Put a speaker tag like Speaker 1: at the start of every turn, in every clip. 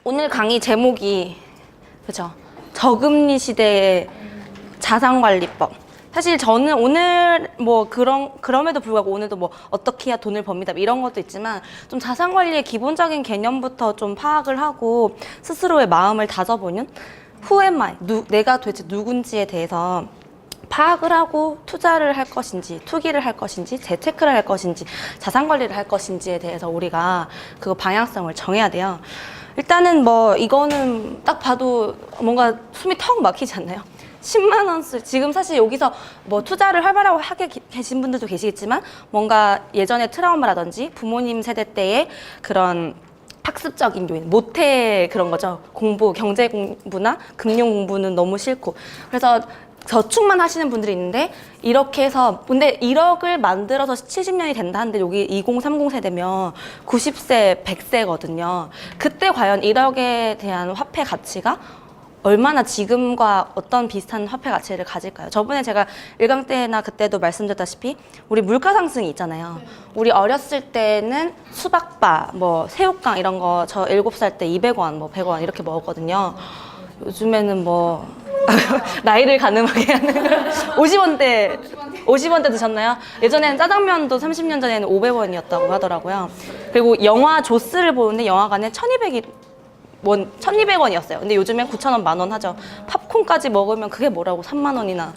Speaker 1: 오늘 강의 제목이 그죠? 저금리 시대의 자산관리법. 사실 저는 오늘 뭐 그럼에도 불구하고 오늘도 뭐 어떻게 해야 돈을 법니다 이런 것도 있지만 좀 자산관리의 기본적인 개념부터 좀 파악을 하고 스스로의 마음을 다져보는 Who am I? 내가 도대체 누군지에 대해서 파악을 하고 투자를 할 것인지, 투기를 할 것인지, 재테크를 할 것인지, 자산관리를 할 것인지에 대해서 우리가 그 방향성을 정해야 돼요. 일단은 뭐 이거는 딱 봐도 뭔가 숨이 턱 막히지 않나요? 10만 원 지금 사실 여기서 뭐 투자를 활발하게 하게 계신 분들도 계시겠지만 뭔가 예전의 트라우마라든지 부모님 세대 때의 그런 학습적인 요인, 모태 그런 거죠. 공부, 경제 공부나 금융 공부는 너무 싫고. 그래서 저축만 하시는 분들이 있는데 이렇게 해서 근데 1억을 만들어서 70년이 된다는데 여기 2030 세대면 90세, 100세거든요. 그때 과연 1억에 대한 화폐 가치가 얼마나 지금과 어떤 비슷한 화폐 가치를 가질까요? 저번에 제가 1강 때나 그때도 말씀드렸다시피 우리 물가 상승이 있잖아요. 우리 어렸을 때는 수박바, 뭐 새우깡 이런 거 저 7살 때 200원, 뭐 100원 이렇게 먹었거든요. 요즘에는 뭐 나이를 가늠하게 하는 50원대 드셨나요? 예전에는 짜장면도 30년 전에는 500원이었다고 하더라고요. 그리고 영화 조스를 보는데 영화관에 1200원이었어요. 근데 요즘엔 9,000원, 만원 하죠. 팝콘까지 먹으면 그게 뭐라고 3만 원이나.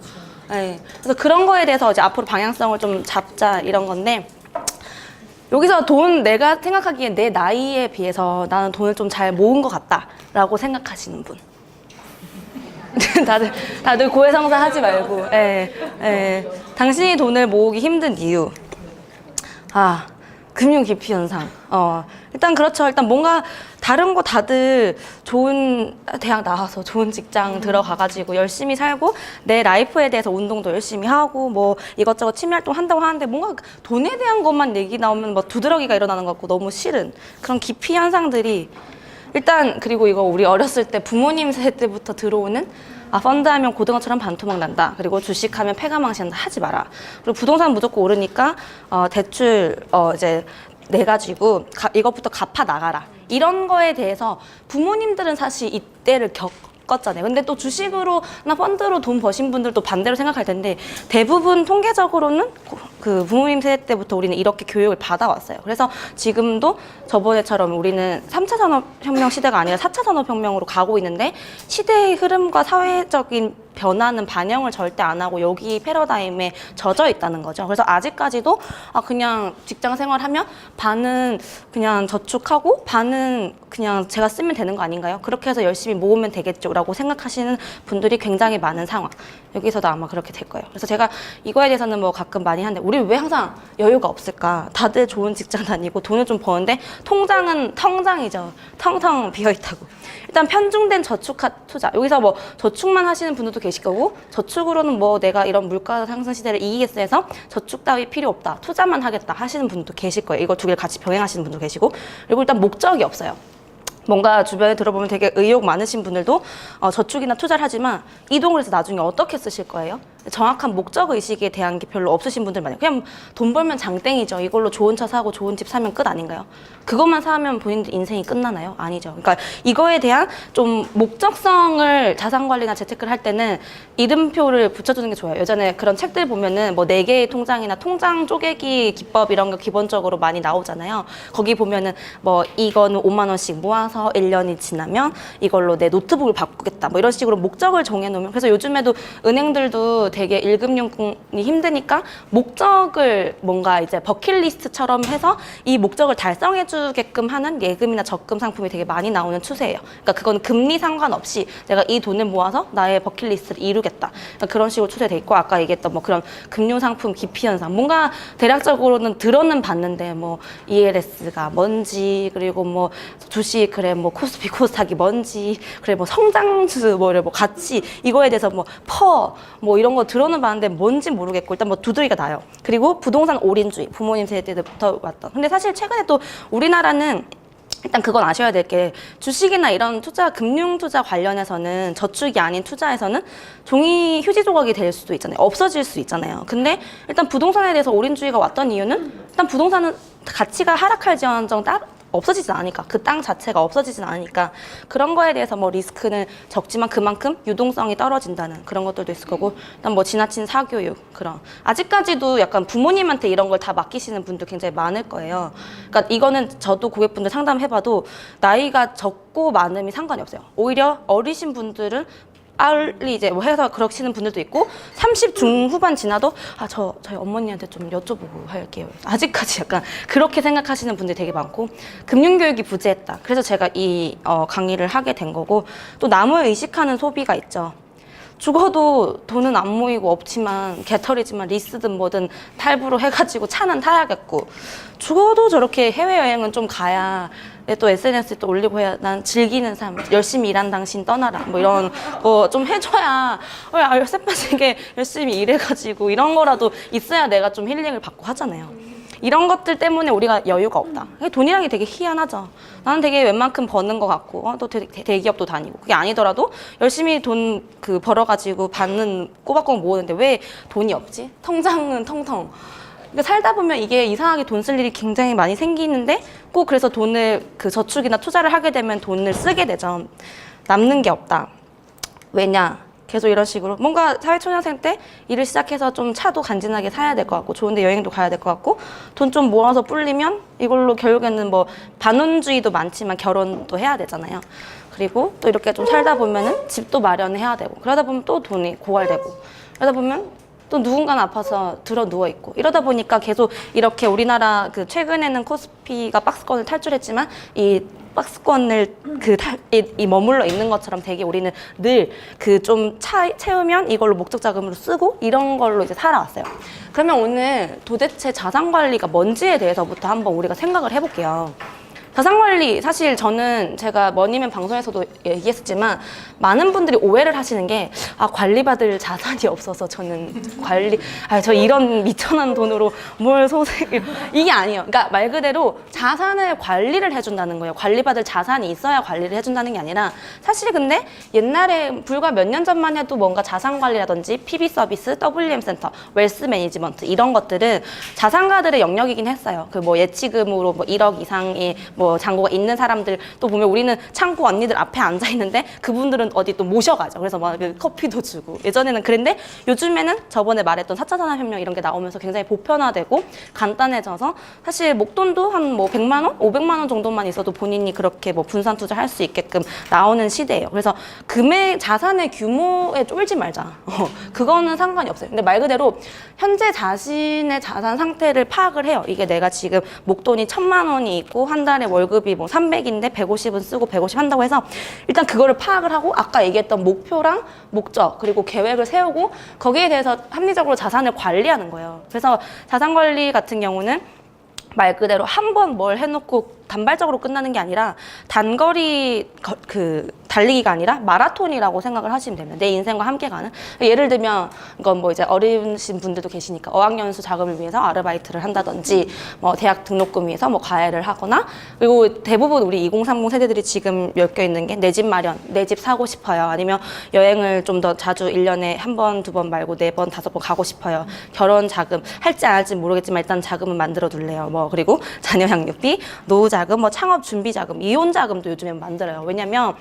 Speaker 1: 네. 그래서 그런 거에 대해서 이제 앞으로 방향성을 좀 잡자 이런 건데 여기서 돈 내가 생각하기에 내 나이에 비해서 나는 돈을 좀 잘 모은 것 같다라고 생각하시는 분. 다들 고해성사 하지 말고. 당신이 돈을 모으기 힘든 이유. 금융 기피 현상. 일단 그렇죠. 일단 뭔가 다른 거 다들 좋은 대학 나와서 좋은 직장 들어가가지고 열심히 살고 내 라이프에 대해서 운동도 열심히 하고 뭐 이것저것 취미 활동 한다고 하는데 뭔가 돈에 대한 것만 얘기 나오면 뭐 두드러기가 일어나는 것 같고 너무 싫은 그런 기피 현상들이 일단 그리고 이거 우리 어렸을 때 부모님 세대 때부터 들어오는 펀드하면 고등어처럼 반토막 난다. 그리고 주식하면 패가망신한다. 하지 마라. 그리고 부동산 무조건 오르니까 대출 이제 내가지고 이것부터 갚아 나가라. 이런 거에 대해서 부모님들은 사실 이때를 겪었잖아요. 근데 또 주식으로나 펀드로 돈 버신 분들도 반대로 생각할 텐데 대부분 통계적으로는 그 부모님 세대 때부터 우리는 이렇게 교육을 받아왔어요. 그래서 지금도 저번에처럼 우리는 3차 산업혁명 시대가 아니라 4차 산업혁명으로 가고 있는데 시대의 흐름과 사회적인 변화는 반영을 절대 안 하고 여기 패러다임에 젖어 있다는 거죠. 그래서 아직까지도 그냥 직장 생활하면 반은 그냥 저축하고 반은 그냥 제가 쓰면 되는 거 아닌가요? 그렇게 해서 열심히 모으면 되겠죠 라고 생각하시는 분들이 굉장히 많은 상황. 여기서도 아마 그렇게 될 거예요. 그래서 제가 이거에 대해서는 뭐 가끔 많이 하는데 우리 왜 항상 여유가 없을까? 다들 좋은 직장 다니고 돈을 좀 버는데 통장은 텅장이죠. 텅텅 비어있다고. 일단 편중된 저축 투자. 여기서 뭐 저축만 하시는 분들도 계실 거고 저축으로는 뭐 내가 이런 물가 상승 시대를 이기겠어 해서 저축 따위 필요 없다. 투자만 하겠다 하시는 분도 계실 거예요. 이거 두 개를 같이 병행하시는 분도 계시고 그리고 일단 목적이 없어요. 뭔가 주변에 들어보면 되게 의욕 많으신 분들도 저축이나 투자를 하지만 이동을 해서 나중에 어떻게 쓰실 거예요? 정확한 목적 의식에 대한 게 별로 없으신 분들 많아요. 그냥 돈 벌면 장땡이죠. 이걸로 좋은 차 사고 좋은 집 사면 끝 아닌가요? 그것만 사면 본인들 인생이 끝나나요? 아니죠. 그러니까 이거에 대한 좀 목적성을 자산관리나 재테크를 할 때는 이름표를 붙여주는 게 좋아요. 예전에 그런 책들 보면은 뭐 4개의 통장이나 통장 쪼개기 기법 이런 거 기본적으로 많이 나오잖아요. 거기 보면은 뭐 이거는 5만 원씩 모아서 1년이 지나면 이걸로 내 노트북을 바꾸겠다. 뭐 이런 식으로 목적을 정해놓으면 그래서 요즘에도 은행들도 되게 일금융이 힘드니까 목적을 뭔가 이제 버킷리스트처럼 해서 이 목적을 달성해주게끔 하는 예금이나 적금 상품이 되게 많이 나오는 추세예요. 그러니까 그건 금리 상관없이 내가 이 돈을 모아서 나의 버킷리스트를 이루겠다. 그러니까 그런 식으로 추세돼 있고 아까 얘기했던 뭐 그런 금융상품 기피 현상 뭔가 대략적으로는 들어는 봤는데 뭐 ELS가 뭔지 그리고 뭐 주식 그래 뭐 코스피 코스닥이 뭔지 그래 뭐 성장주 뭐 가치 이거에 대해서 뭐 이런 거 들어는 봤는데 뭔지 모르겠고 일단 뭐 두드리가 나요. 그리고 부동산 올인주의 부모님 세대 때부터 왔던. 근데 사실 최근에 또 우리나라는 일단 그건 아셔야 될 게 주식이나 이런 투자, 금융 투자 관련해서는 저축이 아닌 투자에서는 종이 휴지 조각이 될 수도 있잖아요. 없어질 수 있잖아요. 근데 일단 부동산에 대해서 올인주의가 왔던 이유는 일단 부동산은 가치가 하락할지언정 없어지진 않으니까 그 땅 자체가 없어지진 않으니까 그런 거에 대해서 뭐 리스크는 적지만 그만큼 유동성이 떨어진다는 그런 것들도 있을 거고 일단 뭐 지나친 사교육 그런 아직까지도 약간 부모님한테 이런 걸 다 맡기시는 분도 굉장히 많을 거예요. 그러니까 이거는 저도 고객분들 상담해봐도 나이가 적고 많음이 상관이 없어요. 오히려 어리신 분들은 빨리 이제 뭐 해서 그러시는 분들도 있고 30 중후반 지나도 저희 어머니한테 좀 여쭤보고 할게요. 아직까지 약간 그렇게 생각하시는 분들이 되게 많고 금융교육이 부재했다. 그래서 제가 이 강의를 하게 된 거고 또 남을 의식하는 소비가 있죠. 죽어도 돈은 안 모이고 없지만 개털이지만 리스든 뭐든 탈부로 해가지고 차는 타야겠고 죽어도 저렇게 해외여행은 좀 가야 또 SNS에 또 올리고 해야 난 즐기는 삶 열심히 일한 당신 떠나라 뭐 이런 거 좀 해줘야 쎄빠지게 열심히 일해가지고 이런 거라도 있어야 내가 좀 힐링을 받고 하잖아요. 이런 것들 때문에 우리가 여유가 없다. 돈이란 게 되게 희한하죠. 나는 되게 웬만큼 버는 것 같고 또 대기업도 다니고 그게 아니더라도 열심히 돈 벌어가지고 받는 꼬박꼬박 모으는데 왜 돈이 없지? 통장은 텅텅. 그러니까 살다 보면 이게 이상하게 돈 쓸 일이 굉장히 많이 생기는데 꼭 그래서 돈을 저축이나 투자를 하게 되면 돈을 쓰게 되죠. 남는 게 없다. 왜냐? 계속 이런 식으로 뭔가 사회초년생 때 일을 시작해서 좀 차도 간지나게 사야 될 것 같고 좋은데 여행도 가야 될 것 같고 돈 좀 모아서 불리면 이걸로 결국에는 뭐 반원주의도 많지만 결혼도 해야 되잖아요. 그리고 또 이렇게 좀 살다 보면은 집도 마련해야 되고 그러다 보면 또 돈이 고갈되고 그러다 보면 또 누군가는 아파서 들어 누워 있고 이러다 보니까 계속 이렇게 우리나라 최근에는 코스피가 박스권을 탈출했지만 이 박스권을 이 머물러 있는 것처럼 되게 우리는 늘 좀 채우면 이걸로 목적 자금으로 쓰고 이런 걸로 이제 살아왔어요. 그러면 오늘 도대체 자산 관리가 뭔지에 대해서부터 한번 우리가 생각을 해볼게요. 자산관리 사실 저는 제가 머니맨 방송에서도 얘기했었지만 많은 분들이 오해를 하시는 게 관리받을 자산이 없어서 저는 저 이런 미천한 돈으로 뭘 소생 이게 아니에요. 그러니까 말 그대로 자산을 관리를 해준다는 거예요. 관리받을 자산이 있어야 관리를 해준다는 게 아니라 사실 근데 옛날에 불과 몇 년 전만 해도 뭔가 자산관리라든지 PB 서비스, WM 센터, 웰스 매니지먼트 이런 것들은 자산가들의 영역이긴 했어요. 뭐 예치금으로 뭐 1억 이상의 뭐 잔고가 있는 사람들 또 보면 우리는 창구 언니들 앞에 앉아 있는데 그분들은 어디 또 모셔가죠. 그래서 막 커피도 주고 예전에는 그랬는데 요즘에는 저번에 말했던 4차 산업혁명 이런 게 나오면서 굉장히 보편화되고 간단해져서 사실 목돈도 한 뭐 100만 원, 500만 원 정도만 있어도 본인이 그렇게 뭐 분산 투자할 수 있게끔 나오는 시대예요. 그래서 자산의 규모에 쫄지 말자. 그거는 상관이 없어요. 근데 말 그대로 현재 자신의 자산 상태를 파악을 해요. 이게 내가 지금 목돈이 1,000만 원이 있고 한 달에 월급이 뭐 300인데 150은 쓰고 150 한다고 해서 일단 그거를 파악을 하고 아까 얘기했던 목표랑 목적 그리고 계획을 세우고 거기에 대해서 합리적으로 자산을 관리하는 거예요. 그래서 자산 관리 같은 경우는 말 그대로 한 번 뭘 해놓고 단발적으로 끝나는 게 아니라 단거리 달리기가 아니라 마라톤이라고 생각을 하시면 됩니다. 내 인생과 함께 가는. 예를 들면 이건 뭐 이제 어르신 분들도 계시니까 어학연수 자금을 위해서 아르바이트를 한다든지 뭐 대학 등록금 위해서 뭐 과외를 하거나 그리고 대부분 우리 2030 세대들이 지금 엮여 있는 게 내 집 마련, 내 집 사고 싶어요. 아니면 여행을 좀 더 자주 1년에 한 번, 두 번 말고 4번, 5번 가고 싶어요. 결혼 자금 할지 안 할지 모르겠지만 일단 자금은 만들어 둘래요. 뭐 그리고 자녀 양육비, 노후 자금, 뭐 창업 준비 자금, 이혼 자금도 요즘에 만들어요. 왜냐면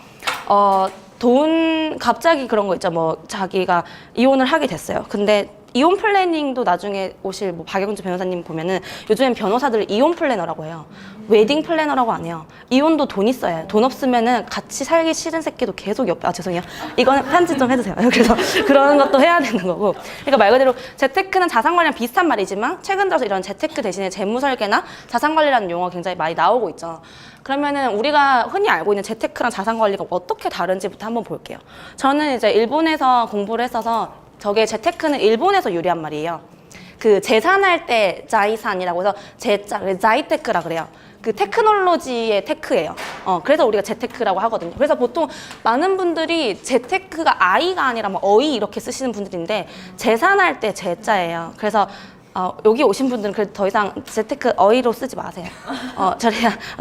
Speaker 1: 돈 갑자기 그런 거 있죠. 뭐 자기가 이혼을 하게 됐어요. 근데 이혼 플래닝도 나중에 오실 뭐 박영주 변호사님 보면은 요즘엔 변호사들을 이혼 플래너라고 해요. 웨딩 플래너라고 안 해요. 이혼도 돈 있어야 해요. 돈 없으면은 같이 살기 싫은 새끼도 계속 옆에 죄송해요. 이거는 편집 좀 해주세요. 그래서 그런 것도 해야 되는 거고. 그러니까 말 그대로 재테크는 자산관리랑 비슷한 말이지만 최근 들어서 이런 재테크 대신에 재무설계나 자산관리라는 용어가 굉장히 많이 나오고 있죠. 그러면은 우리가 흔히 알고 있는 재테크랑 자산관리가 어떻게 다른지부터 한번 볼게요. 저는 이제 일본에서 공부를 했어서 저게 재테크는 일본에서 유리한 말이에요. 재산할 때 자이산이라고 해서 자이테크라 그래요. 테크놀로지의 테크예요. 그래서 우리가 재테크라고 하거든요. 그래서 보통 많은 분들이 재테크가 아이가 아니라 뭐 어이 이렇게 쓰시는 분들인데 재산할 때 재자예요. 그래서 여기 오신 분들은 그래도 더 이상 재테크 어이로 쓰지 마세요.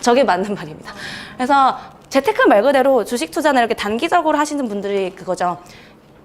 Speaker 1: 저게 맞는 말입니다. 그래서 재테크 말 그대로 주식 투자나 이렇게 단기적으로 하시는 분들이 그거죠.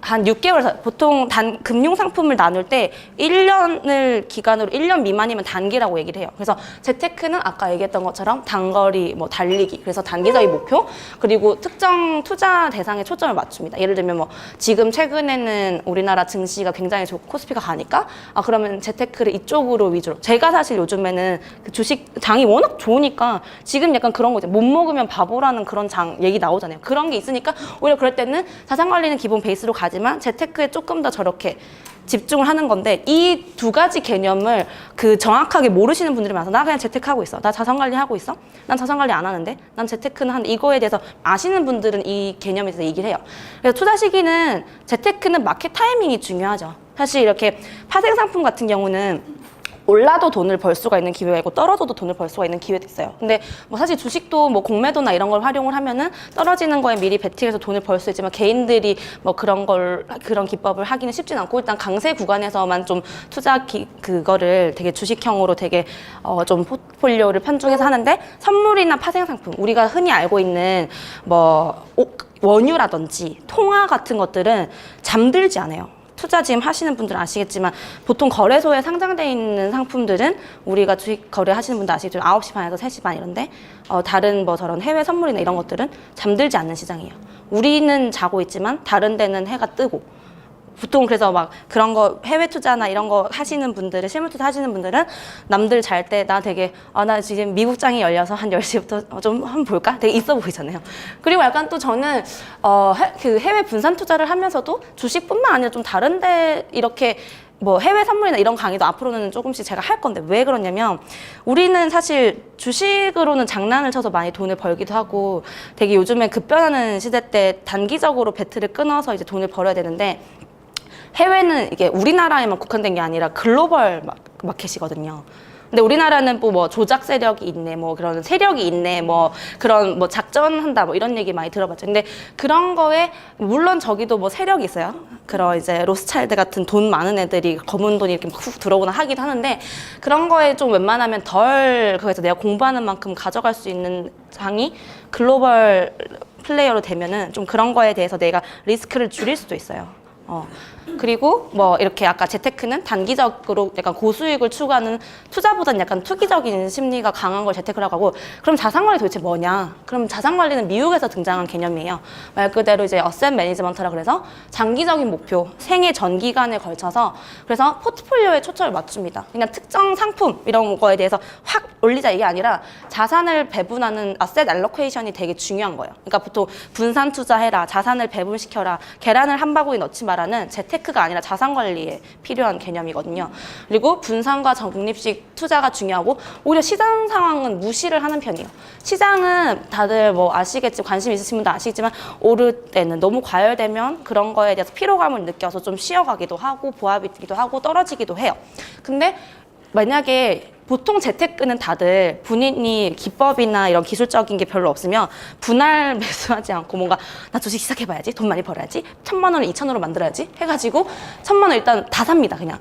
Speaker 1: 한 6개월, 보통 금융상품을 나눌 때 1년을 기간으로 1년 미만이면 단기라고 얘기를 해요. 그래서 재테크는 아까 얘기했던 것처럼 단거리, 뭐 달리기, 그래서 단기적인 목표, 그리고 특정 투자 대상에 초점을 맞춥니다. 예를 들면 뭐 지금 최근에는 우리나라 증시가 굉장히 좋고 코스피가 가니까 그러면 재테크를 이쪽으로 위주로. 제가 사실 요즘에는 그 주식 장이 워낙 좋으니까 지금 약간 그런 거죠. 못 먹으면 바보라는 그런 장 얘기 나오잖아요. 그런 게 있으니까 오히려 그럴 때는 자산관리는 기본 베이스로 가지만 재테크에 조금 더 저렇게 집중을 하는 건데, 이 두 가지 개념을 그 정확하게 모르시는 분들이 많아서 나 그냥 재테크하고 있어, 나 자산관리 하고 있어, 난 자산관리 안 하는데, 난 재테크는 하는데, 이거에 대해서 아시는 분들은 이 개념에 대해서 얘기를 해요. 그래서 투자 시기는 재테크는 마켓 타이밍이 중요하죠. 사실 이렇게 파생상품 같은 경우는 올라도 돈을 벌 수가 있는 기회가 있고 떨어져도 돈을 벌 수가 있는 기회도 있어요. 근데 뭐 사실 주식도 뭐 공매도나 이런 걸 활용을 하면은 떨어지는 거에 미리 베팅해서 돈을 벌 수 있지만, 개인들이 뭐 그런 기법을 하기는 쉽진 않고, 일단 강세 구간에서만 좀 그거를 되게 주식형으로 되게 좀 포트폴리오를 편중해서 하는데, 선물이나 파생상품, 우리가 흔히 알고 있는 뭐 원유라든지 통화 같은 것들은 잠들지 않아요. 투자 지금 하시는 분들은 아시겠지만 보통 거래소에 상장되어 있는 상품들은 우리가 주식 거래하시는 분들 아시겠지만 9시 반에서 3시 반 이런데 다른 뭐 저런 해외 선물이나 이런 것들은 잠들지 않는 시장이에요. 우리는 자고 있지만 다른 데는 해가 뜨고, 보통 그래서 막 그런 거 해외 투자나 이런 거 하시는 분들은, 실물 투자 하시는 분들은 남들 잘 때 나 되게 나 지금 미국장이 열려서 한 10시부터 좀 한번 볼까? 되게 있어 보이잖아요. 그리고 약간 또 저는 그 해외 분산 투자를 하면서도 주식뿐만 아니라 좀 다른 데 이렇게 뭐 해외 선물이나 이런 강의도 앞으로는 조금씩 제가 할 건데, 왜 그러냐면 우리는 사실 주식으로는 장난을 쳐서 많이 돈을 벌기도 하고 되게 요즘에 급변하는 시대 때 단기적으로 배트를 끊어서 이제 돈을 벌어야 되는데, 해외는 이게 우리나라에만 국한된 게 아니라 글로벌 마켓이거든요. 근데 우리나라는 뭐 조작 세력이 있네, 뭐 그런 세력이 있네, 뭐 그런 뭐 작전한다, 뭐 이런 얘기 많이 들어봤죠. 근데 그런 거에 물론 저기도 뭐 세력이 있어요. 그런 이제 로스차일드 같은 돈 많은 애들이 검은 돈이 이렇게 훅 들어오거나 하기도 하는데, 그런 거에 좀 웬만하면 덜 그래서 내가 공부하는 만큼 가져갈 수 있는 장이 글로벌 플레이어로 되면은 좀 그런 거에 대해서 내가 리스크를 줄일 수도 있어요. 그리고 뭐 이렇게 아까 재테크는 단기적으로 약간 고수익을 추구하는, 투자보다는 약간 투기적인 심리가 강한 걸 재테크라고 하고, 그럼 자산관리 도대체 뭐냐? 그럼 자산관리는 미국에서 등장한 개념이에요. 말 그대로 이제 어셋 매니지먼트라 그래서 장기적인 목표, 생애 전 기간에 걸쳐서 그래서 포트폴리오에 초점을 맞춥니다. 그냥 특정 상품 이런 거에 대해서 확 올리자 이게 아니라 자산을 배분하는 어셋 알로케이션이 되게 중요한 거예요. 그러니까 보통 분산 투자해라, 자산을 배분시켜라, 계란을 한 바구니 넣지 마라는 재테크가 아니라 자산관리에 필요한 개념이거든요. 그리고 분산과 적립식 투자가 중요하고, 오히려 시장 상황은 무시를 하는 편이에요. 시장은 다들 뭐 관심 있으신 분도 아시겠지만 오를 때는 너무 과열되면 그런 거에 대해서 피로감을 느껴서 좀 쉬어가기도 하고 보합이 되기도 하고 떨어지기도 해요. 근데 만약에 보통 재테크는 다들 본인이 기법이나 이런 기술적인 게 별로 없으면 분할 매수하지 않고 뭔가 나 주식 시작해봐야지, 돈 많이 벌어야지, 1,000만 원을 2,000으로 만들어야지 해가지고 1,000만 원 일단 다 삽니다. 그냥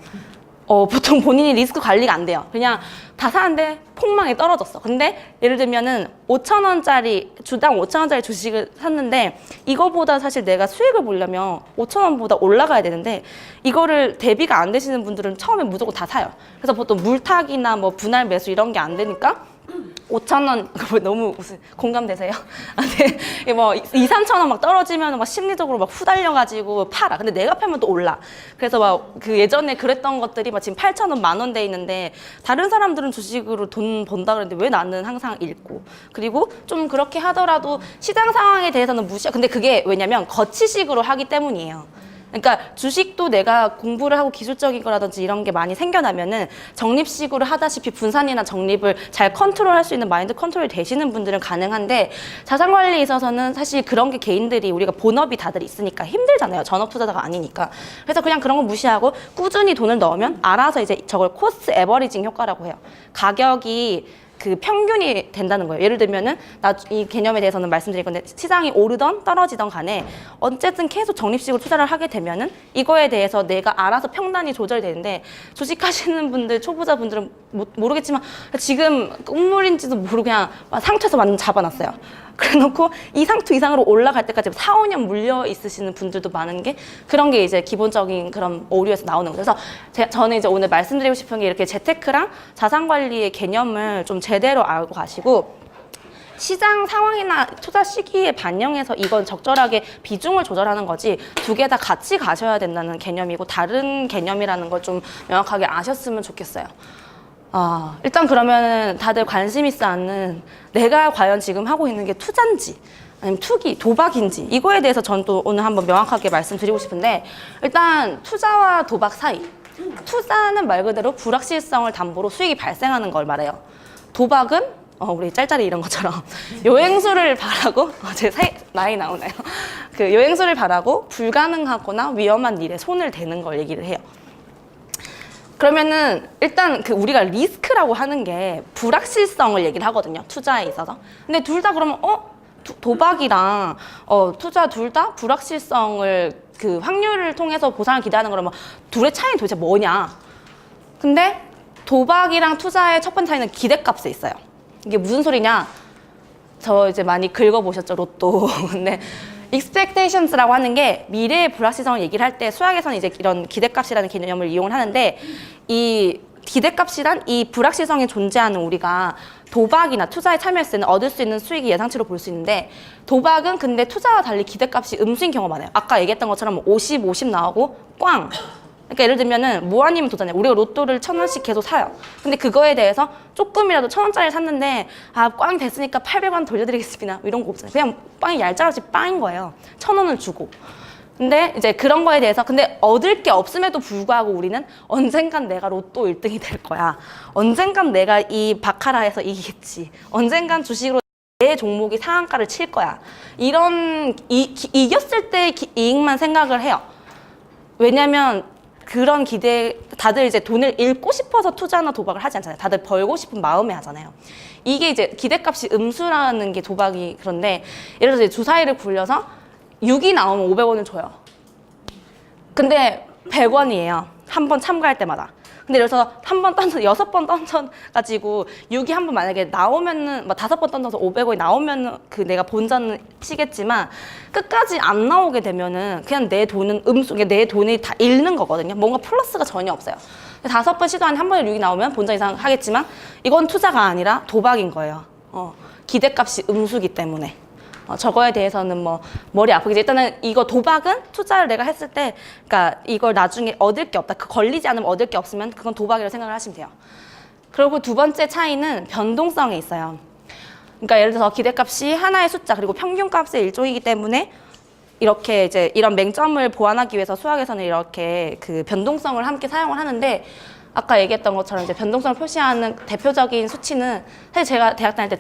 Speaker 1: 보통 본인이 리스크 관리가 안 돼요. 그냥 다 사는데 폭망이 떨어졌어. 근데 예를 들면은 5,000원짜리 주당 5,000원짜리 주식을 샀는데, 이거보다 사실 내가 수익을 보려면 5,000원보다 올라가야 되는데 이거를 대비가 안 되시는 분들은 처음에 무조건 다 사요. 그래서 보통 물타기나 뭐 분할 매수 이런 게 안 되니까 5,000원, 너무 무슨 공감되세요? 네, 뭐 2, 3,000원 막 떨어지면 막 심리적으로 막 후달려가지고 팔아. 근데 내가 팔면 또 올라. 그래서 막 그 예전에 그랬던 것들이 막 지금 8,000원, 10,000원 돼 있는데, 다른 사람들은 주식으로 돈 번다 그랬는데 왜 나는 항상 잃고. 그리고 좀 그렇게 하더라도 시장 상황에 대해서는 근데 그게 왜냐면 거치식으로 하기 때문이에요. 그러니까 주식도 내가 공부를 하고 기술적인 거라든지 이런 게 많이 생겨나면은 적립식으로 하다시피 분산이나 적립을 잘 컨트롤할 수 있는 마인드 컨트롤이 되시는 분들은 가능한데, 자산관리에 있어서는 사실 그런 게 개인들이 우리가 본업이 다들 있으니까 힘들잖아요. 전업 투자자가 아니니까. 그래서 그냥 그런 거 무시하고 꾸준히 돈을 넣으면 알아서 이제 저걸 코스트 에버리징 효과라고 해요. 가격이 그 평균이 된다는 거예요. 예를 들면은 이 개념에 대해서는 말씀드릴 건데, 시장이 오르던 떨어지던 간에 어쨌든 계속 적립식으로 투자를 하게 되면은 이거에 대해서 내가 알아서 평단이 조절되는데, 주식하시는 분들, 초보자분들은 모르겠지만 지금 꿈물인지도 모르고 그냥 상처에서 완전 잡아놨어요. 그래놓고 이 상투 이상으로 올라갈 때까지 4, 5년 물려 있으시는 분들도 많은 게 그런 게 이제 기본적인 그런 오류에서 나오는 거예요. 그래서 저는 이제 오늘 말씀드리고 싶은 게 이렇게 재테크랑 자산 관리의 개념을 좀 제대로 알고 가시고 시장 상황이나 투자 시기에 반영해서 이건 적절하게 비중을 조절하는 거지 두 개 다 같이 가셔야 된다는 개념이고 다른 개념이라는 걸 좀 명확하게 아셨으면 좋겠어요. 일단 그러면은 다들 관심 있어 하는 내가 과연 지금 하고 있는 게 투자인지 아니면 투기, 도박인지 이거에 대해서 전 또 오늘 한번 명확하게 말씀드리고 싶은데 일단 투자와 도박 사이 투자는 말 그대로 불확실성을 담보로 수익이 발생하는 걸 말해요. 도박은 우리 짤짤이 이런 것처럼 요행수를 바라고 제 나이 나오나요? 그 요행수를 바라고 불가능하거나 위험한 일에 손을 대는 걸 얘기를 해요. 그러면은 일단 그 우리가 리스크라고 하는 게 불확실성을 얘기를 하거든요. 투자에 있어서. 근데 둘 다 그러면 도박이랑 투자 둘 다 불확실성을 그 확률을 통해서 보상을 기대하는 거라면 둘의 차이는 도대체 뭐냐? 근데 도박이랑 투자의 첫 번째 차이는 기대값에 있어요. 이게 무슨 소리냐? 저 이제 많이 긁어보셨죠, 로또. 근데 expectations라고 하는 게 미래의 불확실성을 얘기를 할 때 수학에서는 이제 이런 기대값이라는 개념을 이용을 하는데 이 기대값이란 이 불확실성이 존재하는 우리가 도박이나 투자에 참여했을 때는 얻을 수 있는 수익이 예상치로 볼 수 있는데 도박은 근데 투자와 달리 기대값이 음수인 경우가 많아요. 아까 얘기했던 것처럼 50, 50 나오고 꽝! 그러니까 예를 들면은 뭐 아니면 도전해요. 우리가 로또를 1,000원씩 계속 사요. 근데 그거에 대해서 조금이라도 1,000원짜리를 샀는데 꽝 됐으니까 800원 돌려드리겠습니다. 이런 거 없잖아요. 그냥 빵이 얄짤없이 빵인 거예요. 1,000원을 주고. 근데 이제 그런 거에 대해서 근데 얻을 게 없음에도 불구하고 우리는 언젠간 내가 로또 1등이 될 거야. 언젠간 내가 이 바카라에서 이기겠지. 언젠간 주식으로 내 종목이 상한가를 칠 거야. 이런 이겼을 때 이익만 생각을 해요. 왜냐면 그런 기대, 다들 이제 돈을 잃고 싶어서 투자나 도박을 하지 않잖아요. 다들 벌고 싶은 마음에 하잖아요. 이게 이제 기대값이 음수라는 게 도박이 그런데 예를 들어서 주사위를 굴려서 6이 나오면 500원을 줘요. 근데 100원이에요. 한 번 참가할 때마다. 근데 그래서 한 번 던져, 6번 던져가지고 6이 한 번 만약에 나오면은, 5번 던져서 500원이 나오면은 그 내가 본전은 치겠지만 끝까지 안 나오게 되면은 그냥 내 돈은 내 돈이 다 잃는 거거든요. 뭔가 플러스가 전혀 없어요. 5번 시도한 한 번에 6이 나오면 본전 이상 하겠지만 이건 투자가 아니라 도박인 거예요. 기대값이 음수기 때문에. 저거에 대해서는 뭐 머리 아프겠지. 일단은 이거 도박은 투자를 내가 했을 때 그러니까 이걸 나중에 얻을 게 없다. 걸리지 않으면 얻을 게 없으면 그건 도박이라고 생각을 하시면 돼요. 그리고 두 번째 차이는 변동성에 있어요. 그러니까 예를 들어서 기대값이 하나의 숫자 그리고 평균값의 일종이기 때문에 이렇게 이제 이런 맹점을 보완하기 위해서 수학에서는 이렇게 그 변동성을 함께 사용을 하는데 아까 얘기했던 것처럼 이제 변동성을 표시하는 대표적인 수치는 사실 제가 대학 다닐 때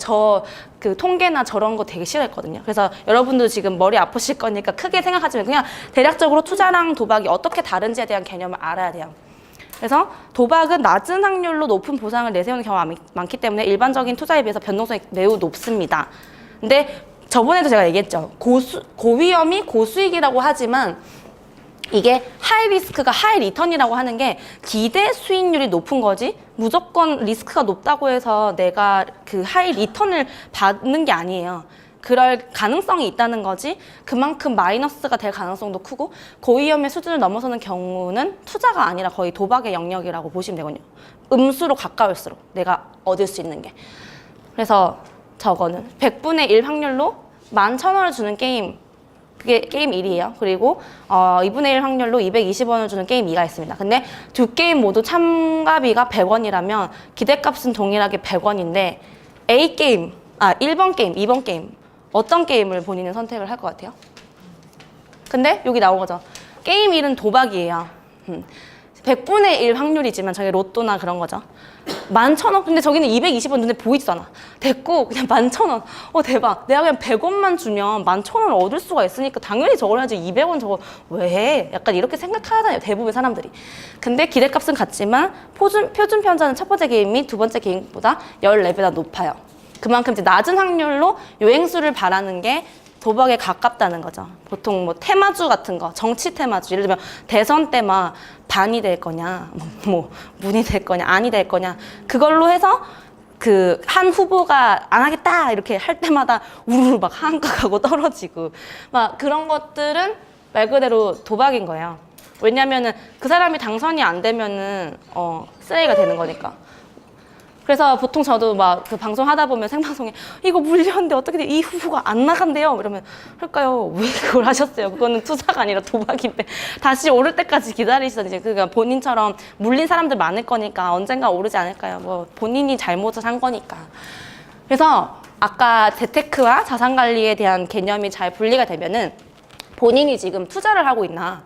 Speaker 1: 그 통계나 저런 거 되게 싫어했거든요. 그래서 여러분도 지금 머리 아프실 거니까 크게 생각하지 말고 그냥 대략적으로 투자랑 도박이 어떻게 다른지에 대한 개념을 알아야 돼요. 그래서 도박은 낮은 확률로 높은 보상을 내세우는 경우가 많기 때문에 일반적인 투자에 비해서 변동성이 매우 높습니다. 근데 저번에도 제가 얘기했죠. 고위험이 고수익이라고 하지만 이게 하이 리스크가 하이 리턴이라고 하는 게 기대 수익률이 높은 거지 무조건 리스크가 높다고 해서 내가 그 하이 리턴을 받는 게 아니에요. 그럴 가능성이 있다는 거지 그만큼 마이너스가 될 가능성도 크고 고위험의 수준을 넘어서는 경우는 투자가 아니라 거의 도박의 영역이라고 보시면 되거든요. 음수로 가까울수록 내가 얻을 수 있는 게. 그래서 저거는 100분의 1 확률로 11,000원을 주는 게임 그게 게임 1이에요. 그리고 2분의 1 확률로 220원을 주는 게임 2가 있습니다. 근데 두 게임 모두 참가비가 100원이라면 기대값은 동일하게 100원인데 A 게임, 1번 게임, 2번 게임 어떤 게임을 본인은 선택을 할 것 같아요? 근데 여기 나온 거죠. 게임 1은 도박이에요. 100분의 1 확률이지만 저게 로또나 그런 거죠. 11,000원? 근데 저기는 220원 눈에 보이잖아. 됐고 그냥 11,000원. 대박. 내가 그냥 100원만 주면 11,000원을 얻을 수가 있으니까 당연히 저걸 해야지. 200원 저거 왜 해? 약간 이렇게 생각하잖아요. 대부분 사람들이. 근데 기대값은 같지만 표준 편차는 첫 번째 게임이 두 번째 게임보다 14배나 높아요. 그만큼 이제 낮은 확률로 요행수를 바라는 게 도박에 가깝다는 거죠. 보통 뭐 테마주 같은 거, 정치 테마주, 예를 들면 대선 때만 반이 될 거냐, 문이 될 거냐, 안이 될 거냐, 그걸로 해서 그 한 후보가 안 하겠다 이렇게 할 때마다 우르르 막 하한가가고 떨어지고 막 그런 것들은 말 그대로 도박인 거예요. 왜냐면은 그 사람이 당선이 안 되면은 쓰레기가 되는 거니까. 그래서 보통 저도 막 그 방송 하다 보면 생방송에 이거 물렸는데 어떻게 이 후보가 안 나간대요? 이러면 할까요? 왜 그걸 하셨어요? 그거는 투자가 아니라 도박인데 다시 오를 때까지 기다리시던지. 그러니까 본인처럼 물린 사람들 많을 거니까 언젠가 오르지 않을까요? 뭐 본인이 잘못을 한 거니까. 그래서 아까 재테크와 자산관리에 대한 개념이 잘 분리가 되면은 본인이 지금 투자를 하고 있나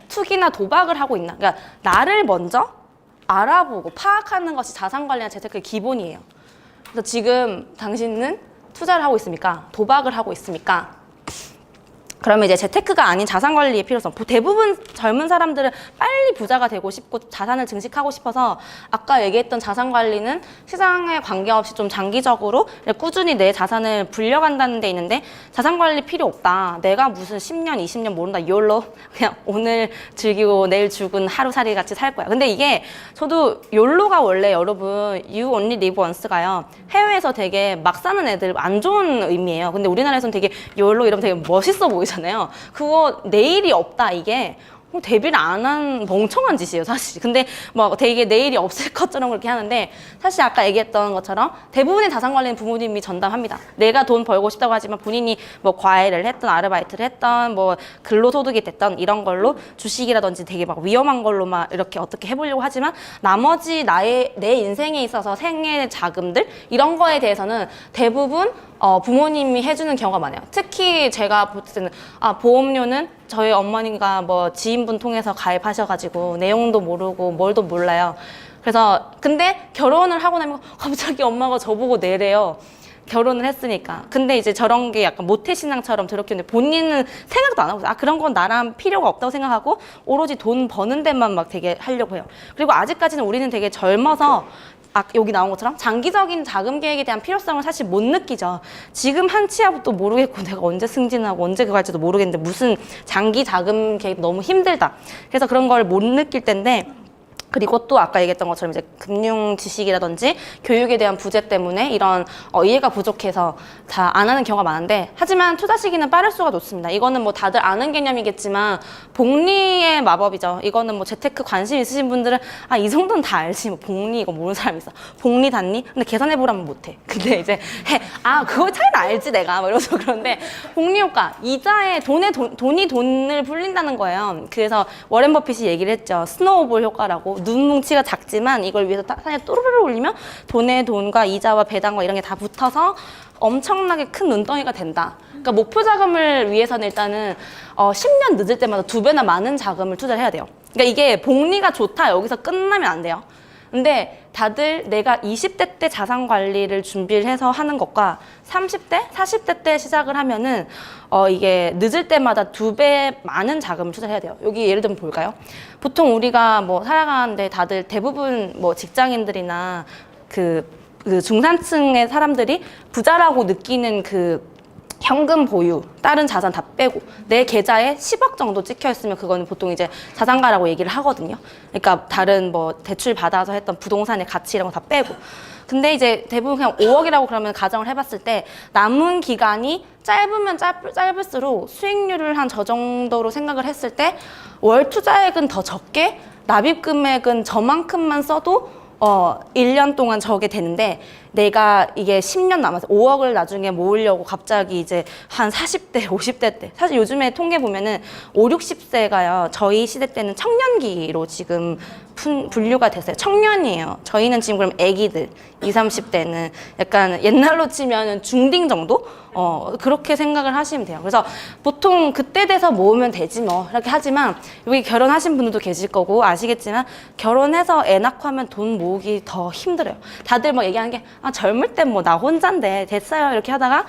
Speaker 1: 투기나 도박을 하고 있나, 그러니까 나를 먼저 알아보고 파악하는 것이 자산관리나 재테크의 기본이에요. 그래서 지금 당신은 투자를 하고 있습니까? 도박을 하고 있습니까? 그러면 이제 재테크가 아닌 자산관리의 필요성. 대부분 젊은 사람들은 빨리 부자가 되고 싶고 자산을 증식하고 싶어서 아까 얘기했던 자산관리는 시장에 관계없이 좀 장기적으로 꾸준히 내 자산을 불려간다는 데 있는데 자산관리 필요 없다. 내가 무슨 10년, 20년 모른다. YOLO. 그냥 오늘 즐기고 내일 죽은 하루살이 같이 살 거야. 근데 이게 저도 YOLO가 원래 여러분 You Only Live Once가요. 해외에서 되게 막 사는 애들 안 좋은 의미예요. 근데 우리나라에서는 되게 YOLO 이러면 되게 멋있어 보이잖아요. 그거 내일이 없다 이게 데뷔를 안 한 멍청한 짓이에요 사실. 근데 뭐 되게 내일이 없을 것처럼 그렇게 하는데 사실 아까 얘기했던 것처럼 대부분의 자산관리는 부모님이 전담합니다. 내가 돈 벌고 싶다고 하지만 본인이 뭐 과외를 했던 아르바이트를 했던 뭐 근로소득이 됐던 이런 걸로 주식이라든지 되게 막 위험한 걸로 막 이렇게 어떻게 해보려고 하지만 나머지 내 인생에 있어서 생애 자금들 이런 거에 대해서는 대부분 부모님이 해주는 경우가 많아요. 특히 제가 볼 때는 보험료는 저희 어머니가 뭐 지인분 통해서 가입하셔가지고 내용도 모르고 뭘도 몰라요. 그래서 근데 결혼을 하고 나면 갑자기 엄마가 저보고 내래요. 결혼을 했으니까. 근데 이제 저런 게 약간 모태신앙처럼 들었는데 본인은 생각도 안 하고 그런 건 나랑 필요가 없다고 생각하고 오로지 돈 버는 데만 막 되게 하려고 해요. 그리고 아직까지는 우리는 되게 젊어서 여기 나온 것처럼 장기적인 자금 계획에 대한 필요성을 사실 못 느끼죠. 지금 한 치 앞도 모르겠고 내가 언제 승진하고 언제 그거 할지도 모르겠는데 무슨 장기 자금 계획 너무 힘들다. 그래서 그런 걸 못 느낄 텐데 그리고 또 아까 얘기했던 것처럼 이제 금융 지식이라든지 교육에 대한 부재 때문에 이런 이해가 부족해서 다 안 하는 경우가 많은데 하지만 투자 시기는 빠를 수가 높습니다. 이거는 뭐 다들 아는 개념이겠지만 복리의 마법이죠. 이거는 뭐 재테크 관심 있으신 분들은 이 정도는 다 알지. 뭐 복리 이거 모르는 사람 있어. 복리 닿니? 근데 계산해보라면 못해. 근데 이제 그거 차이는 알지 내가 뭐 이러면서 그런데 복리 효과 이자에 돈이 돈을 불린다는 거예요. 그래서 워렌 버핏이 얘기를 했죠. 스노우볼 효과라고. 눈뭉치가 작지만 이걸 위해서 산에 또르르 올리면 돈의 돈과 이자와 배당과 이런 게 다 붙어서 엄청나게 큰 눈덩이가 된다. 그러니까 목표 자금을 위해서는 일단은 10년 늦을 때마다 2배나 많은 자금을 투자를 해야 돼요. 그러니까 이게 복리가 좋다 여기서 끝나면 안 돼요. 근데 다들 내가 20대 때 자산 관리를 준비를 해서 하는 것과 30대, 40대 때 시작을 하면은 이게 늦을 때마다 2배 많은 자금을 투자해야 돼요. 여기 예를 들면 볼까요? 보통 우리가 뭐 살아가는데 다들 대부분 뭐 직장인들이나 그 중산층의 사람들이 부자라고 느끼는 그 현금 보유, 다른 자산 다 빼고 내 계좌에 10억 정도 찍혀 있으면 그거는 보통 이제 자산가라고 얘기를 하거든요. 그러니까 다른 뭐 대출 받아서 했던 부동산의 가치 이런 거 다 빼고. 근데 이제 대부분 그냥 5억이라고 그러면 가정을 해봤을 때 남은 기간이 짧으면 짧을수록 수익률을 한 저 정도로 생각을 했을 때 월 투자액은 더 적게 납입 금액은 저만큼만 써도 1년 동안 저게 되는데 내가 이게 10년 남아서 5억을 나중에 모으려고 갑자기 이제 한 40대, 50대 때 사실 요즘에 통계 보면은 5, 60세가요. 저희 시대 때는 청년기로 지금 분류가 됐어요. 청년이에요. 저희는 지금 그럼 애기들 20, 30대는 약간 옛날로 치면은 중딩 정도? 그렇게 생각을 하시면 돼요. 그래서 보통 그때 돼서 모으면 되지 뭐 이렇게 하지만 여기 결혼하신 분들도 계실 거고 아시겠지만 결혼해서 애 낳고 하면 돈 모으기 더 힘들어요. 다들 뭐 얘기하는 게 젊을 땐 뭐 나 혼잔데 됐어요 이렇게 하다가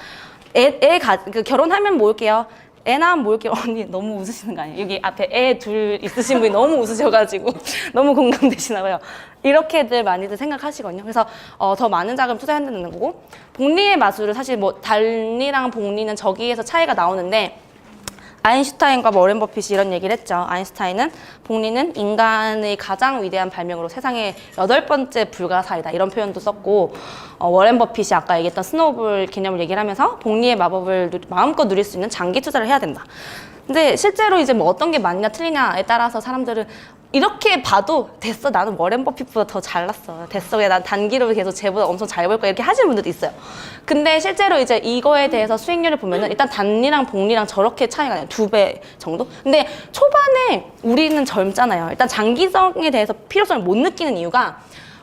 Speaker 1: 결혼하면 모을게요. 애 낳으면 모을게요. 언니 너무 웃으시는 거 아니에요? 여기 앞에 애 둘 있으신 분이 너무 웃으셔가지고 너무 공감되시나 봐요. 이렇게들 많이들 생각하시거든요. 그래서 더 많은 자금을 투자해야 된다는 거고 복리의 마술은 사실 뭐 단리랑 복리는 저기에서 차이가 나오는데 아인슈타인과 워렌 버핏이 이런 얘기를 했죠. 아인슈타인은 복리는 인간의 가장 위대한 발명으로 세상의 8번째 불가사이다 이런 표현도 썼고, 워렌 버핏이 아까 얘기했던 스노우볼 개념을 얘기를 하면서 복리의 마법을 마음껏 누릴 수 있는 장기 투자를 해야 된다. 근데 실제로 이제 뭐 어떤 게 맞냐 틀리냐에 따라서 사람들은 이렇게 봐도 됐어, 나는 워렌 버핏보다 더 잘났어, 됐어, 난 단기로 계속 쟤보다 엄청 잘 벌 거야, 이렇게 하시는 분들도 있어요. 근데 실제로 이제 이거에 대해서 수익률을 보면은 일단 단리랑 복리랑 저렇게 차이가 나요. 2배 정도? 근데 초반에 우리는 젊잖아요. 일단 장기성에 대해서 필요성을 못 느끼는 이유가,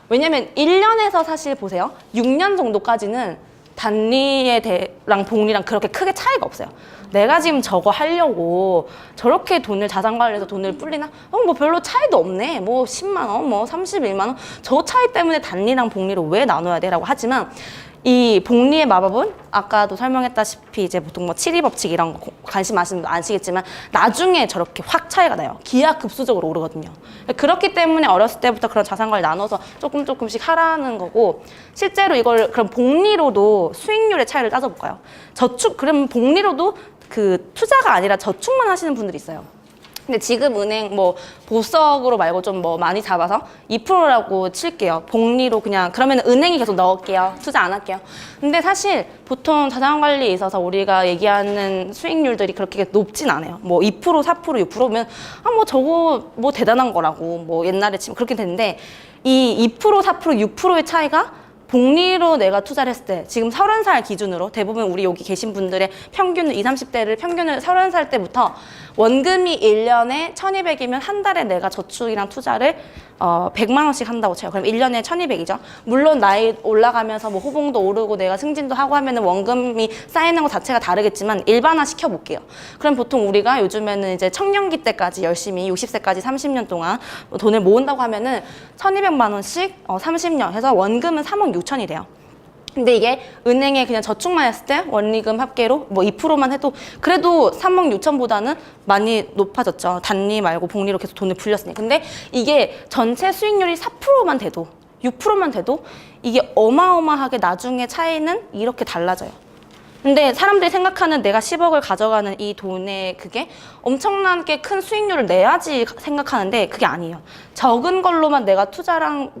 Speaker 1: 왜냐면 1년에서 사실 보세요, 6년 정도까지는 단리랑 복리랑 그렇게 크게 차이가 없어요. 내가 지금 저거 하려고 저렇게 자산 관리해서 돈을 불리나? 뭐 별로 차이도 없네. 뭐 10만 원, 뭐 31만 원. 저 차이 때문에 단리랑 복리를 왜 나눠야 돼? 라고 하지만, 이 복리의 마법은 아까도 설명했다시피 이제 보통 뭐 7위 법칙 이런 거 관심 많으시면 아시겠지만 나중에 저렇게 확 차이가 나요. 기하급수적으로 오르거든요. 그렇기 때문에 어렸을 때부터 그런 자산관리 나눠서 조금씩 하라는 거고, 실제로 이걸 그럼 복리로도 수익률의 차이를 따져볼까요? 그럼 복리로도 그 투자가 아니라 저축만 하시는 분들이 있어요. 근데 지금 은행 뭐 보석으로 말고 좀 뭐 많이 잡아서 2%라고 칠게요. 복리로 그냥 그러면 은행이 계속 넣을게요. 투자 안 할게요. 근데 사실 보통 자산관리에 있어서 우리가 얘기하는 수익률들이 그렇게 높진 않아요. 뭐 2%, 4%, 6%면 뭐 저거 뭐 대단한 거라고 뭐 옛날에 치면 그렇게 되는데, 이 2%, 4%, 6%의 차이가 복리로 내가 투자를 했을 때, 지금 30살 기준으로 대부분 우리 여기 계신 분들의 평균 20, 30대를 평균을 30살 때부터 원금이 1년에 1,200이면 한 달에 내가 저축이랑 투자를 100만 원씩 한다고 쳐요. 그럼 1년에 1,200이죠. 물론 나이 올라가면서 뭐 호봉도 오르고 내가 승진도 하고 하면은 원금이 쌓이는 것 자체가 다르겠지만 일반화 시켜볼게요. 그럼 보통 우리가 요즘에는 이제 청년기 때까지 열심히 60세까지 30년 동안 돈을 모은다고 하면은 1,200만 원씩 30년 해서 원금은 3억 6천이 돼요. 근데 이게 은행에 그냥 저축만 했을 때 원리금 합계로 뭐 2%만 해도 그래도 3억 6천보다는 많이 높아졌죠. 단리 말고 복리로 계속 돈을 불렸으니. 근데 이게 전체 수익률이 4%만 돼도 6%만 돼도 이게 어마어마하게 나중에 차이는 이렇게 달라져요. 근데 사람들이 생각하는 내가 10억을 가져가는 이 돈에 그게 엄청나게 큰 수익률을 내야지 생각하는데 그게 아니에요. 적은 걸로만 내가 투자랑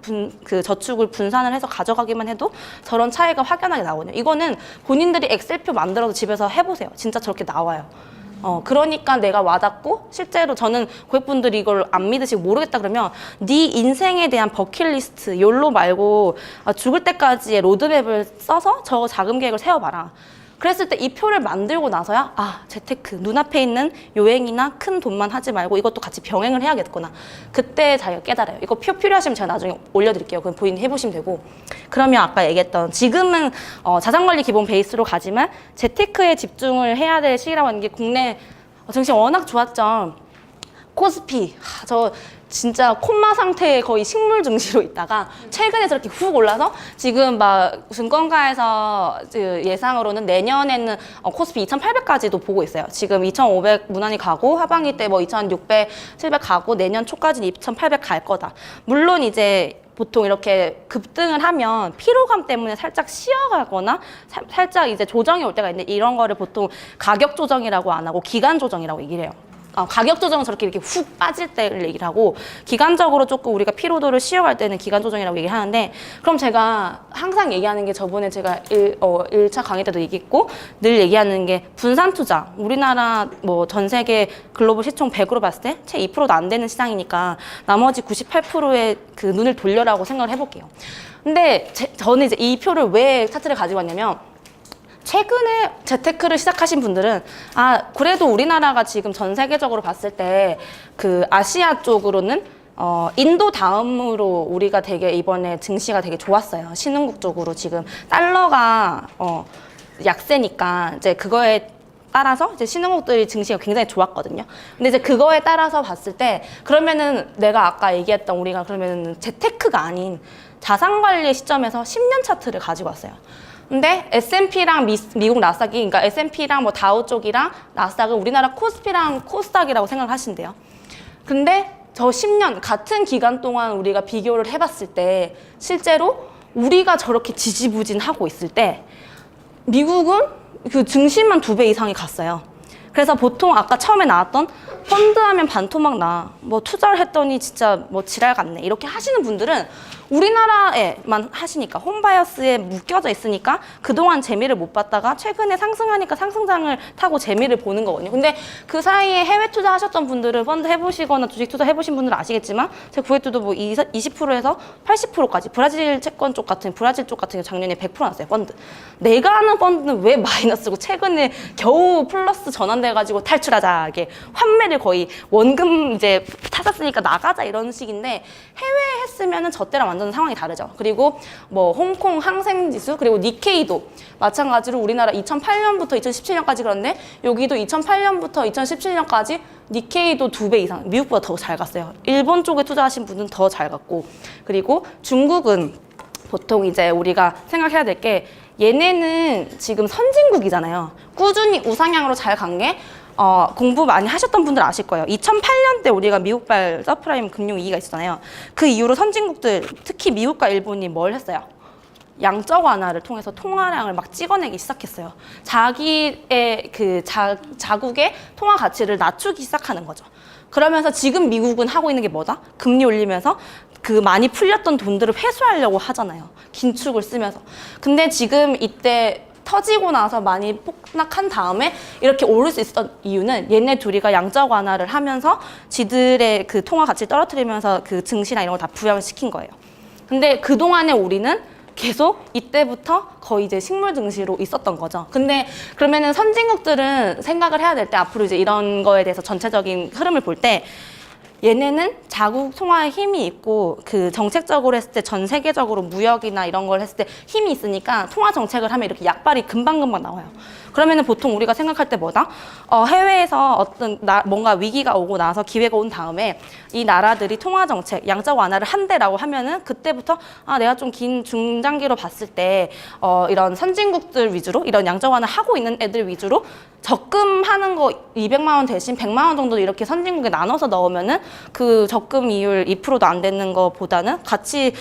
Speaker 1: 그 저축을 분산을 해서 가져가기만 해도 저런 차이가 확연하게 나오거든요. 이거는 본인들이 엑셀표 만들어서 집에서 해보세요. 진짜 저렇게 나와요. 그러니까 내가 와닿고, 실제로 저는 고객분들이 이걸 안 믿으시고 모르겠다 그러면 네 인생에 대한 버킷리스트, 욜로 말고 죽을 때까지의 로드맵을 써서 저 자금 계획을 세워봐라. 그랬을 때 이 표를 만들고 나서야 재테크, 눈앞에 있는 요행이나 큰 돈만 하지 말고 이것도 같이 병행을 해야겠구나. 그때 자기가 깨달아요. 이거 표 필요하시면 제가 나중에 올려드릴게요. 그럼 본인이 해보시면 되고. 그러면 아까 얘기했던 지금은 자산관리 기본 베이스로 가지만 재테크에 집중을 해야 될 시기라고 하는 게 국내 증시 워낙 좋았죠. 코스피, 저 진짜 콤마 상태에 거의 식물 증시로 있다가 최근에 저렇게 훅 올라서 지금 막 증권가에서 예상으로는 내년에는 코스피 2,800까지도 보고 있어요. 지금 2,500 무난히 가고 하반기 때 뭐 2,600, 700 가고 내년 초까지는 2,800 갈 거다. 물론 이제 보통 이렇게 급등을 하면 피로감 때문에 살짝 쉬어가거나 살짝 이제 조정이 올 때가 있는데, 이런 거를 보통 가격 조정이라고 안 하고 기간 조정이라고 얘기를 해요. 가격 조정은 저렇게 이렇게 훅 빠질 때를 얘기를 하고, 기간적으로 조금 우리가 피로도를 쉬어갈 때는 기간 조정이라고 얘기를 하는데, 그럼 제가 항상 얘기하는 게, 저번에 제가 1차 강의 때도 얘기했고 늘 얘기하는 게 분산 투자. 우리나라 뭐 전 세계 글로벌 시총 100으로 봤을 때 채 2%도 안 되는 시장이니까 나머지 98%의 그 눈을 돌려라고 생각을 해볼게요. 근데 저는 이제 이 표를 왜 차트를 가지고 왔냐면, 최근에 재테크를 시작하신 분들은 그래도 우리나라가 지금 전 세계적으로 봤을 때 그 아시아 쪽으로는 인도 다음으로 우리가 되게 이번에 증시가 되게 좋았어요. 신흥국 쪽으로 지금 달러가 약세니까 이제 그거에 따라서 이제 신흥국들이 증시가 굉장히 좋았거든요. 근데 이제 그거에 따라서 봤을 때, 그러면은 내가 아까 얘기했던 우리가 그러면은 재테크가 아닌 자산관리의 시점에서 10년 차트를 가지고 왔어요. 근데 S&P랑 미국 나스닥이, 그러니까 S&P랑 뭐 다우 쪽이랑 나스닥은 우리나라 코스피랑 코스닥이라고 생각을 하신대요. 근데 저 10년 같은 기간 동안 우리가 비교를 해봤을 때 실제로 우리가 저렇게 지지부진하고 있을 때 미국은 그 증시만 2배 이상이 갔어요. 그래서 보통 아까 처음에 나왔던 펀드 하면 반토막 나. 뭐 투자를 했더니 진짜 뭐 지랄 같네. 이렇게 하시는 분들은 우리나라에만 하시니까 홈바이어스에 묶여져 있으니까 그동안 재미를 못 봤다가 최근에 상승하니까 상승장을 타고 재미를 보는 거거든요. 근데 그 사이에 해외 투자하셨던 분들은 펀드 해보시거나 주식 투자 해보신 분들은 아시겠지만 제 구획도도 뭐 20%에서 80%까지 브라질 채권 쪽 같은 브라질 쪽 같은 경우 작년에 100% 났어요. 펀드. 내가 하는 펀드는 왜 마이너스고 최근에 겨우 플러스 전환돼가지고 탈출하자. 이게 환매를 거의 원금 이제 타셨으니까 나가자 이런 식인데 해외에 했으면은 저 때랑 완전 상황이 다르죠. 그리고 뭐 홍콩 항생지수 그리고 니케이도 마찬가지로 우리나라 2008년부터 2017년까지 그런데 여기도 2008년부터 2017년까지 니케이도 2배 이상 미국보다 더 잘 갔어요. 일본 쪽에 투자하신 분은 더 잘 갔고 그리고 중국은 보통 이제 우리가 생각해야 될 게 얘네는 지금 선진국이잖아요. 꾸준히 우상향으로 잘 간 게 공부 많이 하셨던 분들 아실 거예요. 2008년대 우리가 미국발 서프라임 금융 위기가 있었잖아요. 그 이후로 선진국들, 특히 미국과 일본이 뭘 했어요? 양적 완화를 통해서 통화량을 막 찍어내기 시작했어요. 자기의 자국의 통화 가치를 낮추기 시작하는 거죠. 그러면서 지금 미국은 하고 있는 게 뭐다? 금리 올리면서 그 많이 풀렸던 돈들을 회수하려고 하잖아요. 긴축을 쓰면서. 근데 지금 이때 터지고 나서 많이 폭락한 다음에 이렇게 오를 수 있었던 이유는 얘네 둘이가 양적 완화를 하면서 지들의 그 통화 가치를 떨어뜨리면서 그 증시나 이런 거 다 부양을 시킨 거예요. 근데 그동안에 우리는 계속 이때부터 거의 이제 식물 증시로 있었던 거죠. 근데 그러면은 선진국들은 생각을 해야 될 때 앞으로 이제 이런 거에 대해서 전체적인 흐름을 볼 때 얘네는 자국 통화에 힘이 있고 그 정책적으로 했을 때 전 세계적으로 무역이나 이런 걸 했을 때 힘이 있으니까 통화 정책을 하면 이렇게 약발이 금방금방 나와요. 그러면은 보통 우리가 생각할 때 뭐다? 해외에서 어떤 뭔가 위기가 오고 나서 기회가 온 다음에 이 나라들이 통화 정책, 양적 완화를 한대라고 하면은 그때부터 내가 좀 긴 중장기로 봤을 때 이런 선진국들 위주로 이런 양적 완화 하고 있는 애들 위주로 적금하는 거 200만 원 대신 100만 원 정도 이렇게 선진국에 나눠서 넣으면은 그 적금 이율 2%도 안 되는 거보다는 같이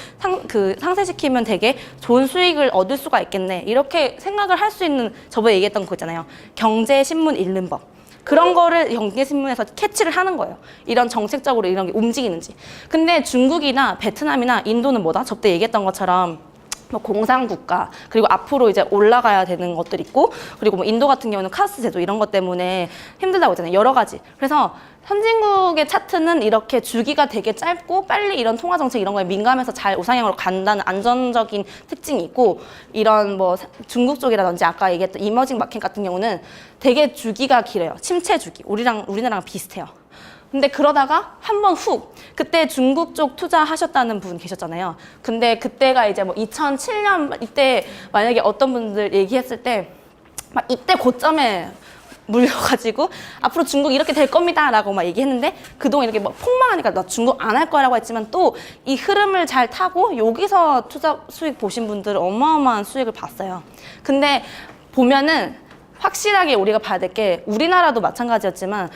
Speaker 1: 상쇄시키면 되게 좋은 수익을 얻을 수가 있겠네. 이렇게 생각을 할 수 있는 저번에 얘기했던 거 있잖아요. 경제신문 읽는 법. 그런 거를 경제신문에서 캐치를 하는 거예요. 이런 정책적으로 이런 게 움직이는지. 근데 중국이나 베트남이나 인도는 뭐다? 저때 얘기했던 것처럼 뭐 공산국가 그리고 앞으로 이제 올라가야 되는 것들 있고 그리고 뭐 인도 같은 경우는 카스트 제도 이런 것 때문에 힘들다고 했잖아요. 여러 가지. 그래서 선진국의 차트는 이렇게 주기가 되게 짧고 빨리 이런 통화 정책 이런 거에 민감해서 잘 우상향으로 간다는 안전적인 특징이 있고 이런 뭐 중국 쪽이라든지 아까 얘기했던 이머징 마켓 같은 경우는 되게 주기가 길어요. 침체 주기. 우리나라랑 비슷해요. 근데 그러다가 한 번 훅 그때 중국 쪽 투자하셨다는 분 계셨잖아요. 근데 그때가 이제 뭐 2007년 이때 만약에 어떤 분들 얘기했을 때 막 이때 고점에 물려가지고 앞으로 중국 이렇게 될 겁니다 라고 막 얘기했는데 그동안 이렇게 막 폭망하니까 나 중국 안 할 거라고 했지만 또 이 흐름을 잘 타고 여기서 투자 수익 보신 분들은 어마어마한 수익을 봤어요. 근데 보면은 확실하게 우리가 봐야 될 게 우리나라도 마찬가지였지만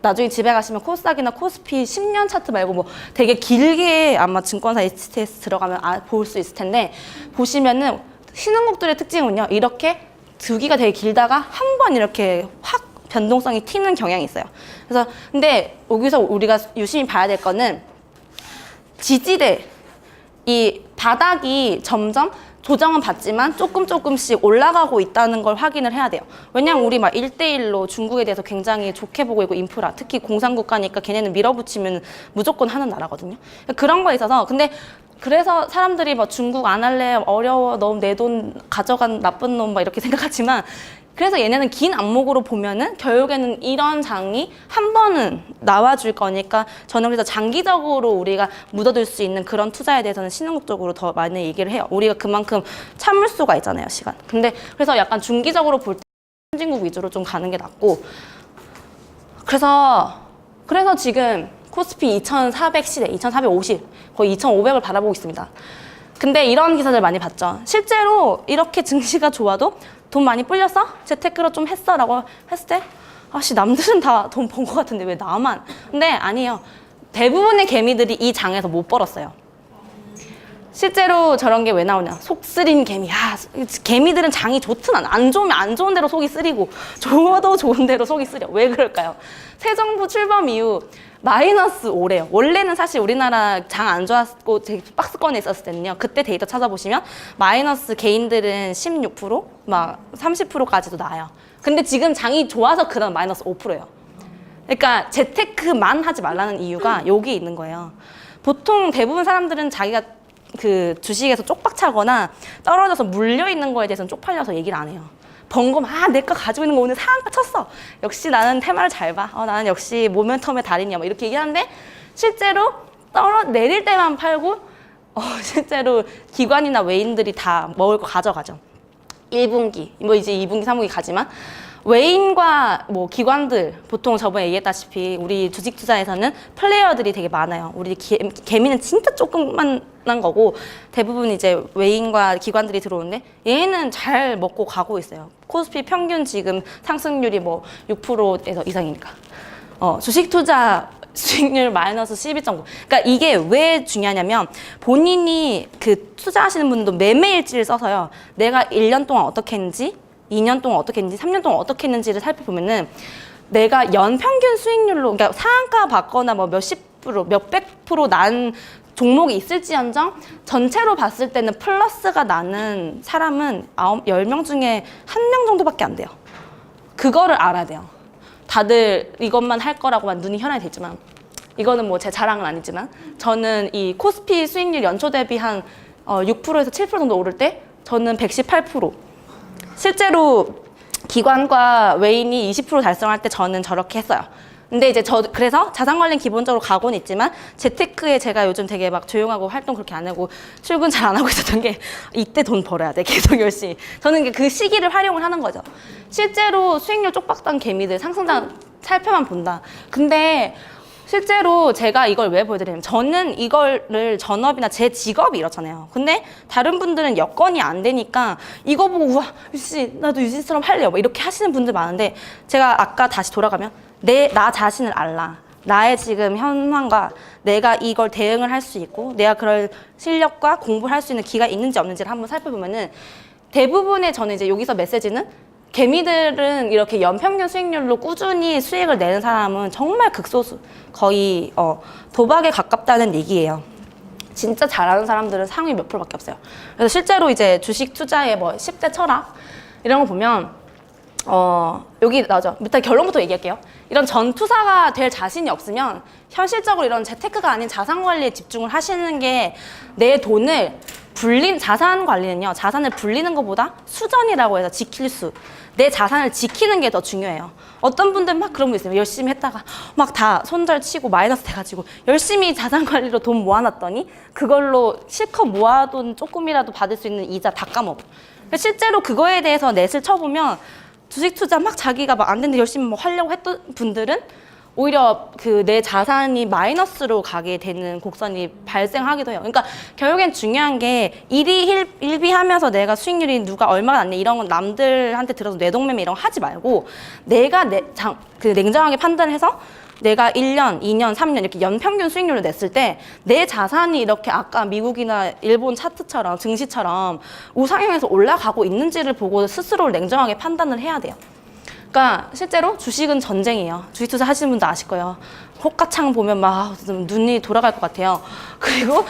Speaker 1: 나중에 집에 가시면 코스닥이나 코스피 10년 차트 말고 뭐 되게 길게 아마 증권사 HTS 들어가면 볼 수 있을 텐데 보시면은 신흥국들의 특징은요 이렇게 주기가 되게 길다가 한 번 이렇게 확 변동성이 튀는 경향이 있어요. 그래서 근데 여기서 우리가 유심히 봐야 될 거는 지지대 이 바닥이 점점 조정은 받지만 조금씩 올라가고 있다는 걸 확인을 해야 돼요. 왜냐면 우리 막 1대1로 중국에 대해서 굉장히 좋게 보고 있고 인프라, 특히 공산국가니까 걔네는 밀어붙이면 무조건 하는 나라거든요. 그런 거에 있어서 근데 그래서 사람들이 뭐 중국 안 할래, 어려워, 너무 내 돈 가져간 나쁜 놈 막 이렇게 생각하지만 그래서 얘네는 긴 안목으로 보면은 결국에는 이런 장이 한 번은 나와줄 거니까 저는 그래서 장기적으로 우리가 묻어둘 수 있는 그런 투자에 대해서는 신흥국 쪽으로 더 많이 얘기를 해요. 우리가 그만큼 참을 수가 있잖아요, 시간. 근데 그래서 약간 중기적으로 볼 때 선진국 위주로 좀 가는 게 낫고 그래서 지금 코스피 2400 시대, 2450 거의 2500을 바라보고 있습니다. 근데 이런 기사들 많이 봤죠. 실제로 이렇게 증시가 좋아도 돈 많이 불렸어? 재테크로 좀 했어? 라고 했을 때 남들은 다 돈 번 것 같은데 왜 나만? 근데 아니에요. 대부분의 개미들이 이 장에서 못 벌었어요. 실제로 저런 게 왜 나오냐. 속 쓰린 개미. 개미들은 장이 좋든 안 좋으면 안 좋은 대로 속이 쓰리고 좋아도 좋은 대로 속이 쓰려. 왜 그럴까요? 새 정부 출범 이후 -5래요. 원래는 사실 우리나라 장 안 좋았고 되게 박스권에 있었을 때는요. 그때 데이터 찾아보시면 마이너스 개인들은 16%, 막 30%까지도 나요. 근데 지금 장이 좋아서 그런 마이너스 5%예요. 그러니까 재테크만 하지 말라는 이유가 여기 있는 거예요. 보통 대부분 사람들은 자기가 그 주식에서 쪽박 차거나 떨어져서 물려 있는 거에 대해서는 쪽팔려서 얘기를 안 해요. 번금 내가 가지고 있는 거 오늘 상한가 쳤어. 역시 나는 테마를 잘 봐. 나는 역시 모멘텀의 달인이야. 뭐 이렇게 얘기하는데 실제로 내릴 때만 팔고 실제로 기관이나 외인들이 다 먹을 거 가져가죠. 1분기, 뭐 이제 2분기, 3분기 가지만 외인과 뭐 기관들 보통 저번에 얘기했다시피 우리 주식 투자에서는 플레이어들이 되게 많아요. 우리 개미는 진짜 조금만 난 거고 대부분 이제 외인과 기관들이 들어오는데 얘는 잘 먹고 가고 있어요. 코스피 평균 지금 상승률이 뭐 6%에서 이상이니까. 주식 투자 수익률 마이너스 12.9. 그러니까 이게 왜 중요하냐면 본인이 그 투자하시는 분도 매매일지를 써서요. 내가 1년 동안 어떻게 했는지 2년 동안 어떻게 했는지, 3년 동안 어떻게 했는지를 살펴보면은 내가 연평균 수익률로, 그러니까 상한가 받거나 뭐 몇십 프로, 몇백 프로 난 종목이 있을지언정 전체로 봤을 때는 플러스가 나는 사람은 10명 중에 1명 정도밖에 안 돼요. 그거를 알아야 돼요. 다들 이것만 할 거라고만 눈이 현안이 됐지만 이거는 뭐 제 자랑은 아니지만 저는 이 코스피 수익률 연초 대비 한 6%에서 7% 정도 오를 때 저는 118%. 실제로 기관과 외인이 20% 달성할 때 저는 저렇게 했어요. 근데 이제 그래서 자산 관리는 기본적으로 가고는 있지만 재테크에 제가 요즘 되게 막 조용하고 활동 그렇게 안 하고 출근 잘 안 하고 있었던 게 이때 돈 벌어야 돼. 계속 열심히. 저는 그 시기를 활용을 하는 거죠. 실제로 수익률 쪽박단 개미들 상승장 살펴만 본다. 근데 실제로 제가 이걸 왜 보여드리냐면 저는 이거를 전업이나 제 직업이 이렇잖아요. 근데 다른 분들은 여건이 안 되니까 이거 보고 우와 나도 유진스처럼 할래요. 뭐 이렇게 하시는 분들 많은데 제가 아까 다시 돌아가면 나 자신을 알라. 나의 지금 현황과 내가 이걸 대응을 할 수 있고 내가 그럴 실력과 공부를 할 수 있는 기가 있는지 없는지를 한번 살펴보면은 대부분의 저는 이제 여기서 메시지는 개미들은 이렇게 연평균 수익률로 꾸준히 수익을 내는 사람은 정말 극소수, 거의 도박에 가깝다는 얘기예요. 진짜 잘하는 사람들은 상위 몇 프로밖에 없어요. 그래서 실제로 이제 주식 투자의 뭐 10대 철학 이런 거 보면 여기 나오죠. 일단 결론부터 얘기할게요. 이런 전투사가 될 자신이 없으면 현실적으로 이런 재테크가 아닌 자산 관리에 집중을 하시는 게 내 돈을 자산 관리는요, 자산을 불리는 것보다 수전이라고 해서 지킬 수, 내 자산을 지키는 게 더 중요해요. 어떤 분들 막 그런 거 있어요. 열심히 했다가 막 다 손절치고 마이너스 돼가지고 열심히 자산 관리로 돈 모아놨더니 그걸로 실컷 모아둔 조금이라도 받을 수 있는 이자 다 까먹어. 실제로 그거에 대해서 넷을 쳐보면 주식 투자 막 자기가 막 안 되는데 열심히 뭐 하려고 했던 분들은 오히려 그 내 자산이 마이너스로 가게 되는 곡선이 발생하기도 해요. 그러니까 결국엔 중요한 게 일비하면서 내가 수익률이 누가 얼마나 났네 이런 건 남들한테 들어서 뇌동매매 이런 거 하지 말고 내가 냉정하게 판단해서 내가 1년, 2년, 3년 이렇게 연평균 수익률을 냈을 때 내 자산이 이렇게 아까 미국이나 일본 차트처럼 증시처럼 우상향해서 올라가고 있는지를 보고 스스로를 냉정하게 판단을 해야 돼요. 그러니까 실제로 주식은 전쟁이에요. 주식 투자 하시는 분도 아실 거예요. 호가창 보면 막 눈이 돌아갈 것 같아요. 그리고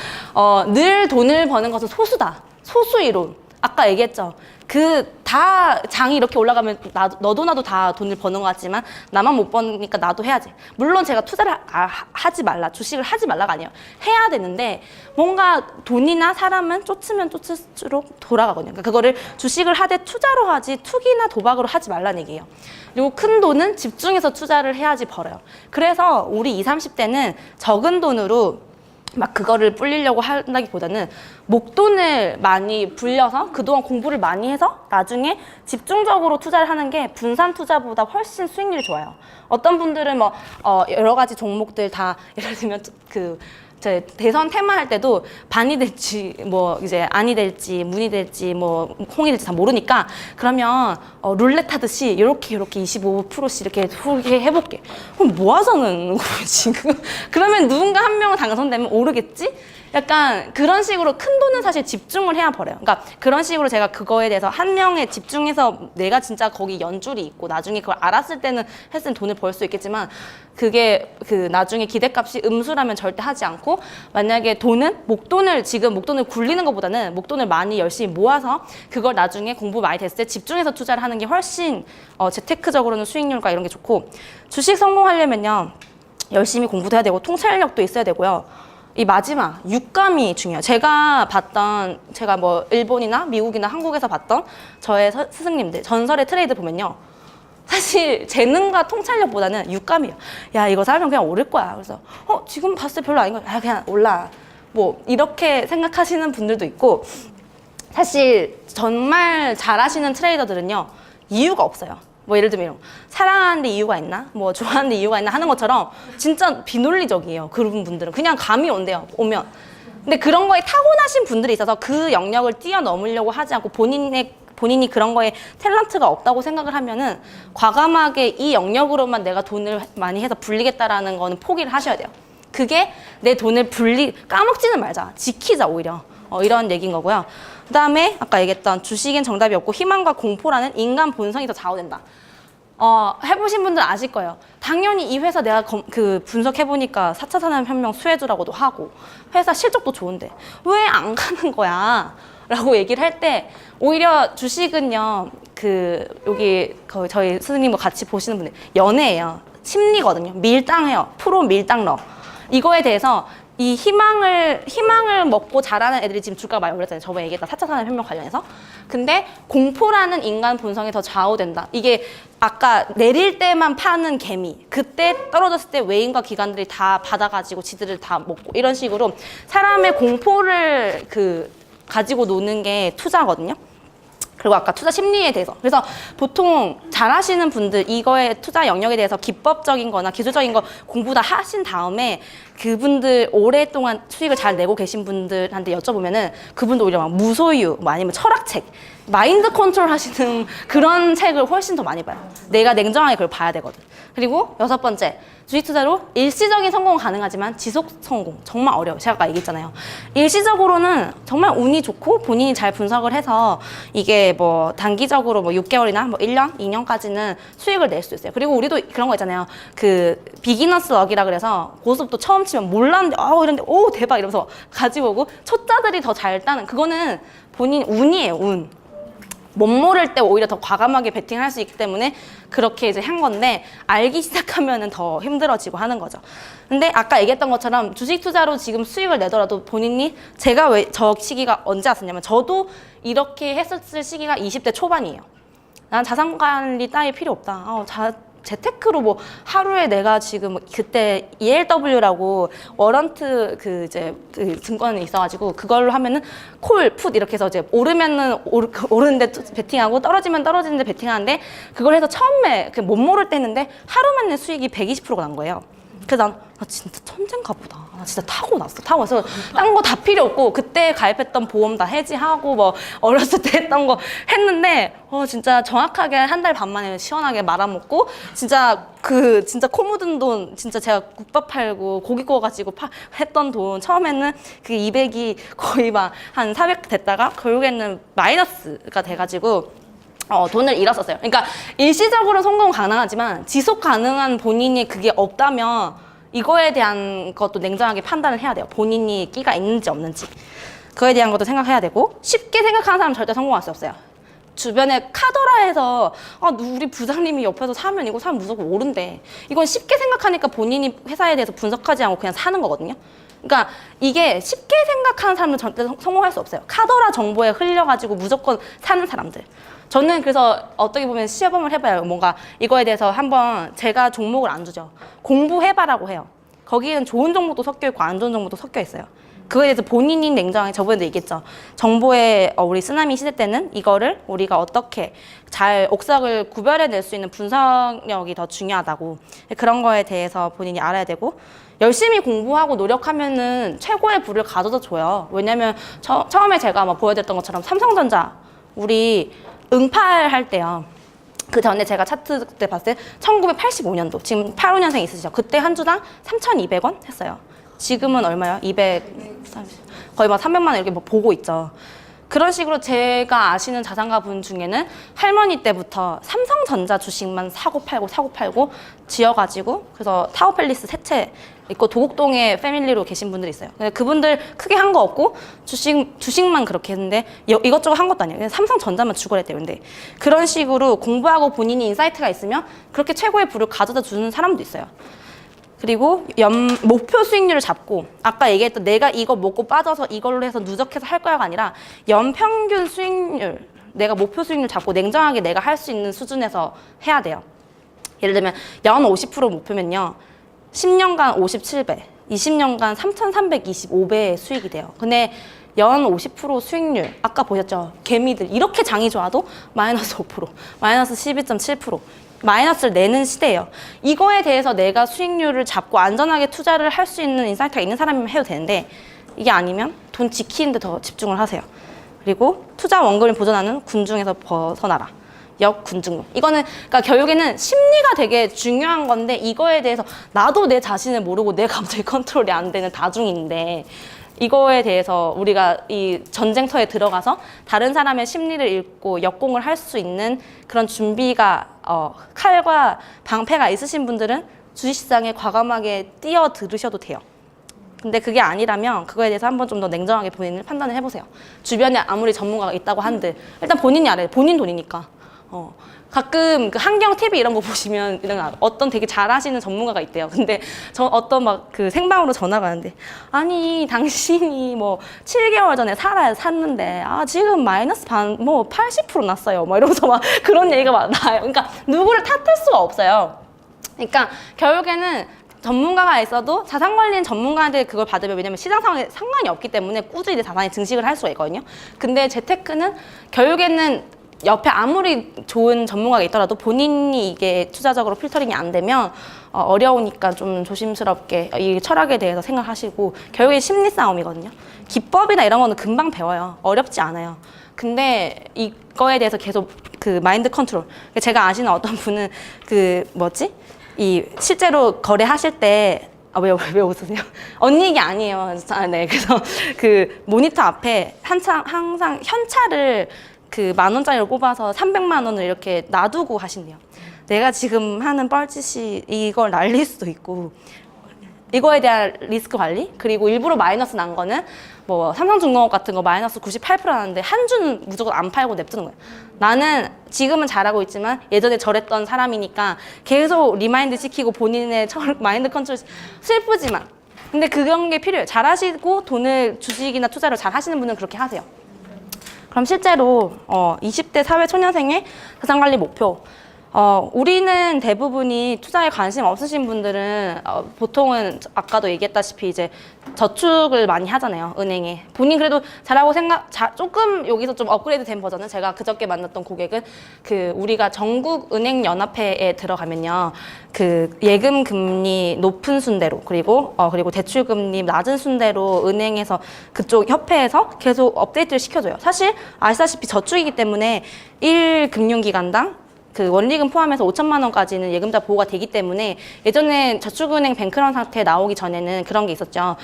Speaker 1: 늘 돈을 버는 것은 소수다. 소수 이론. 아까 얘기했죠. 다 장이 이렇게 올라가면 너도 나도 다 돈을 버는 것 같지만 나만 못 버니까 나도 해야지. 물론 제가 투자를 하지 말라, 주식을 하지 말라가 아니에요. 해야 되는데 뭔가 돈이나 사람은 쫓으면 쫓을수록 돌아가거든요. 그러니까 그거를 주식을 하되 투자로 하지 투기나 도박으로 하지 말라는 얘기예요. 그리고 큰 돈은 집중해서 투자를 해야지 벌어요. 그래서 우리 20, 30대는 적은 돈으로 막 그거를 불리려고 한다기보다는 목돈을 많이 불려서 그동안 공부를 많이 해서 나중에 집중적으로 투자를 하는 게 분산 투자보다 훨씬 수익률이 좋아요. 어떤 분들은 뭐 여러 가지 종목들 다 예를 들면 제 대선 테마 할 때도 반이 될지 뭐 이제 안이 될지 문이 될지 뭐 홍이 될지 다 모르니까 그러면 룰렛 하듯이 이렇게 25%씩 이렇게 해볼게. 그럼 뭐 하자는 거야 지금? 그러면 누군가 한 명은 당선되면 오르겠지? 약간 그런 식으로 큰 돈은 사실 집중을 해야 버려요. 그러니까 그런 식으로 제가 그거에 대해서 한 명에 집중해서 내가 진짜 거기 연줄이 있고 나중에 그걸 알았을 때는 했으면 돈을 벌 수 있겠지만 그게 그 나중에 기대값이 음수라면 절대 하지 않고 만약에 목돈을 지금 목돈을 굴리는 것보다는 목돈을 많이 열심히 모아서 그걸 나중에 공부 많이 됐을 때 집중해서 투자를 하는 게 훨씬 재테크적으로는 수익률과 이런 게 좋고 주식 성공하려면요 열심히 공부도 해야 되고 통찰력도 있어야 되고요. 이 마지막 육감이 중요해요. 제가 뭐 일본이나 미국이나 한국에서 봤던 저의 스승님들 전설의 트레이드 보면요. 사실 재능과 통찰력보다는 육감이에요. 야 이거 사면 그냥 오를 거야. 그래서 지금 봤을 때 별로 아닌 거야. 그냥 올라. 뭐 이렇게 생각하시는 분들도 있고 사실 정말 잘하시는 트레이더들은요. 이유가 없어요. 뭐 예를 들면 사랑하는데 이유가 있나? 뭐 좋아하는데 이유가 있나? 하는 것처럼 진짜 비논리적이에요. 그런 분들은 그냥 감이 오면. 근데 그런 거에 타고나신 분들이 있어서 그 영역을 뛰어넘으려고 하지 않고 본인이 그런 거에 탤런트가 없다고 생각을 하면은 과감하게 이 영역으로만 내가 돈을 많이 해서 불리겠다라는 거는 포기를 하셔야 돼요. 그게 내 돈을 까먹지는 말자. 지키자 오히려. 이런 얘기인 거고요. 그 다음에 아까 얘기했던 주식엔 정답이 없고 희망과 공포라는 인간 본성이 더 좌우된다. 해보신 분들 아실 거예요. 당연히 이 회사 내가 분석해보니까 4차 산업혁명 수혜주라고도 하고 회사 실적도 좋은데 왜 안 가는 거야? 라고 얘기를 할 때 오히려 주식은요 여기 저희 스승님과 같이 보시는 분들 연애예요. 심리거든요. 밀당해요. 프로 밀당러. 이거에 대해서 이 희망을 먹고 자라는 애들이 지금 주가가 많이 올랐잖아요. 저번에 얘기했던 4차 산업혁명 관련해서. 근데 공포라는 인간 본성이 더 좌우된다. 이게 아까 내릴 때만 파는 개미. 그때 떨어졌을 때 외인과 기관들이 다 받아가지고 지들을 다 먹고 이런 식으로 사람의 공포를 가지고 노는 게 투자거든요. 그리고 아까 투자 심리에 대해서. 그래서 보통 잘하시는 분들 이거의 투자 영역에 대해서 기법적인 거나 기술적인 거 공부 다 하신 다음에 그분들 오랫동안 수익을 잘 내고 계신 분들한테 여쭤보면은 그분들 오히려 막 무소유 뭐 아니면 철학책 마인드 컨트롤 하시는 그런 책을 훨씬 더 많이 봐요. 내가 냉정하게 그걸 봐야 되거든. 그리고 6번째, 주식 투자로 일시적인 성공은 가능하지만 지속 성공 정말 어려워요. 제가 아까 얘기했잖아요. 일시적으로는 정말 운이 좋고 본인이 잘 분석을 해서 이게 뭐 단기적으로 뭐 6개월이나 뭐 1년, 2년까지는 수익을 낼 수 있어요. 그리고 우리도 그런 거 있잖아요. 비기너스 럭이라 그래서 고스톱도 처음 치면 몰랐는데 이런데 대박 이러면서 가지고 오고 초짜들이 더 잘 따는 그거는 본인 운이에요. 운. 못 모를 때 오히려 더 과감하게 베팅할 수 있기 때문에 그렇게 이제 한 건데 알기 시작하면은 더 힘들어지고 하는 거죠. 근데 아까 얘기했던 것처럼 주식 투자로 지금 수익을 내더라도 본인이 제가 왜 저 시기가 언제 왔었냐면 저도 이렇게 했었을 시기가 20대 초반이에요. 난 자산관리 따위 필요 없다. 재테크로 뭐 하루에 내가 지금 그때 ELW라고 워런트 증권이 있어가지고 그걸로 하면은 콜, 풋 이렇게 해서 이제 오르면은 오르는데 베팅하고 떨어지면 떨어지는데 베팅하는데 그걸 해서 처음에 못 모를 때 했는데 하루 만에 수익이 120%가 난 거예요. 그래서 나 진짜 천재인가 보다. 나 진짜 타고났어. 딴 거 다 필요 없고 그때 가입했던 보험 다 해지하고 뭐 어렸을 때 했던 거 했는데 진짜 정확하게 한 달 반 만에 시원하게 말아먹고 진짜 코 묻은 돈 진짜 제가 국밥 팔고 고기 구워가지고 했던 돈 처음에는 200이 거의 막 한 400 됐다가 결국에는 마이너스가 돼가지고 돈을 잃었었어요. 그러니까 일시적으로 성공 가능하지만 지속 가능한 본인이 그게 없다면 이거에 대한 것도 냉정하게 판단을 해야 돼요. 본인이 끼가 있는지 없는지. 그거에 대한 것도 생각해야 되고 쉽게 생각하는 사람은 절대 성공할 수 없어요. 주변에 카더라에서 우리 부장님이 옆에서 사면 이거 사면 무조건 오른대. 이건 쉽게 생각하니까 본인이 회사에 대해서 분석하지 않고 그냥 사는 거거든요. 그러니까 이게 쉽게 생각하는 사람은 절대 성공할 수 없어요. 카더라 정보에 흘려가지고 무조건 사는 사람들. 저는 그래서 어떻게 보면 시험을 해봐요. 뭔가 이거에 대해서 한번 제가 종목을 안 주죠. 공부해봐라고 해요. 거기는 좋은 종목도 섞여 있고 안 좋은 종목도 섞여 있어요. 그거에 대해서 본인이 냉정하게 저번에도 얘기했죠. 정보의 우리 쓰나미 시대 때는 이거를 우리가 어떻게 잘 옥석을 구별해낼 수 있는 분석력이 더 중요하다고. 그런 거에 대해서 본인이 알아야 되고 열심히 공부하고 노력하면은 최고의 부를 가져다 줘요. 왜냐면 처음에 제가 막 보여드렸던 것처럼 삼성전자 우리 응팔 할 때요. 그 전에 제가 차트 때 봤을 때 1985년도 지금 85년생 있으시죠? 그때 한 주당 3,200원 했어요. 지금은 얼마요? 230 거의 막 300만 원 이렇게 뭐 보고 있죠. 그런 식으로 제가 아시는 자산가 분 중에는 할머니 때부터 삼성전자 주식만 사고 팔고 지어가지고 그래서 타워팰리스 세 채 있고 도곡동에 패밀리로 계신 분들이 있어요. 근데 그분들 크게 한 거 없고 주식만 그렇게 했는데 이것저것 한 것도 아니에요. 그냥 삼성전자만 죽어랬대요. 근데 그런 식으로 공부하고 본인이 인사이트가 있으면 그렇게 최고의 부를 가져다 주는 사람도 있어요. 그리고 목표 수익률을 잡고 아까 얘기했던 내가 이거 먹고 빠져서 이걸로 해서 누적해서 할 거야가 아니라 연평균 수익률 내가 목표 수익률 잡고 냉정하게 내가 할 수 있는 수준에서 해야 돼요. 예를 들면 연 50% 목표면요. 10년간 57배, 20년간 3,325배의 수익이 돼요. 근데 연 50% 수익률 아까 보셨죠? 개미들 이렇게 장이 좋아도 마이너스 5%, 마이너스 12.7%. 마이너스를 내는 시대예요. 이거에 대해서 내가 수익률을 잡고 안전하게 투자를 할 수 있는 인사이트가 있는 사람이면 해도 되는데 이게 아니면 돈 지키는 데 더 집중을 하세요. 그리고 투자 원금을 보존하는 군중에서 벗어나라. 역군중론. 이거는 그러니까 결국에는 심리가 되게 중요한 건데 이거에 대해서 나도 내 자신을 모르고 내 감정이 컨트롤이 안 되는 다중인데 이거에 대해서 우리가 이 전쟁터에 들어가서 다른 사람의 심리를 읽고 역공을 할 수 있는 그런 준비가 칼과 방패가 있으신 분들은 주식시장에 과감하게 뛰어들으셔도 돼요. 근데 그게 아니라면 그거에 대해서 한번 좀 더 냉정하게 본인을 판단을 해보세요. 주변에 아무리 전문가가 있다고 한들 일단 본인이 알아요. 본인 돈이니까. 가끔 그 한경 TV 이런 거 보시면 이런 어떤 되게 잘하시는 전문가가 있대요. 근데 저 어떤 막 그 생방으로 전화가 왔는데 아니 당신이 뭐 7개월 전에 샀는데 지금 마이너스 뭐 80% 났어요. 뭐 이러면서 막 그런 얘기가 막 나요. 그러니까 누구를 탓할 수가 없어요. 그러니까 결국에는 전문가가 있어도 자산관리는 전문가한테 그걸 받으면 왜냐면 시장 상황에 상관이 없기 때문에 꾸준히 자산에 증식을 할 수가 있거든요. 근데 재테크는 결국에는 옆에 아무리 좋은 전문가가 있더라도 본인이 이게 투자적으로 필터링이 안 되면 어려우니까 좀 조심스럽게 이 철학에 대해서 생각하시고 결국에 심리 싸움이거든요. 기법이나 이런 거는 금방 배워요. 어렵지 않아요. 근데 이거에 대해서 계속 그 마인드 컨트롤. 제가 아시는 어떤 분은 이 실제로 거래하실 때 왜 웃으세요? 언니 얘기 아니에요. 네. 그래서 그 모니터 앞에 항상 현찰을 그 10,000원짜리를 꼽아서 300만 원을 이렇게 놔두고 하신대요. 내가 지금 하는 뻘짓이 이걸 날릴 수도 있고 이거에 대한 리스크 관리 그리고 일부러 마이너스 난 거는 뭐 삼성중공업 같은 거 마이너스 98% 나는데 한 주는 무조건 안 팔고 냅두는 거예요. 나는 지금은 잘하고 있지만 예전에 저랬던 사람이니까 계속 리마인드 시키고 본인의 마인드 컨트롤 슬프지만 근데 그런 게 필요해요. 잘하시고 돈을 주식이나 투자를 잘 하시는 분은 그렇게 하세요. 그럼 실제로 20대 사회 초년생의 자산관리 목표 우리는 대부분이 투자에 관심 없으신 분들은 보통은 아까도 얘기했다시피 이제 저축을 많이 하잖아요. 은행에. 본인 그래도 잘하고 조금 여기서 좀 업그레이드 된 버전은 제가 그저께 만났던 고객은 그 우리가 전국은행연합회에 들어가면요. 그 예금 금리 높은 순대로 그리고 대출 금리 낮은 순대로 은행에서 그쪽 협회에서 계속 업데이트를 시켜줘요. 사실 아시다시피 저축이기 때문에 1금융기관당 그 원리금 포함해서 5천만 원까지는 예금자 보호가 되기 때문에 예전에 저축은행 뱅크런 상태 나오기 전에는 그런 게 있었죠.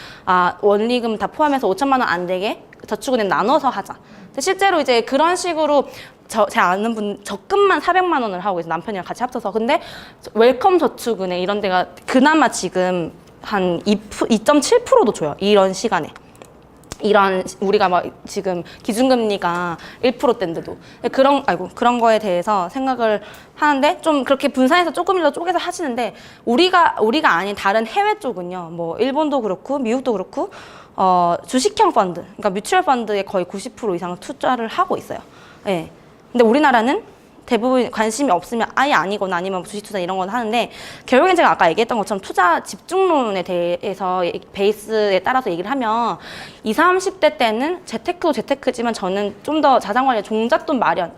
Speaker 1: 원리금 다 포함해서 5천만 원 안 되게 저축은행 나눠서 하자. 근데 실제로 이제 그런 식으로 제가 아는 분 적금만 400만 원을 하고 있어요. 남편이랑 같이 합쳐서. 근데 웰컴 저축은행 이런 데가 그나마 지금 한 2.7%도 줘요. 이런 시간에. 이런 우리가 막 지금 기준금리가 1%대인데도 그런 거에 대해서 생각을 하는데 좀 그렇게 분산해서 조금이라도 쪼개서 하시는데 우리가 아닌 다른 해외 쪽은요. 뭐 일본도 그렇고 미국도 그렇고 주식형 펀드, 그러니까 뮤추얼 펀드에 거의 90% 이상 투자를 하고 있어요. 예. 근데 우리나라는 대부분 관심이 없으면 아예 아니거나 아니면 주식 투자 이런 건 하는데 결국엔 제가 아까 얘기했던 것처럼 투자 집중론에 대해서 베이스에 따라서 얘기를 하면 20, 30대 때는 재테크도 재테크지만 저는 좀 더 자산관리 종잣돈 마련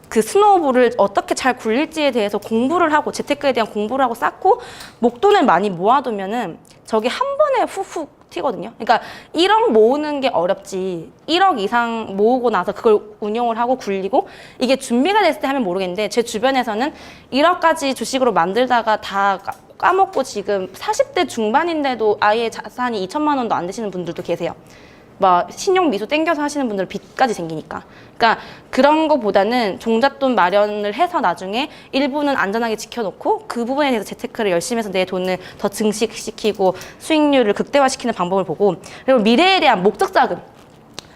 Speaker 1: 그 스노우볼을 어떻게 잘 굴릴지에 대해서 공부를 하고 재테크에 대한 공부를 하고 쌓고 목돈을 많이 모아두면은 저게 한 번에 훅훅 튀거든요. 그러니까 1억 모으는 게 어렵지 1억 이상 모으고 나서 그걸 운용을 하고 굴리고 이게 준비가 됐을 때 하면 모르겠는데 제 주변에서는 1억까지 주식으로 만들다가 다 까먹고 지금 40대 중반인데도 아예 자산이 2천만 원도 안 되시는 분들도 계세요. 막 신용 미수 땡겨서 하시는 분들 빚까지 생기니까. 그러니까 그런 거보다는 종잣돈 마련을 해서 나중에 일부는 안전하게 지켜놓고 그 부분에 대해서 재테크를 열심히 해서 내 돈을 더 증식시키고 수익률을 극대화시키는 방법을 보고 그리고 미래에 대한 목적 자금.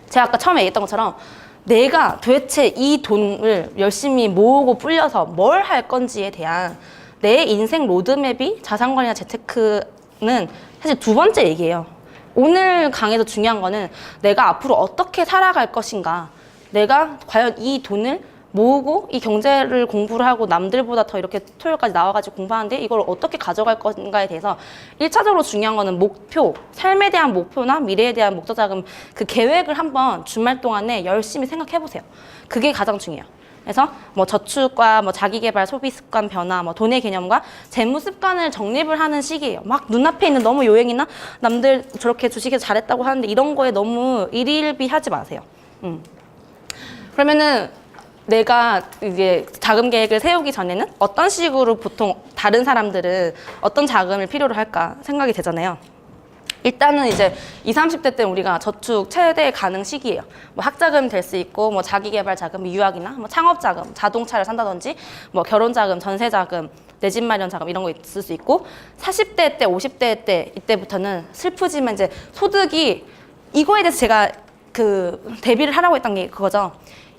Speaker 1: 제가 아까 처음에 얘기했던 것처럼 내가 도대체 이 돈을 열심히 모으고 불려서 뭘 할 건지에 대한 내 인생 로드맵이 자산관리나 재테크는 사실 두 번째 얘기예요. 오늘 강의에서 중요한 거는 내가 앞으로 어떻게 살아갈 것인가 내가 과연 이 돈을 모으고 이 경제를 공부를 하고 남들보다 더 이렇게 토요일까지 나와가지고 공부하는데 이걸 어떻게 가져갈 건가에 대해서 1차적으로 중요한 거는 목표, 삶에 대한 목표나 미래에 대한 목적 자금 그 계획을 한번 주말 동안에 열심히 생각해 보세요. 그게 가장 중요해요. 그래서 뭐 저축과 뭐 자기개발, 소비 습관 변화, 뭐 돈의 개념과 재무 습관을 정립을 하는 시기예요. 막 눈앞에 있는 너무 요행이나 남들 저렇게 주식에서 잘했다고 하는데 이런 거에 너무 일일비 하지 마세요. 그러면은 내가 이제 자금 계획을 세우기 전에는 어떤 식으로 보통 다른 사람들은 어떤 자금을 필요로 할까 생각이 되잖아요. 일단은 이제 20, 30대 때 우리가 저축 최대 가능 시기예요. 뭐 학자금 될 수 있고, 뭐 자기개발 자금, 유학이나 뭐 창업 자금, 자동차를 산다든지, 뭐 결혼 자금, 전세 자금, 내 집 마련 자금 이런 거 있을 수 있고, 40대 때, 50대 때 이때부터는 슬프지만 이제 소득이 이거에 대해서 제가 그 대비를 하라고 했던 게 그거죠.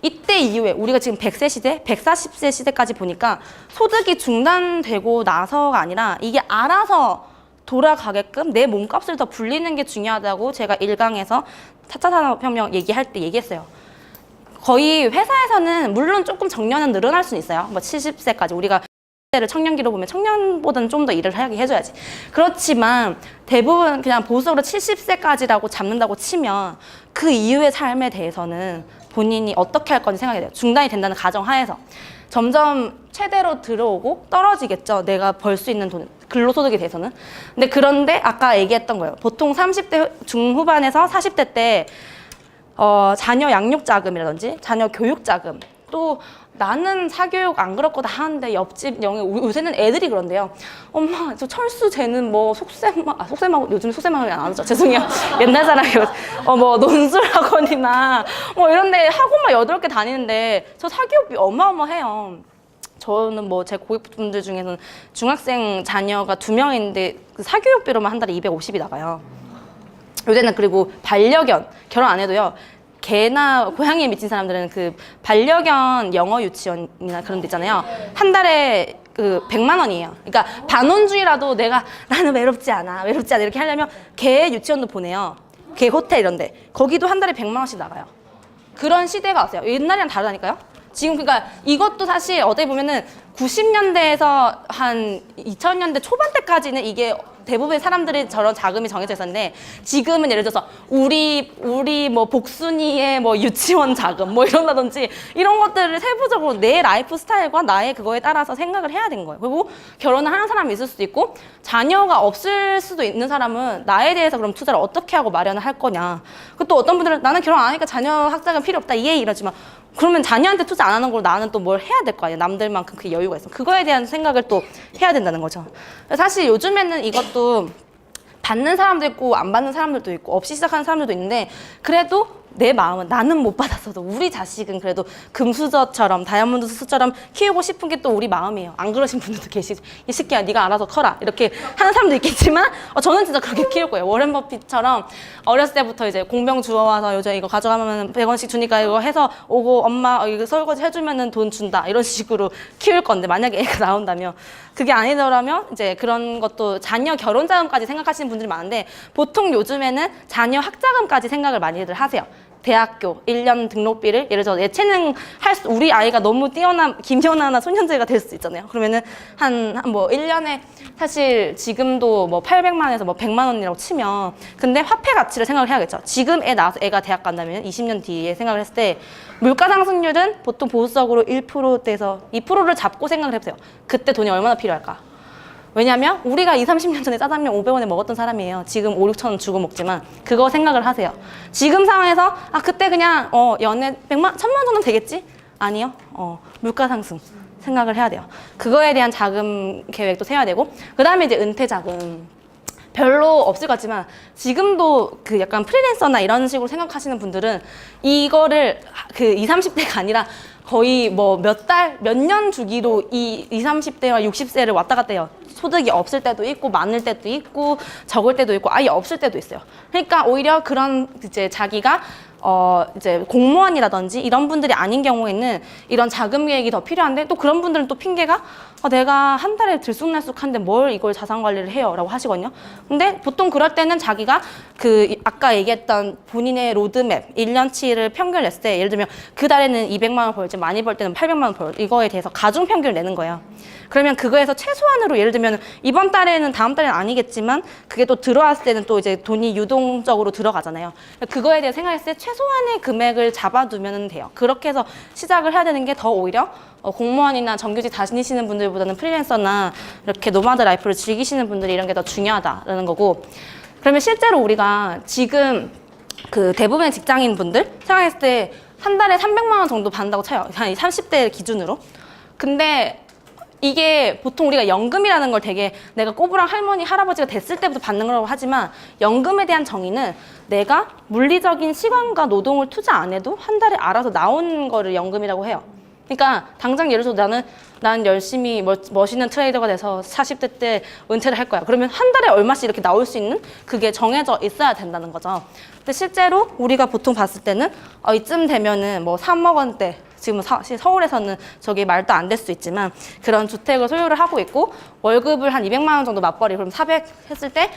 Speaker 1: 이때 이후에 우리가 지금 100세 시대, 140세 시대까지 보니까 소득이 중단되고 나서가 아니라 이게 알아서 돌아가게끔 내 몸값을 더 불리는 게 중요하다고 제가 1강에서 4차 산업혁명 얘기할 때 얘기했어요. 거의 회사에서는 물론 조금 정년은 늘어날 수는 있어요. 뭐 70세까지 우리가 를 청년기로 보면 청년보다는 좀 더 일을 하게 해줘야지. 그렇지만 대부분 그냥 보수적으로 70세까지라고 잡는다고 치면 그 이후의 삶에 대해서는 본인이 어떻게 할 건지 생각이 돼요. 중단이 된다는 가정하에서. 점점 최대로 들어오고 떨어지겠죠. 내가 벌 수 있는 돈, 근로소득에 대해서는. 근데 그런데 아까 얘기했던 거예요. 보통 30대 중후반에서 40대 때 자녀 양육자금이라든지 자녀 교육자금 또 나는 사교육 안 그렇고 다 하는데 옆집 요새는 애들이 그런데요. 엄마 저 철수 쟤는 뭐 속셈하고 요즘 속셈하고 안 하죠. 죄송해요. 옛날 사람이요. 뭐 논술학원이나 뭐 이런데 학원만 8개 다니는데 저 사교육비 어마어마해요. 저는 뭐 제 고객분들 중에서는 중학생 자녀가 2명인데 그 사교육비로만 한 달에 250이 나가요. 요새는 그리고 반려견 결혼 안 해도요. 개나 고양이에 미친 사람들은 그 반려견 영어 유치원이나 그런 데 있잖아요. 한 달에 그 100만 원이에요. 그러니까 반원주의라도 나는 외롭지 않아 이렇게 하려면 개 유치원도 보내요. 개 호텔 이런 데. 거기도 한 달에 100만 원씩 나가요. 그런 시대가 왔어요. 옛날이랑 다르다니까요. 지금 그러니까 이것도 사실 어떻게 보면은 90년대에서 한 2000년대 초반 때까지는 이게 대부분의 사람들이 저런 자금이 정해져 있었는데 지금은 예를 들어서 우리 뭐 복순이의 뭐 유치원 자금 뭐 이런다든지 이런 것들을 세부적으로 내 라이프 스타일과 나의 그거에 따라서 생각을 해야 되는 거예요. 그리고 결혼을 하는 사람이 있을 수도 있고 자녀가 없을 수도 있는 사람은 나에 대해서 그럼 투자를 어떻게 하고 마련을 할 거냐. 그리고 또 어떤 분들은 나는 결혼 안 하니까 자녀 학자금 필요 없다 이러지만 그러면 자녀한테 투자 안 하는 걸로 나는 또 뭘 해야 될 거 아니에요. 남들만큼 그 여유가 있어. 그거에 대한 생각을 또 해야 된다는 거죠. 사실 요즘에는 이것도 받는 사람도 있고 안 받는 사람들도 있고 없이 시작하는 사람들도 있는데 그래도 내 마음은 나는 못 받았어도 우리 자식은 그래도 금수저처럼 다이아몬드 수처럼 키우고 싶은 게 또 우리 마음이에요. 안 그러신 분들도 계시죠. 이 새끼야 네가 알아서 커라 이렇게 하는 사람도 있겠지만 저는 진짜 그렇게 키울 거예요. 워렌 버핏처럼 어렸을 때부터 이제 공병 주워와서 요즘 이거 가져가면 100원씩 주니까 이거 해서 오고 엄마 이거 설거지 해주면은 돈 준다 이런 식으로 키울 건데 만약에 애가 나온다면 그게 아니더라면 이제 그런 것도 자녀 결혼 자금까지 생각하시는 분들이 많은데 보통 요즘에는 자녀 학자금까지 생각을 많이들 하세요. 대학교 1년 등록비를 예를 들어 예체능 우리 아이가 너무 뛰어난 김연아나 손현재가 될 수 있잖아요. 그러면은 뭐 1년에 사실 지금도 뭐 800만 원에서 뭐 100만 원이라고 치면 근데 화폐 가치를 생각을 해야겠죠. 지금 애 낳아서 애가 대학 간다면 20년 뒤에 생각을 했을 때 물가 상승률은 보통 보수적으로 1%대에서 2%를 잡고 생각을 해보세요. 그때 돈이 얼마나 필요할까? 왜냐면 우리가 20, 30년 전에 짜장면 500원에 먹었던 사람이에요. 지금 5, 6천 원 주고 먹지만 그거 생각을 하세요. 지금 상황에서 그때 그냥 연애 100만, 1000만 원 정도는 되겠지? 아니요. 물가 상승 생각을 해야 돼요. 그거에 대한 자금 계획도 세워야 되고 그 다음에 이제 은퇴 자금 별로 없을 것 같지만 지금도 그 약간 프리랜서나 이런 식으로 생각하시는 분들은 이거를 그 20, 30대가 아니라 거의 뭐 몇 달, 몇 년 주기로 이 20, 30대와 60세를 왔다 갔다 해요. 소득이 없을 때도 있고 많을 때도 있고 적을 때도 있고 아예 없을 때도 있어요. 그러니까 오히려 그런 이제 자기가 이제 공무원이라든지 이런 분들이 아닌 경우에는 이런 자금 계획이 더 필요한데 또 그런 분들은 또 핑계가 내가 한 달에 들쑥날쑥한데 뭘 이걸 자산 관리를 해요 라고 하시거든요. 근데 보통 그럴 때는 자기가 그 아까 얘기했던 본인의 로드맵 1년치를 평균을 냈을 때 예를 들면 그 달에는 200만 원 벌지 많이 벌 때는 800만 원 벌 이거에 대해서 가중 평균을 내는 거예요. 그러면 그거에서 최소한으로 예를 들면 이번 달에는 다음 달에는 아니겠지만 그게 또 들어왔을 때는 또 이제 돈이 유동적으로 들어가잖아요. 그거에 대해 생각했을 때 최소한의 금액을 잡아두면 돼요. 그렇게 해서 시작을 해야 되는 게 더 오히려 공무원이나 정규직 다니시는 분들보다는 프리랜서나 이렇게 노마드 라이프를 즐기시는 분들이 이런 게 더 중요하다라는 거고 그러면 실제로 우리가 지금 그 대부분의 직장인 분들 생각했을 때 한 달에 300만 원 정도 받는다고 쳐요. 한 30대 기준으로. 근데 이게 보통 우리가 연금이라는 걸 되게 내가 꼬부랑 할머니, 할아버지가 됐을 때부터 받는 거라고 하지만 연금에 대한 정의는 내가 물리적인 시간과 노동을 투자 안 해도 한 달에 알아서 나오는 거를 연금이라고 해요. 그러니까 당장 예를 들어서 난 열심히 멋있는 트레이더가 돼서 40대 때 은퇴를 할 거야. 그러면 한 달에 얼마씩 이렇게 나올 수 있는 그게 정해져 있어야 된다는 거죠. 근데 실제로 우리가 보통 봤을 때는 이쯤 되면은 뭐 3억 원대 지금 사실 서울에서는 저게 말도 안 될 수 있지만 그런 주택을 소유를 하고 있고 월급을 한 200만 원 정도 맞벌이 그럼 400 했을 때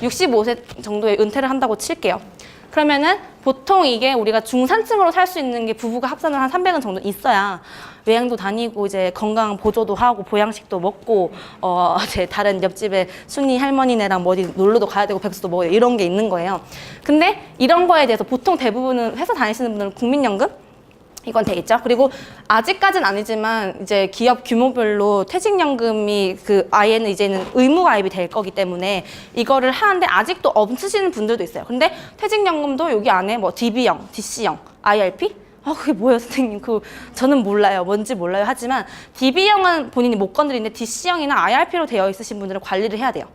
Speaker 1: 65세 정도에 은퇴를 한다고 칠게요. 그러면은 보통 이게 우리가 중산층으로 살 수 있는 게 부부가 합산을 한 300은 정도 있어야 여행도 다니고 이제 건강 보조도 하고 보양식도 먹고 제 다른 옆집에 순이 할머니네랑 뭐 어디 놀러도 가야 되고 백수도 먹어야 되고 이런 게 있는 거예요. 근데 이런 거에 대해서 보통 대부분은 회사 다니시는 분들은 국민연금 이건 돼 있죠. 그리고 아직까지는 아니지만 이제 기업 규모별로 퇴직연금이 그 아예는 이제는 의무 가입이 될 거기 때문에 이거를 하는데 아직도 없으시는 분들도 있어요. 근데 퇴직연금도 여기 안에 뭐 DB형, DC형, IRP? 그게 뭐예요, 선생님? 저는 몰라요. 뭔지 몰라요. 하지만 DB형은 본인이 못 건드리는데 DC형이나 IRP로 되어 있으신 분들은 관리를 해야 돼요.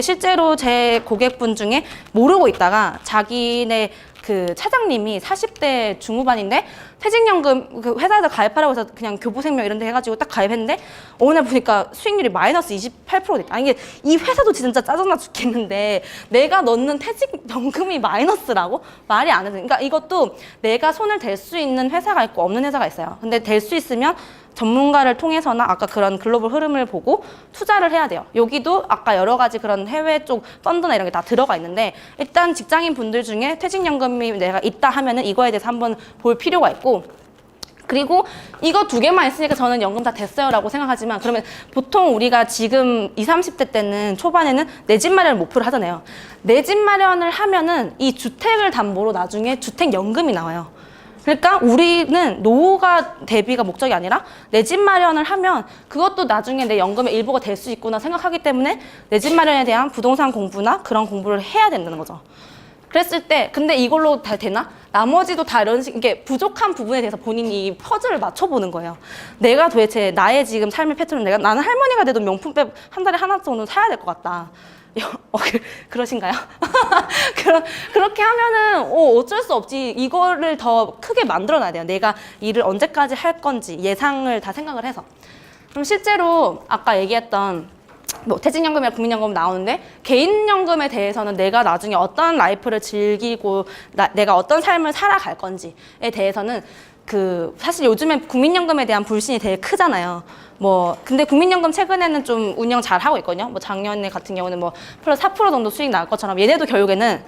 Speaker 1: 실제로 제 고객분 중에 모르고 있다가 자기네 그 차장님이 40대 중후반인데 퇴직연금 그 회사에서 가입하라고 해서 그냥 교보생명 이런 데 해가지고 딱 가입했는데 어느 날 보니까 수익률이 마이너스 28%됐다. 이게 이 회사도 진짜 짜증나 죽겠는데 내가 넣는 퇴직연금이 마이너스라고? 말이 안 해요. 그러니까 이것도 내가 손을 댈 수 있는 회사가 있고 없는 회사가 있어요. 근데 댈 수 있으면 전문가를 통해서나 아까 그런 글로벌 흐름을 보고 투자를 해야 돼요. 여기도 아까 여러 가지 그런 해외 쪽 펀드나 이런 게 다 들어가 있는데 일단 직장인 분들 중에 퇴직연금이 내가 있다 하면은 이거에 대해서 한번 볼 필요가 있고 그리고 이거 두 개만 있으니까 저는 연금 다 됐어요 라고 생각하지만 그러면 보통 우리가 지금 20, 30대 때는 초반에는 내 집 마련을 목표로 하잖아요. 내 집 마련을 하면은 이 주택을 담보로 나중에 주택연금이 나와요. 그러니까 우리는 노후가 대비가 목적이 아니라 내 집 마련을 하면 그것도 나중에 내 연금의 일부가 될 수 있구나 생각하기 때문에 내 집 마련에 대한 부동산 공부나 그런 공부를 해야 된다는 거죠. 그랬을 때 근데 이걸로 다 되나? 나머지도 다 이런 식 이게 부족한 부분에 대해서 본인이 퍼즐을 맞춰보는 거예요. 내가 도대체 나의 지금 삶의 패턴은 나는 할머니가 돼도 명품백 한 달에 하나 정도 사야 될 것 같다. 그러신가요? 그렇게 하면은 어쩔 수 없지. 이거를 더 크게 만들어놔야 돼요. 내가 일을 언제까지 할 건지 예상을 다 생각을 해서. 그럼 실제로 아까 얘기했던 뭐 퇴직연금이나 국민연금 나오는데 개인연금에 대해서는 내가 나중에 어떤 라이프를 즐기고 내가 어떤 삶을 살아갈 건지에 대해서는 사실 요즘에 국민연금에 대한 불신이 되게 크잖아요. 근데 국민연금 최근에는 좀 운영 잘 하고 있거든요. 작년에 같은 경우는 플러스 4% 정도 수익 나올 것처럼 얘네도 결국에는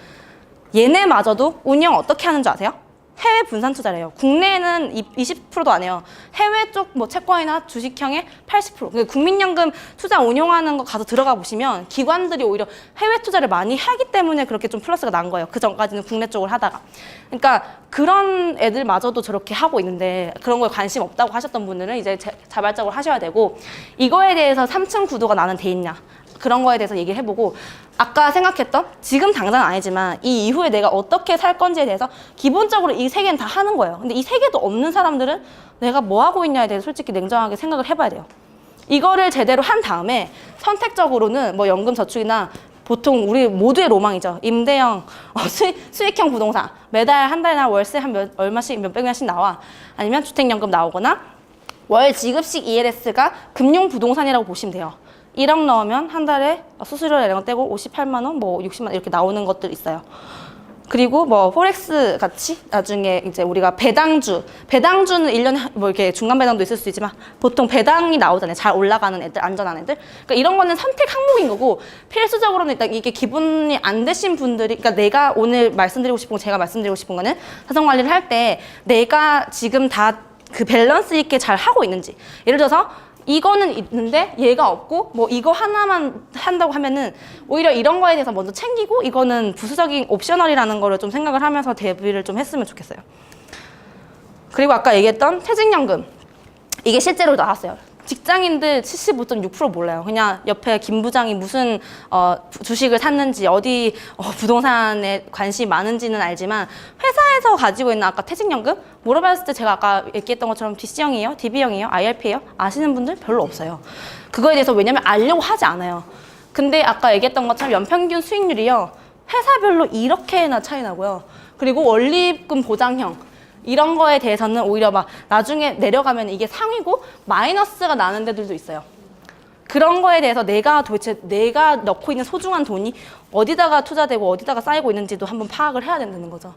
Speaker 1: 얘네마저도 운영 어떻게 하는 줄 아세요? 해외 분산 투자래요. 국내에는 20%도 안 해요. 해외 쪽 뭐 채권이나 주식형의 80%. 국민연금 투자 운용하는 거 가서 들어가 보시면 기관들이 오히려 해외 투자를 많이 하기 때문에 그렇게 좀 플러스가 난 거예요. 그 전까지는 국내 쪽을 하다가. 그러니까 그런 애들마저도 저렇게 하고 있는데 그런 거에 관심 없다고 하셨던 분들은 이제 자발적으로 하셔야 되고, 이거에 대해서 3층 구도가 나는 돼 있냐, 그런 거에 대해서 얘기를 해보고, 아까 생각했던, 지금 당장은 아니지만 이 이후에 내가 어떻게 살 건지에 대해서 기본적으로 이 세 개는 다 하는 거예요. 근데 이 세 개도 없는 사람들은 내가 뭐 하고 있냐에 대해서 솔직히 냉정하게 생각을 해봐야 돼요. 이거를 제대로 한 다음에 선택적으로는 뭐 연금저축이나, 보통 우리 모두의 로망이죠. 임대형, 수익형 부동산. 매달 한 달이나 월세 한 얼마씩, 몇백만 원씩 나와. 아니면 주택연금 나오거나 월 지급식 ELS가 금융부동산이라고 보시면 돼요. 1억 넣으면 한 달에 수수료 이런 거 떼고 58만 원, 뭐 60만 원 이렇게 나오는 것들 있어요. 그리고 뭐 포렉스 같이 나중에 이제 우리가 배당주는 1년에 뭐 이렇게 중간 배당도 있을 수 있지만 보통 배당이 나오잖아요. 잘 올라가는 애들, 안전한 애들. 그러니까 이런 거는 선택 항목인 거고, 필수적으로는 일단 이게 기분이 안 되신 분들이, 그러니까 내가 오늘 말씀드리고 싶은 거, 제가 말씀드리고 싶은 거는 사정 관리를 할 때 내가 지금 다 그 밸런스 있게 잘 하고 있는지. 예를 들어서 이거는 있는데 얘가 없고 뭐 이거 하나만 한다고 하면은 오히려 이런 거에 대해서 먼저 챙기고 이거는 부수적인 옵셔널이라는 거를 좀 생각을 하면서 대비를 좀 했으면 좋겠어요. 그리고 아까 얘기했던 퇴직연금, 이게 실제로 나왔어요. 직장인들 75.6% 몰라요. 그냥 옆에 김 부장이 무슨 주식을 샀는지, 어디 부동산에 관심이 많은지는 알지만 회사에서 가지고 있는 아까 퇴직연금 물어봤을 때 제가 아까 얘기했던 것처럼 DC형이에요? DB형이에요? IRP예요? 아시는 분들 별로 없어요. 그거에 대해서 왜냐면 알려고 하지 않아요. 근데 아까 얘기했던 것처럼 연평균 수익률이요, 회사별로 이렇게나 차이 나고요. 그리고 원리금 보장형, 이런 거에 대해서는 오히려 막 나중에 내려가면 이게 상위고 마이너스가 나는 데들도 있어요. 그런 거에 대해서 도대체 내가 넣고 있는 소중한 돈이 어디다가 투자되고 어디다가 쌓이고 있는지도 한번 파악을 해야 된다는 거죠.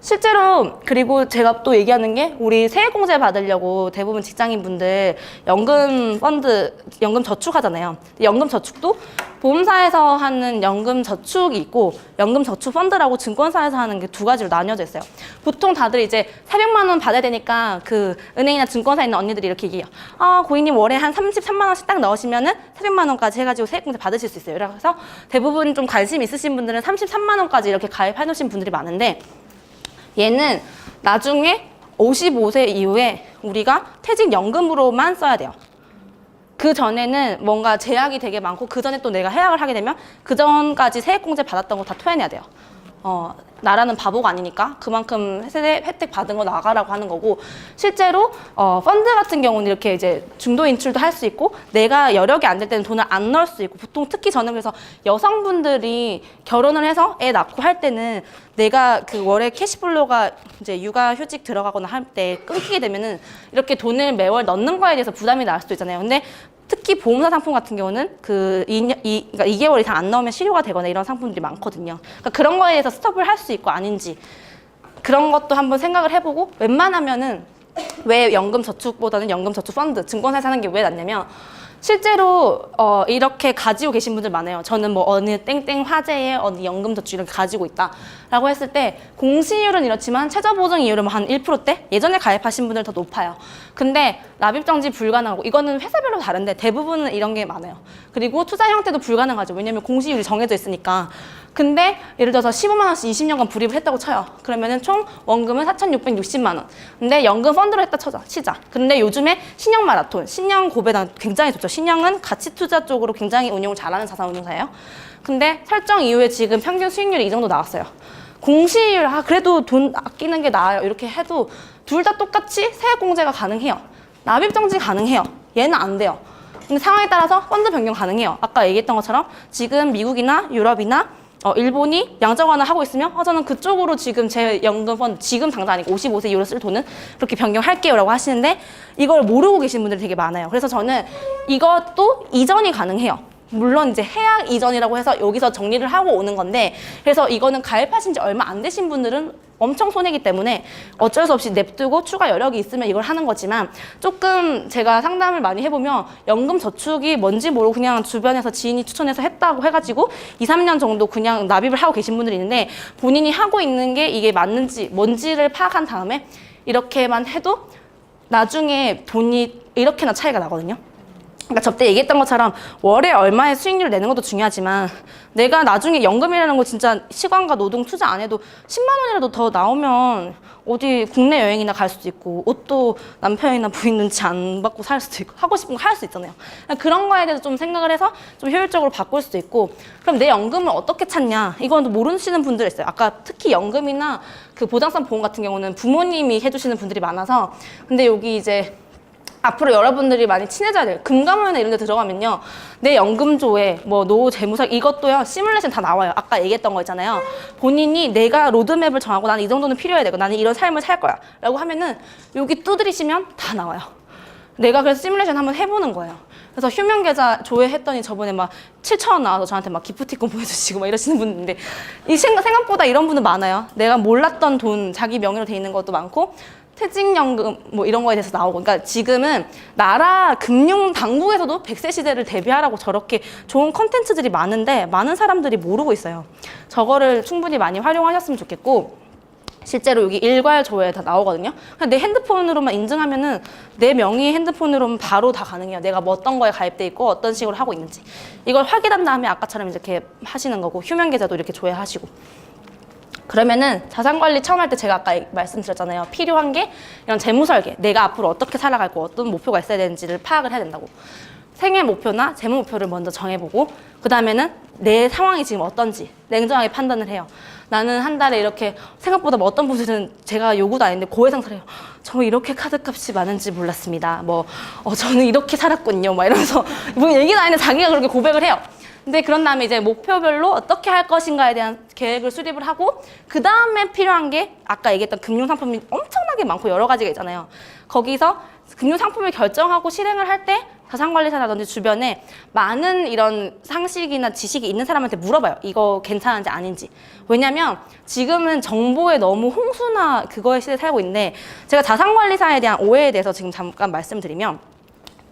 Speaker 1: 실제로, 그리고 제가 또 얘기하는 게, 우리 세액공제 받으려고 대부분 직장인분들 연금 펀드, 연금 저축 하잖아요. 연금 저축도 보험사에서 하는 연금 저축이 있고 연금 저축 펀드라고 증권사에서 하는 게 두 가지로 나뉘어져 있어요. 보통 다들 이제 400만 원 받아야 되니까 그 은행이나 증권사에 있는 언니들이 이렇게 얘기해요. 고객님 월에 한 33만 원씩 딱 넣으시면은 400만 원까지 해가지고 세액공제 받으실 수 있어요. 그래서 대부분 좀 관심 있으신 분들은 33만 원까지 이렇게 가입해 놓으신 분들이 많은데, 얘는 나중에 55세 이후에 우리가 퇴직연금으로만 써야 돼요. 그 전에는 뭔가 제약이 되게 많고, 그 전에 또 내가 해약을 하게 되면 그 전까지 세액공제 받았던 거 다 토해내야 돼요. 나라는 바보가 아니니까 그만큼 혜택 받은 거 나가라고 하는 거고, 실제로 펀드 같은 경우는 이렇게 이제 중도 인출도 할 수 있고, 내가 여력이 안 될 때는 돈을 안 넣을 수 있고, 보통 특히 저는 그래서 여성분들이 결혼을 해서 애 낳고 할 때는 내가 그 월에 캐시플로우가 이제 육아휴직 들어가거나 할 때 끊기게 되면은 이렇게 돈을 매월 넣는 거에 대해서 부담이 날 수도 있잖아요. 근데 특히 보험사 상품 같은 경우는 그러니까 2개월 이상 안 넣으면 실효가 되거나 이런 상품들이 많거든요. 그러니까 그런 거에 대해서 스톱을 할 수 있고 아닌지, 그런 것도 한번 생각을 해보고, 웬만하면은 왜 연금저축보다는 연금저축 펀드, 증권사에서 하는 게 왜 낫냐면, 실제로 이렇게 가지고 계신 분들 많아요. 저는 뭐 어느 땡땡 화재에 어느 연금저축 이렇게 가지고 있다라고 했을 때 공시율은 이렇지만 최저보증 이율은 한 1%대? 예전에 가입하신 분들 더 높아요. 근데 납입정지 불가능하고, 이거는 회사별로 다른데 대부분은 이런 게 많아요. 그리고 투자 형태도 불가능하죠. 왜냐면 공시율이 정해져 있으니까. 근데 예를 들어서 15만 원씩 20년간 불입을 했다고 쳐요. 그러면은 총 원금은 4,660만 원. 근데 연금 펀드로 했다 치자. 근데 요즘에 신형 마라톤, 신형 고배당 굉장히 좋죠. 신형은 가치 투자 쪽으로 굉장히 운용을 잘하는 자산운용사예요. 근데 설정 이후에 지금 평균 수익률이 이 정도 나왔어요. 공시율, 그래도 돈 아끼는 게 나아요. 이렇게 해도 둘 다 똑같이 세액공제가 가능해요. 납입정지 가능해요. 얘는 안 돼요. 근데 상황에 따라서 펀드 변경 가능해요. 아까 얘기했던 것처럼 지금 미국이나 유럽이나 일본이 양적완화 하고 있으면 저는 그쪽으로 지금 제 연금 펀드, 지금 당장 아니고 55세 이후로 쓸 돈은 그렇게 변경할게요 라고 하시는데, 이걸 모르고 계신 분들이 되게 많아요. 그래서 저는 이것도 이전이 가능해요. 물론 이제 해약 이전이라고 해서 여기서 정리를 하고 오는 건데, 그래서 이거는 가입하신 지 얼마 안 되신 분들은 엄청 손해기 때문에 어쩔 수 없이 냅두고 추가 여력이 있으면 이걸 하는 거지만 조금 제가 상담을 많이 해보면 연금 저축이 뭔지 모르고 그냥 주변에서 지인이 추천해서 했다고 해가지고 2, 3년 정도 그냥 납입을 하고 계신 분들이 있는데 본인이 하고 있는 게 이게 맞는지 뭔지를 파악한 다음에 이렇게만 해도 나중에 돈이 이렇게나 차이가 나거든요. 그러니까 저때 얘기했던 것처럼 월에 얼마의 수익률을 내는 것도 중요하지만 내가 나중에 연금이라는 거 진짜 시간과 노동 투자 안 해도 10만 원이라도 더 나오면 어디 국내 여행이나 갈 수도 있고 옷도 남편이나 부인 눈치 안 받고 살 수도 있고 하고 싶은 거 할 수 있잖아요. 그런 거에 대해서 좀 생각을 해서 좀 효율적으로 바꿀 수도 있고 그럼 내 연금을 어떻게 찾냐 이건 모르시는 분들 있어요. 아까 특히 연금이나 그 보장성 보험 같은 경우는 부모님이 해주시는 분들이 많아서 근데 여기 이제 앞으로 여러분들이 많이 친해져야 돼요. 금감원이나 이런 데 들어가면요. 내 연금조회, 뭐 노후재무사 이것도요. 시뮬레이션 다 나와요. 아까 얘기했던 거 있잖아요. 본인이 내가 로드맵을 정하고 나는 이 정도는 필요해야 되고 나는 이런 삶을 살 거야. 라고 하면은 여기 두드리시면 다 나와요. 내가 그래서 시뮬레이션 한번 해보는 거예요. 그래서 휴면계좌 조회했더니 저번에 막 7,000원 나와서 저한테 막 기프티콘 보내주시고 막 이러시는 분인데 이 생각보다 이런 분은 많아요. 내가 몰랐던 돈 자기 명의로 돼 있는 것도 많고 퇴직연금 뭐 이런 거에 대해서 나오고 그러니까 지금은 나라 금융 당국에서도 100세 시대를 대비하라고 저렇게 좋은 컨텐츠들이 많은데 많은 사람들이 모르고 있어요. 저거를 충분히 많이 활용하셨으면 좋겠고 실제로 여기 일괄 조회 다 나오거든요. 그냥 내 핸드폰으로만 인증하면은 내 명의 핸드폰으로는 바로 다 가능해요. 내가 뭐 어떤 거에 가입돼 있고 어떤 식으로 하고 있는지 이걸 확인한 다음에 아까처럼 이렇게 하시는 거고 휴면 계좌도 이렇게 조회하시고 그러면은 자산관리 처음 할 때 제가 아까 말씀드렸잖아요. 필요한 게 이런 재무설계. 내가 앞으로 어떻게 살아갈 거 어떤 목표가 있어야 되는지를 파악을 해야 된다고. 생애 목표나 재무 목표를 먼저 정해보고 그 다음에는 내 상황이 지금 어떤지 냉정하게 판단을 해요. 나는 한 달에 이렇게 생각보다 뭐 어떤 분들은 제가 요구도 아닌데 고해상사를 해요. 저 이렇게 카드값이 많은지 몰랐습니다. 저는 이렇게 살았군요. 막 이러면서 뭐 얘기도 아닌데 자기가 그렇게 고백을 해요. 근데 그런 다음에 이제 목표별로 어떻게 할 것인가에 대한 계획을 수립을 하고 그 다음에 필요한 게 아까 얘기했던 금융상품이 엄청나게 많고 여러 가지가 있잖아요. 거기서 금융상품을 결정하고 실행을 할 때 자산관리사라든지 주변에 많은 이런 상식이나 지식이 있는 사람한테 물어봐요. 이거 괜찮은지 아닌지. 왜냐면 지금은 정보에 너무 홍수나 그거의 시대에 살고 있는데 제가 자산관리사에 대한 오해에 대해서 지금 잠깐 말씀드리면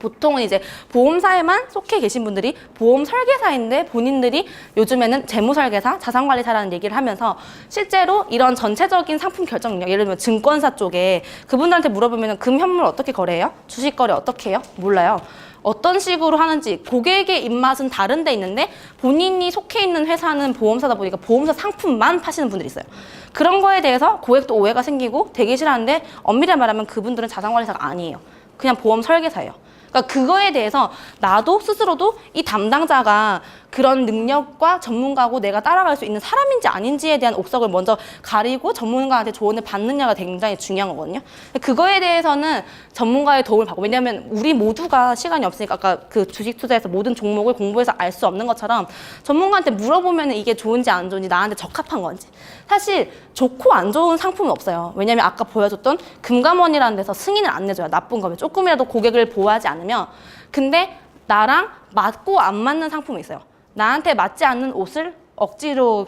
Speaker 1: 보통은 이제 보험사에만 속해 계신 분들이 보험 설계사인데 본인들이 요즘에는 재무설계사, 자산관리사라는 얘기를 하면서 실제로 이런 전체적인 상품 결정 능력, 예를 들면 증권사 쪽에 그분들한테 물어보면 금현물 어떻게 거래해요? 주식 거래 어떻게 해요? 몰라요. 어떤 식으로 하는지 고객의 입맛은 다른 데 있는데 본인이 속해 있는 회사는 보험사다 보니까 보험사 상품만 파시는 분들이 있어요. 그런 거에 대해서 고객도 오해가 생기고 되게 싫어하는데 엄밀히 말하면 그분들은 자산관리사가 아니에요. 그냥 보험 설계사예요. 그러니까 그거에 대해서 나도 스스로도 이 담당자가 그런 능력과 전문가고 내가 따라갈 수 있는 사람인지 아닌지에 대한 옥석을 먼저 가리고 전문가한테 조언을 받느냐가 굉장히 중요한 거거든요. 그거에 대해서는 전문가의 도움을 받고 왜냐하면 우리 모두가 시간이 없으니까 아까 그 주식 투자에서 모든 종목을 공부해서 알 수 없는 것처럼 전문가한테 물어보면 이게 좋은지 안 좋은지 나한테 적합한 건지 사실 좋고 안 좋은 상품은 없어요. 왜냐하면 아까 보여줬던 금감원이라는 데서 승인을 안 내줘요. 나쁜 거면 조금이라도 고객을 보호하지 않으면 근데 나랑 맞고 안 맞는 상품이 있어요. 나한테 맞지 않는 옷을 억지로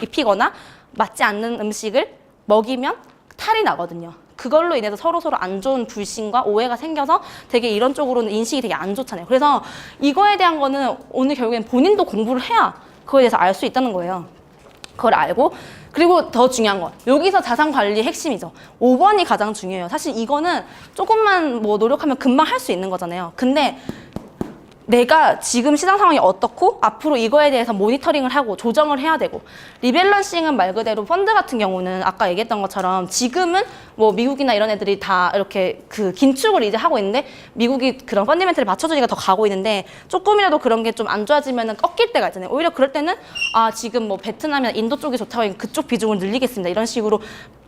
Speaker 1: 입히거나 맞지 않는 음식을 먹이면 탈이 나거든요. 그걸로 인해서 서로 안 좋은 불신과 오해가 생겨서 되게 이런 쪽으로는 인식이 되게 안 좋잖아요. 그래서 이거에 대한 거는 오늘 결국엔 본인도 공부를 해야 그거에 대해서 알 수 있다는 거예요. 그걸 알고 그리고 더 중요한 건 여기서 자산 관리의 핵심이죠. 5번이 가장 중요해요. 사실 이거는 조금만 뭐 노력하면 금방 할 수 있는 거잖아요. 근데 내가 지금 시장 상황이 어떻고 앞으로 이거에 대해서 모니터링을 하고 조정을 해야 되고 리밸런싱은 말 그대로 펀드 같은 경우는 아까 얘기했던 것처럼 지금은 뭐 미국이나 이런 애들이 다 이렇게 그 긴축을 이제 하고 있는데 미국이 그런 펀디멘트를 맞춰주니까 더 가고 있는데 조금이라도 그런 게 좀 안 좋아지면 꺾일 때가 있잖아요. 오히려 그럴 때는 지금 뭐 베트남이나 인도 쪽이 좋다고 하면 그쪽 비중을 늘리겠습니다. 이런 식으로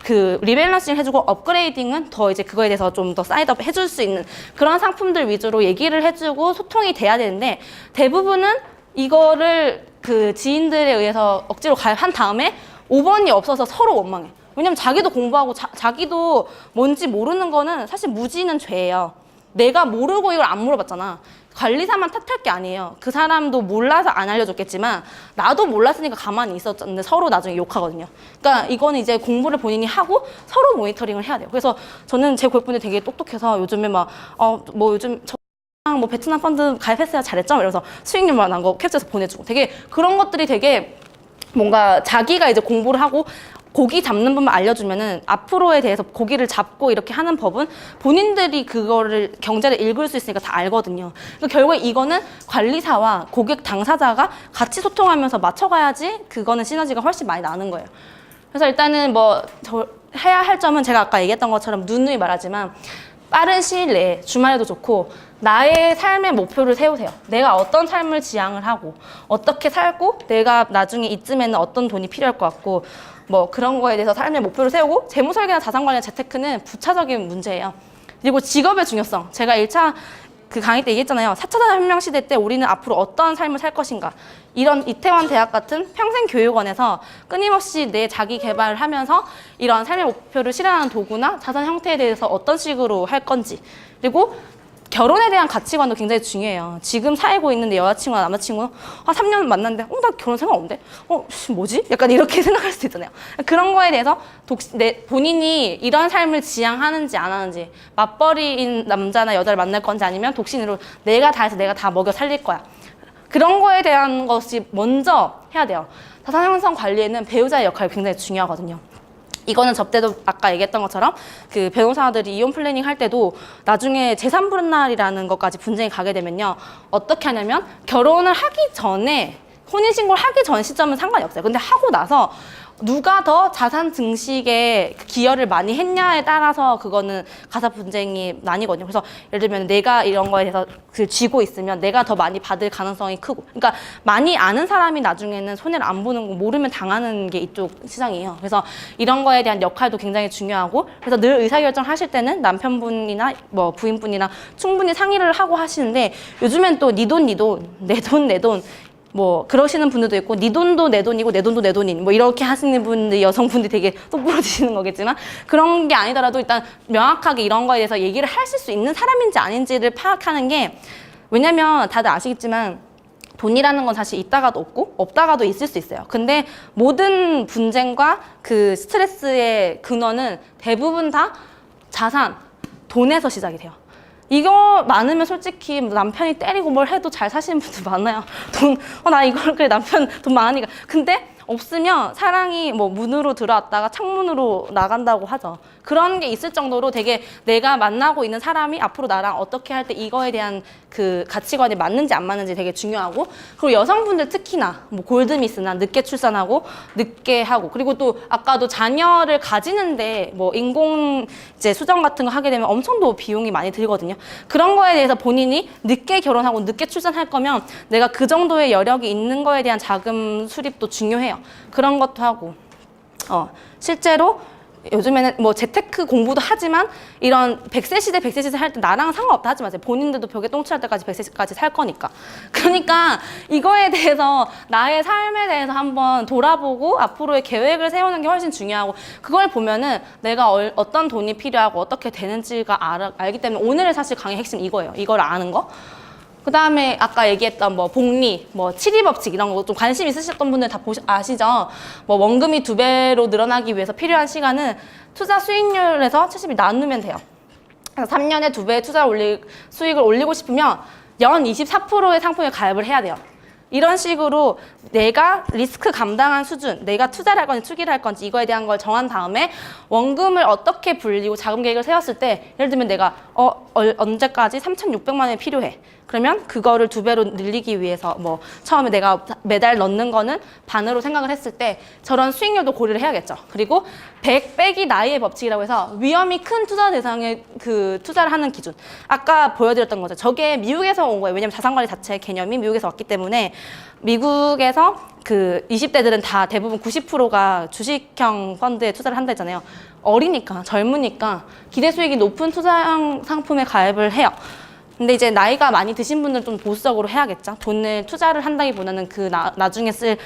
Speaker 1: 그 리밸런싱 해주고 업그레이딩은 더 이제 그거에 대해서 좀 더 사이드업 해줄 수 있는 그런 상품들 위주로 얘기를 해주고 소통이 돼야 되는데 대부분은 이거를 그 지인들에 의해서 억지로 가입한 다음에 5번이 없어서 서로 원망해. 왜냐면 자기도 공부하고 자기도 뭔지 모르는 거는 사실 무지는 죄예요. 내가 모르고 이걸 안 물어봤잖아. 관리사만 탓할 게 아니에요. 그 사람도 몰라서 안 알려줬겠지만 나도 몰랐으니까 가만히 있었는데 서로 나중에 욕하거든요. 그러니까 이거는 이제 공부를 본인이 하고 서로 모니터링을 해야 돼요. 그래서 저는 제 고객분들 되게 똑똑해서 요즘에 막 뭐 요즘 뭐 베트남 펀드 가입했어야 잘했죠? 이러면서 수익률만 난 거 캡처해서 보내주고 되게 그런 것들이 되게 뭔가 자기가 이제 공부를 하고 고기 잡는 법만 알려주면은 앞으로에 대해서 고기를 잡고 이렇게 하는 법은 본인들이 그거를 경제를 읽을 수 있으니까 다 알거든요. 그러니까 결국에 이거는 관리사와 고객 당사자가 같이 소통하면서 맞춰가야지 그거는 시너지가 훨씬 많이 나는 거예요. 그래서 일단은 뭐 해야 할 점은 제가 아까 얘기했던 것처럼 누누이 말하지만 빠른 시일 내에 주말에도 좋고 나의 삶의 목표를 세우세요. 내가 어떤 삶을 지향을 하고 어떻게 살고 내가 나중에 이쯤에는 어떤 돈이 필요할 것 같고 뭐 그런 거에 대해서 삶의 목표를 세우고 재무설계나 자산관리 재테크는 부차적인 문제예요. 그리고 직업의 중요성. 제가 1차 그 강의 때 얘기했잖아요. 4차 산업혁명 시대 때 우리는 앞으로 어떤 삶을 살 것인가. 이런 이태원 대학 같은 평생교육원에서 끊임없이 내 자기 개발을 하면서 이런 삶의 목표를 실현하는 도구나 자산 형태에 대해서 어떤 식으로 할 건지. 그리고 결혼에 대한 가치관도 굉장히 중요해요. 지금 살고 있는 내 여자친구나 남자친구는 3년 만났는데 나 결혼 생각 없는데? 뭐지? 약간 이렇게 생각할 수도 있잖아요. 그런 거에 대해서 본인이 이런 삶을 지향하는지 안 하는지 맞벌이인 남자나 여자를 만날 건지 아니면 독신으로 내가 다 해서 내가 다 먹여 살릴 거야. 그런 거에 대한 것이 먼저 해야 돼요. 자산 형성 관리에는 배우자의 역할이 굉장히 중요하거든요. 이거는 접대도 아까 얘기했던 것처럼 그 변호사들이 이혼 플래닝 할 때도 나중에 재산 분할이라는 것까지 분쟁이 가게 되면요. 어떻게 하냐면 결혼을 하기 전에 혼인신고를 하기 전 시점은 상관이 없어요. 근데 하고 나서 누가 더 자산 증식에 기여를 많이 했냐에 따라서 그거는 가사 분쟁이 나뉘거든요. 그래서 예를 들면 내가 이런 거에 대해서 쥐고 있으면 내가 더 많이 받을 가능성이 크고, 그러니까 많이 아는 사람이 나중에는 손해를 안 보는 거, 모르면 당하는 게 이쪽 시장이에요. 그래서 이런 거에 대한 역할도 굉장히 중요하고, 그래서 늘 의사결정 하실 때는 남편분이나 뭐 부인분이나 충분히 상의를 하고 하시는데, 요즘엔 또 네 돈, 네 돈, 내 돈, 내 돈, 뭐 그러시는 분들도 있고, 네 돈도 내 돈이고 내 돈도 내 돈인, 뭐 이렇게 하시는 분들, 여성분들이 되게 똑부러지시는 거겠지만, 그런 게 아니더라도 일단 명확하게 이런 거에 대해서 얘기를 하실 수 있는 사람인지 아닌지를 파악하는 게, 왜냐면 다들 아시겠지만 돈이라는 건 사실 있다가도 없고 없다가도 있을 수 있어요. 근데 모든 분쟁과 그 스트레스의 근원은 대부분 다 자산, 돈에서 시작이 돼요. 이거 많으면 솔직히 남편이 때리고 뭘 해도 잘 사시는 분들 많아요. 나 이걸 그래 남편 돈 많으니까. 근데 없으면 사랑이 뭐 문으로 들어왔다가 창문으로 나간다고 하죠. 그런 게 있을 정도로 되게 내가 만나고 있는 사람이 앞으로 나랑 어떻게 할 때 이거에 대한 그 가치관이 맞는지 안 맞는지 되게 중요하고, 그리고 여성분들 특히나 뭐 골드미스나 늦게 출산하고 늦게 하고, 그리고 또 아까도 자녀를 가지는데 뭐 인공 이제 수정 같은 거 하게 되면 엄청 또 비용이 많이 들거든요. 그런 거에 대해서 본인이 늦게 결혼하고 늦게 출산할 거면 내가 그 정도의 여력이 있는 거에 대한 자금 수립도 중요해요. 그런 것도 하고, 실제로 요즘에는 뭐 재테크 공부도 하지만 이런 100세 시대 할 때 나랑은 상관없다 하지 마세요. 본인들도 벽에 똥칠할 때까지 100세까지 살 거니까. 그러니까 이거에 대해서 나의 삶에 대해서 한번 돌아보고 앞으로의 계획을 세우는 게 훨씬 중요하고, 그걸 보면은 내가 어떤 돈이 필요하고 어떻게 되는지가 알기 때문에 오늘의 사실 강의 핵심 이거예요. 이걸 아는 거. 그 다음에 아까 얘기했던 뭐 복리, 뭐 7이 법칙 이런 거 좀 관심 있으셨던 분들 다 아시죠? 뭐 원금이 2배로 늘어나기 위해서 필요한 시간은 투자 수익률에서 70이 나누면 돼요. 그래서 3년에 2배의 수익을 올리고 싶으면 연 24%의 상품에 가입을 해야 돼요. 이런 식으로 내가 리스크 감당한 수준, 내가 투자를 할 건지 투기를 할 건지 이거에 대한 걸 정한 다음에 원금을 어떻게 불리고 자금 계획을 세웠을 때, 예를 들면 내가 언제까지 3,600만 원이 필요해. 그러면 그거를 2배로 늘리기 위해서 뭐 처음에 내가 매달 넣는 거는 반으로 생각을 했을 때 저런 수익률도 고려를 해야겠죠. 그리고 100 빼기 나이의 법칙이라고 해서 위험이 큰 투자 대상에 그 투자를 하는 기준. 아까 보여드렸던 거죠. 저게 미국에서 온 거예요. 왜냐면 자산관리 자체의 개념이 미국에서 왔기 때문에, 미국에서 그 20대들은 다 대부분 90%가 주식형 펀드에 투자를 한다 했잖아요. 어리니까, 젊으니까 기대 수익이 높은 투자형 상품에 가입을 해요. 근데 이제 나이가 많이 드신 분들은 좀 보수적으로 해야겠죠. 돈을 투자를 한다기보다는 그 나중에 쓸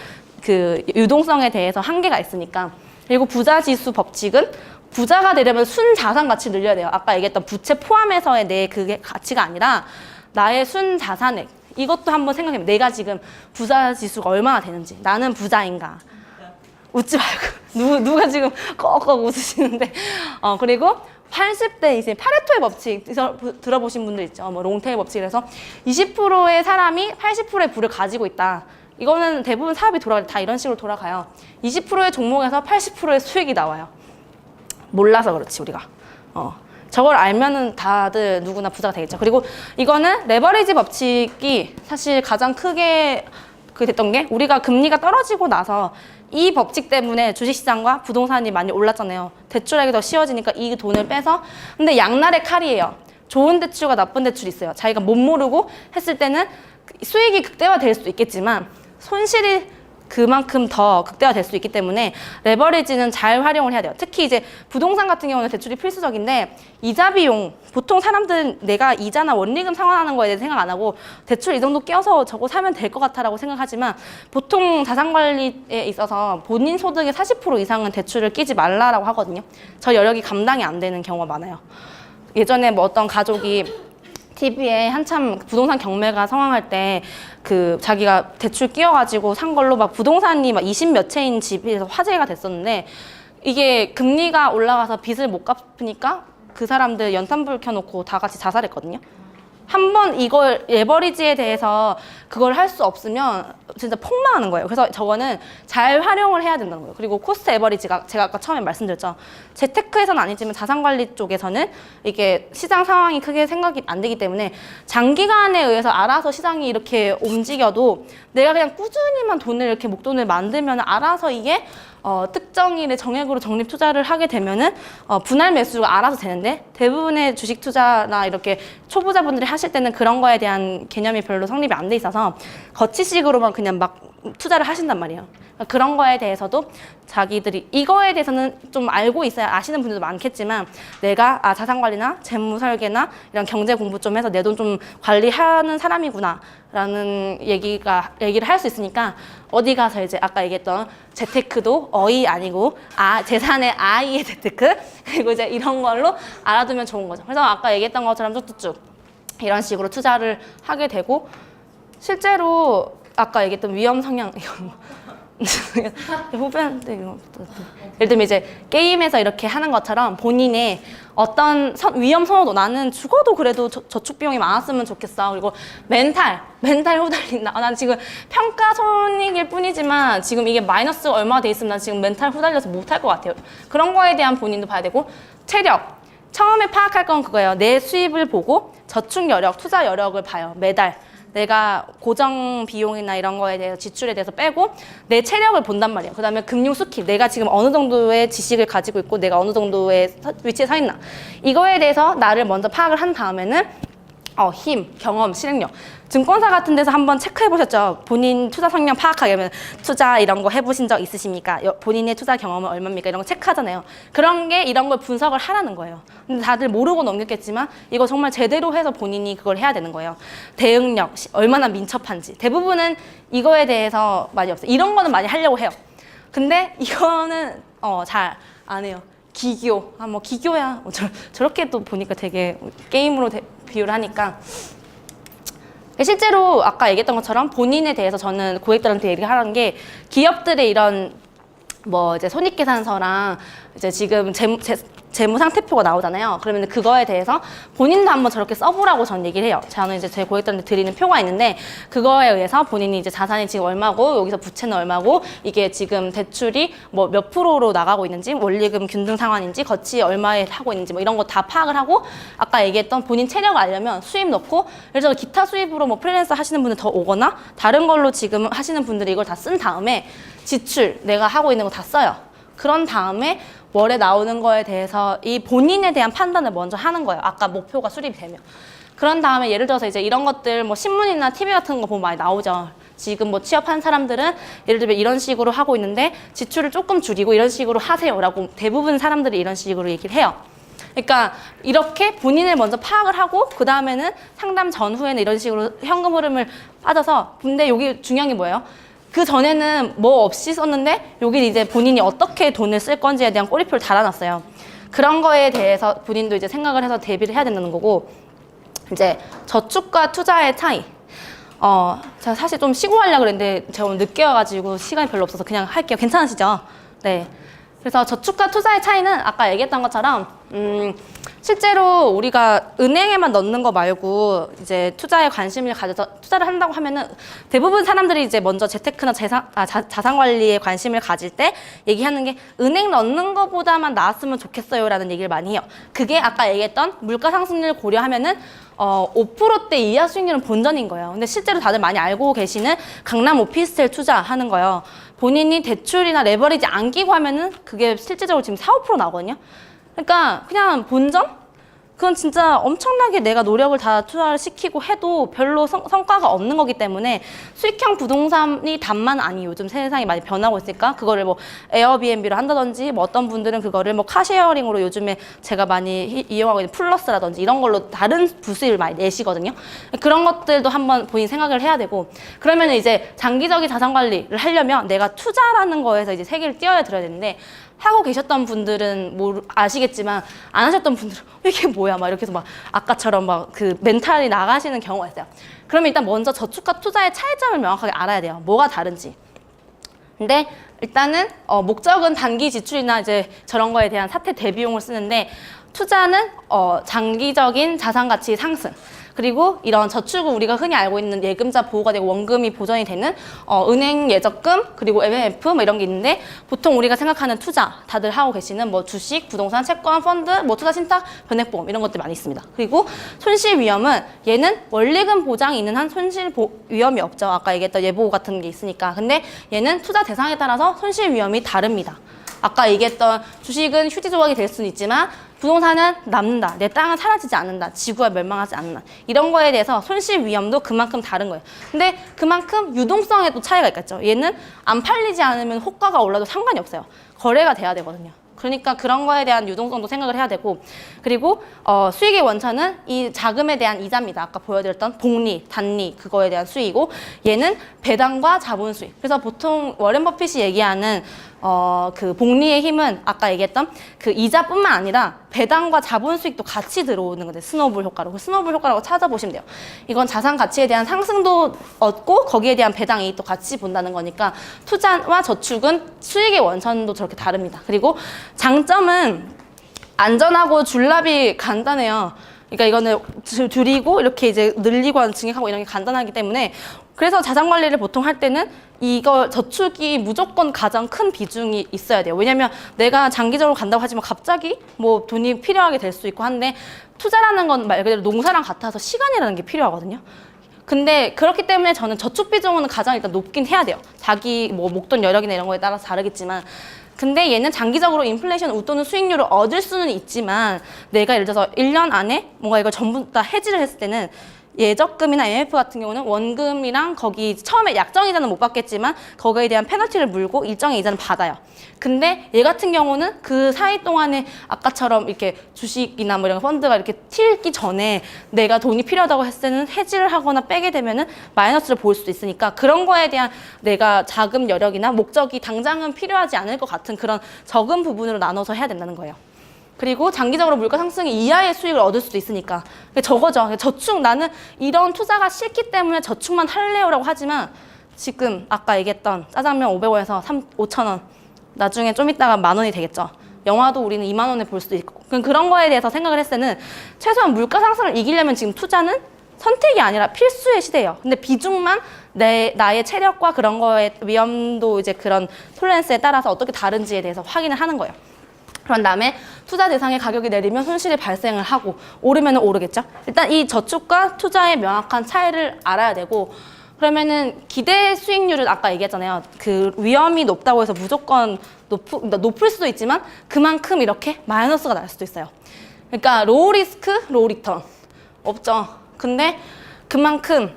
Speaker 1: 그 유동성에 대해서 한계가 있으니까. 그리고 부자 지수 법칙은 부자가 되려면 순자산 가치를 늘려야 돼요. 아까 얘기했던 부채 포함해서의 내 그게 가치가 아니라 나의 순자산액 이것도 한번 생각해보면 내가 지금 부자 지수가 얼마나 되는지 나는 부자인가 웃지 말고 누가 지금 꺽꺽 웃으시는데 그리고 80대 이제 파레토의 법칙 들어보신 분들 있죠. 뭐 롱테일 법칙이라서 20%의 사람이 80%의 부를 가지고 있다. 이거는 대부분 사업이 돌아갈 때 다 이런 식으로 돌아가요. 20%의 종목에서 80%의 수익이 나와요. 몰라서 그렇지 우리가. 저걸 알면은 다들 누구나 부자가 되겠죠. 그리고 이거는 레버리지 법칙이 사실 가장 크게 됐던 게 우리가 금리가 떨어지고 나서 이 법칙 때문에 주식시장과 부동산이 많이 올랐잖아요. 대출하기 더 쉬워지니까 이 돈을 빼서 근데 양날의 칼이에요. 좋은 대출과 나쁜 대출이 있어요. 자기가 못 모르고 했을 때는 수익이 극대화될 수도 있겠지만 손실이 그만큼 더 극대화될 수 있기 때문에 레버리지는 잘 활용을 해야 돼요. 특히 이제 부동산 같은 경우는 대출이 필수적인데 이자 비용 보통 사람들은 내가 이자나 원리금 상환하는 거에 대해 생각 안 하고 대출 이 정도 껴서 저거 사면 될 것 같아라고 생각하지만 보통 자산 관리에 있어서 본인 소득의 40% 이상은 대출을 끼지 말라라고 하거든요. 저 여력이 감당이 안 되는 경우가 많아요. 예전에 뭐 어떤 가족이 TV에 한참 부동산 경매가 성황할 때 그 자기가 대출 끼워가지고 산 걸로 막 부동산이 막 20몇 채인 집에서 화제가 됐었는데 이게 금리가 올라가서 빚을 못 갚으니까 그 사람들 연탄불 켜놓고 다 같이 자살했거든요. 한번 이걸 레버리지에 대해서 그걸 할 수 없으면 진짜 폭망하는 거예요. 그래서 저거는 잘 활용을 해야 된다는 거예요. 그리고 코스트 에버리지가 제가 아까 처음에 말씀드렸죠. 재테크에서는 아니지만 자산관리 쪽에서는 이게 시장 상황이 크게 생각이 안 되기 때문에 장기간에 의해서 알아서 시장이 이렇게 움직여도 내가 그냥 꾸준히만 돈을 이렇게 목돈을 만들면 알아서 이게 특정일의 정액으로 적립 투자를 하게 되면은 분할 매수가 알아서 되는데 대부분의 주식 투자나 이렇게 초보자분들이 하실 때는 그런 거에 대한 개념이 별로 성립이 안 돼 있어서 거치식으로만 그냥 막 투자를 하신단 말이에요. 그러니까 그런 거에 대해서도 자기들이 이거에 대해서는 좀 알고 있어야 아시는 분들도 많겠지만 내가 자산 관리나 재무 설계나 이런 경제 공부 좀 해서 내 돈 좀 관리하는 사람이구나 라는 얘기를 할 수 있으니까 어디 가서 이제 아까 얘기했던 재테크도 어이 아니고 재산의 아이의 재테크 그리고 이제 이런 걸로 알아두면 좋은 거죠. 그래서 아까 얘기했던 것처럼 쭉쭉쭉 이런 식으로 투자를 하게 되고 실제로 아까 얘기했던 위험 성향 후배한테 예를 들면 이제 게임에서 이렇게 하는 것처럼 본인의 어떤 위험 선호도 나는 죽어도 그래도 저축 비용이 많았으면 좋겠어. 그리고 멘탈 후달린다. 난 지금 평가 손익일 뿐이지만 지금 이게 마이너스 얼마 돼 있으면 난 지금 멘탈 후달려서 못할 것 같아요. 그런 거에 대한 본인도 봐야 되고 체력 처음에 파악할 건 그거예요. 내 수입을 보고 저축 여력, 투자 여력을 봐요. 매달 내가 고정 비용이나 이런 거에 대해서 지출에 대해서 빼고 내 체력을 본단 말이에요. 그 다음에 금융 스킬, 내가 지금 어느 정도의 지식을 가지고 있고 내가 어느 정도의 위치에 서 있나 이거에 대해서 나를 먼저 파악을 한 다음에는 힘, 경험, 실행력 증권사 같은 데서 한번 체크해 보셨죠? 본인 투자 성향 파악하게 하면 투자 이런 거 해보신 적 있으십니까? 본인의 투자 경험은 얼마입니까? 이런 거 체크하잖아요. 그런 게 이런 걸 분석을 하라는 거예요. 근데 다들 모르고 넘겼겠지만 이거 정말 제대로 해서 본인이 그걸 해야 되는 거예요. 대응력, 얼마나 민첩한지 대부분은 이거에 대해서 많이 없어요. 이런 거는 많이 하려고 해요. 근데 이거는 잘 안 해요. 기교, 뭐 기교야. 저렇게 또 보니까 되게 게임으로 비유를 하니까 실제로 아까 얘기했던 것처럼 본인에 대해서 저는 고객들한테 얘기하는 게 기업들의 이런 뭐 이제 손익계산서랑 이제 지금 재무 상태표가 나오잖아요. 그러면 그거에 대해서 본인도 한번 저렇게 써보라고 전 얘기를 해요. 저는 이제 제 고객들한테 드리는 표가 있는데 그거에 의해서 본인이 이제 자산이 지금 얼마고 여기서 부채는 얼마고 이게 지금 대출이 뭐 몇 프로로 나가고 있는지 원리금 균등 상환인지 거치 얼마에 하고 있는지 뭐 이런 거 다 파악을 하고 아까 얘기했던 본인 체력을 알려면 수입 넣고 예를 들어 기타 수입으로 뭐 프리랜서 하시는 분들 더 오거나 다른 걸로 지금 하시는 분들이 이걸 다 쓴 다음에 지출 내가 하고 있는 거 다 써요. 그런 다음에 월에 나오는 거에 대해서 이 본인에 대한 판단을 먼저 하는 거예요. 아까 목표가 수립이 되면. 그런 다음에 예를 들어서 이제 이런 것들 뭐 신문이나 TV 같은 거 보면 많이 나오죠. 지금 뭐 취업한 사람들은 예를 들면 이런 식으로 하고 있는데 지출을 조금 줄이고 이런 식으로 하세요라고 대부분 사람들이 이런 식으로 얘기를 해요. 그러니까 이렇게 본인을 먼저 파악을 하고 그 다음에는 상담 전후에는 이런 식으로 현금 흐름을 빠져서 근데 여기 중요한 게 뭐예요? 그 전에는 뭐 없이 썼는데 여기 이제 본인이 어떻게 돈을 쓸 건지에 대한 꼬리표를 달아놨어요. 그런 거에 대해서 본인도 이제 생각을 해서 대비를 해야 된다는 거고 이제 저축과 투자의 차이. 제가 사실 좀 쉬고 하려고 그랬는데 제가 오늘 늦게 와가지고 시간이 별로 없어서 그냥 할게요. 괜찮으시죠? 네. 그래서 저축과 투자의 차이는 아까 얘기했던 것처럼 실제로 우리가 은행에만 넣는 거 말고 이제 투자에 관심을 가져서 투자를 한다고 하면은 대부분 사람들이 이제 먼저 재테크나 자산 관리에 관심을 가질 때 얘기하는 게 은행 넣는 거보다만 나았으면 좋겠어요라는 얘기를 많이 해요. 그게 아까 얘기했던 물가 상승률을 고려하면은 5%대 이하 수익률은 본전인 거예요. 근데 실제로 다들 많이 알고 계시는 강남 오피스텔 투자하는 거예요. 본인이 대출이나 레버리지 안 끼고 하면은 그게 실질적으로 지금 4, 5% 나거든요. 그러니까 그냥 본전? 그건 진짜 엄청나게 내가 노력을 다 투자를 시키고 해도 별로 성과가 없는 거기 때문에 수익형 부동산이 답만 아니 요즘 세상이 많이 변하고 있으니까 그거를 뭐 에어비앤비로 한다든지 뭐 어떤 분들은 그거를 뭐 카쉐어링으로 요즘에 제가 많이 이용하고 있는 플러스라든지 이런 걸로 다른 부수입을 많이 내시거든요. 그런 것들도 한번 본인 생각을 해야 되고 그러면 이제 장기적인 자산 관리를 하려면 내가 투자라는 거에서 이제 세계를 띄어야 들어야 되는데 하고 계셨던 분들은 아시겠지만 안 하셨던 분들은 이게 뭐야 막 이렇게 해서 막 아까처럼 막 그 멘탈이 나가시는 경우가 있어요. 그러면 일단 먼저 저축과 투자의 차이점을 명확하게 알아야 돼요. 뭐가 다른지. 근데 일단은 목적은 단기 지출이나 이제 저런 거에 대한 사태 대비용을 쓰는데 투자는 장기적인 자산 가치 상승. 그리고 이런 저축은 우리가 흔히 알고 있는 예금자 보호가 되고 원금이 보전이 되는 은행 예적금 그리고 MMF 뭐 이런 게 있는데 보통 우리가 생각하는 투자 다들 하고 계시는 뭐 주식, 부동산, 채권, 펀드, 뭐 투자 신탁, 변액보험 이런 것들 많이 있습니다. 그리고 손실 위험은 얘는 원리금 보장이 있는 한 손실 위험이 없죠. 아까 얘기했던 예보호 같은 게 있으니까. 근데 얘는 투자 대상에 따라서 손실 위험이 다릅니다. 아까 얘기했던 주식은 휴지 조각이 될 수는 있지만 부동산은 남는다. 내 땅은 사라지지 않는다. 지구가 멸망하지 않는다. 이런 거에 대해서 손실 위험도 그만큼 다른 거예요. 근데 그만큼 유동성에도 차이가 있겠죠. 얘는 안 팔리지 않으면 호가가 올라도 상관이 없어요. 거래가 돼야 되거든요. 그러니까 그런 거에 대한 유동성도 생각을 해야 되고 그리고 수익의 원천은 이 자금에 대한 이자입니다. 아까 보여드렸던 복리, 단리 그거에 대한 수익이고 얘는 배당과 자본 수익. 그래서 보통 워렌 버핏이 얘기하는 그 복리의 힘은 아까 얘기했던 그 이자뿐만 아니라 배당과 자본 수익도 같이 들어오는 건데 스노우볼 효과로. 그 스노우볼 효과라고 찾아보시면 돼요. 이건 자산 가치에 대한 상승도 얻고 거기에 대한 배당 이익도 같이 본다는 거니까 투자와 저축은 수익의 원천도 저렇게 다릅니다. 그리고 장점은 안전하고 줄납이 간단해요. 그러니까 이거는 줄이고 이렇게 이제 늘리고 증액하고 이런 게 간단하기 때문에 그래서 자산 관리를 보통 할 때는 이거 저축이 무조건 가장 큰 비중이 있어야 돼요. 왜냐면 내가 장기적으로 간다고 하지만 갑자기 뭐 돈이 필요하게 될 수 있고 한데 투자라는 건 말 그대로 농사랑 같아서 시간이라는 게 필요하거든요. 근데 그렇기 때문에 저는 저축 비중은 가장 일단 높긴 해야 돼요. 자기 뭐 목돈 여력이나 이런 거에 따라서 다르겠지만 근데 얘는 장기적으로 인플레이션 웃도는 수익률을 얻을 수는 있지만 내가 예를 들어서 1년 안에 뭔가 이걸 전부 다 해지를 했을 때는 예적금이나 MF 같은 경우는 원금이랑 거기 처음에 약정이자는 못 받겠지만 거기에 대한 페널티를 물고 일정의 이자는 받아요. 근데 얘 같은 경우는 그 사이 동안에 아까처럼 이렇게 주식이나 뭐 이런 펀드가 이렇게 튀기 전에 내가 돈이 필요하다고 했을 때는 해지를 하거나 빼게 되면은 마이너스를 볼 수도 있으니까 그런 거에 대한 내가 자금 여력이나 목적이 당장은 필요하지 않을 것 같은 그런 적은 부분으로 나눠서 해야 된다는 거예요. 그리고 장기적으로 물가 상승이 이하의 수익을 얻을 수도 있으니까 저거죠. 저축 나는 이런 투자가 싫기 때문에 저축만 할래요라고 하지만 지금 아까 얘기했던 짜장면 500원에서 5,000원 나중에 좀 있다가 10,000원이 되겠죠. 영화도 우리는 20,000원에 볼 수도 있고 그런 거에 대해서 생각을 했을 때는 최소한 물가 상승을 이기려면 지금 투자는 선택이 아니라 필수의 시대예요. 근데 비중만 나의 체력과 그런 거의 위험도 이제 그런 톨레런스에 따라서 어떻게 다른지에 대해서 확인을 하는 거예요. 그런 다음에 투자 대상의 가격이 내리면 손실이 발생을 하고 오르면 오르겠죠. 일단 이 저축과 투자의 명확한 차이를 알아야 되고 그러면은 기대 수익률을 아까 얘기했잖아요. 그 위험이 높다고 해서 무조건 높을 수도 있지만 그만큼 이렇게 마이너스가 날 수도 있어요. 그러니까 로우 리스크, 로우 리턴 없죠. 근데 그만큼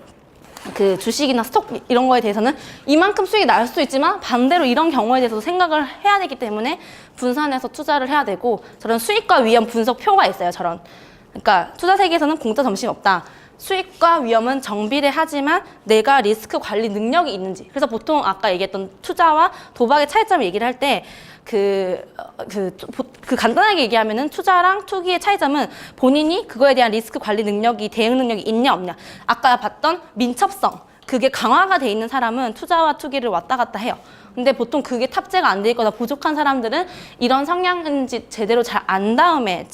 Speaker 1: 그 주식이나 스톡 이런 거에 대해서는 이만큼 수익이 날 수도 있지만 반대로 이런 경우에 대해서도 생각을 해야 되기 때문에 분산해서 투자를 해야 되고 저런 수익과 위험 분석 표가 있어요. 저런. 그러니까 투자 세계에서는 공짜 점심이 없다. 수익과 위험은 정비례하지만 내가 리스크 관리 능력이 있는지. 그래서 보통 아까 얘기했던 투자와 도박의 차이점을 얘기를 할 때 간단하게 얘기하면은 투자랑 투기의 차이점은 본인이 그거에 대한 리스크 관리 능력이, 대응 능력이 있냐 없냐. 아까 봤던 민첩성, 그게 강화가 돼 있는 사람은 투자와 투기를 왔다 갔다 해요. 근데 보통 그게 탑재가 안 돼 있거나 부족한 사람들은 이런 성향인지 제대로 잘 안 다음에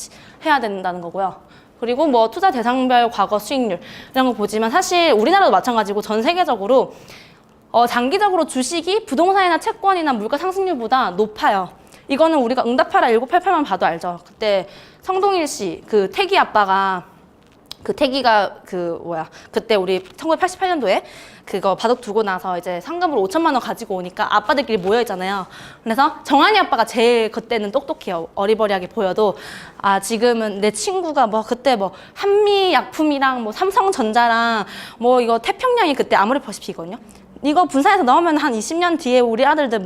Speaker 1: 해야 된다는 거고요. 그리고 뭐 투자 대상별 과거 수익률 이런 거 보지만 사실 우리나라도 마찬가지고 전 세계적으로 장기적으로 주식이 부동산이나 채권이나 물가 상승률보다 높아요. 이거는 우리가 응답하라 1988만 봐도 알죠. 그때 성동일 씨, 그 태기 아빠가 태기가 그때 우리 1988년도에 그거 바둑 두고 나서 이제 상금으로 5천만 원 가지고 오니까 아빠들끼리 모여 있잖아요. 그래서 정한이 아빠가 제일 그때는 똑똑해요. 어리버리하게 보여도 지금은 내 친구가 그때 한미약품이랑 삼성전자랑 이거 태평양이 그때 아모레퍼시픽이거든요. 이거 분산해서 넣으면 한 20년 뒤에 우리 아들들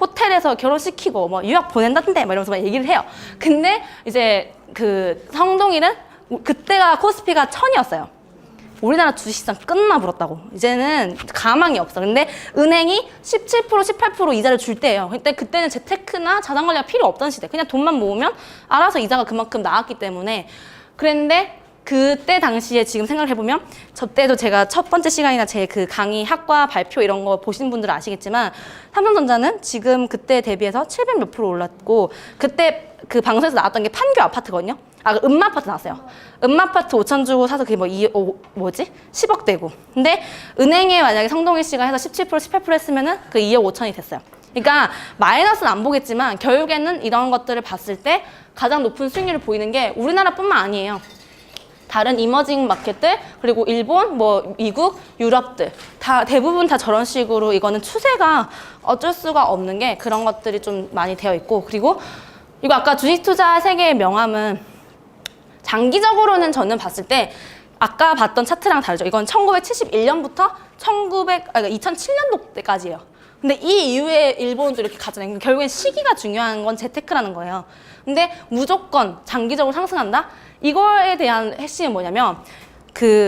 Speaker 1: 호텔에서 결혼시키고 유학 보낸다던데 이러면서 막 얘기를 해요. 근데 이제 그 성동일은 그때가 코스피가 1000이었어요. 우리나라 주식시장 끝나버렸다고. 이제는 가망이 없어. 근데 은행이 17%, 18% 이자를 줄 때예요. 그때는 재테크나 자산관리가 필요 없던 시대. 그냥 돈만 모으면 알아서 이자가 그만큼 나왔기 때문에. 그랬는데 그때 당시에 지금 생각해보면 저 때도 제가 첫 번째 시간이나 제 그 강의 학과 발표 이런 거 보신 분들은 아시겠지만 삼성전자는 지금 그때 대비해서 700 몇 프로 올랐고 그때 그 방송에서 나왔던 게 판교 아파트거든요. 음마아파트 나왔어요. 음마아파트 5천 주고 사서 그게 10억 되고. 근데 은행에 만약에 성동일 씨가 해서 17%, 18% 했으면은 그 2억 5천이 됐어요. 그러니까 마이너스는 안 보겠지만 결국에는 이런 것들을 봤을 때 가장 높은 수익률을 보이는 게 우리나라뿐만 아니에요. 다른 이머징 마켓들, 그리고 일본, 미국, 유럽들 대부분 다 저런 식으로 이거는 추세가 어쩔 수가 없는 게 그런 것들이 좀 많이 되어 있고, 그리고 이거 아까 주식 투자 세계의 명함은 장기적으로는 저는 봤을 때 아까 봤던 차트랑 다르죠. 이건 1971년부터 2007년도 때까지예요. 근데 이 이후에 일본도 이렇게 가잖아요. 결국엔 시기가 중요한 건 재테크라는 거예요. 근데 무조건 장기적으로 상승한다? 이거에 대한 핵심이 뭐냐면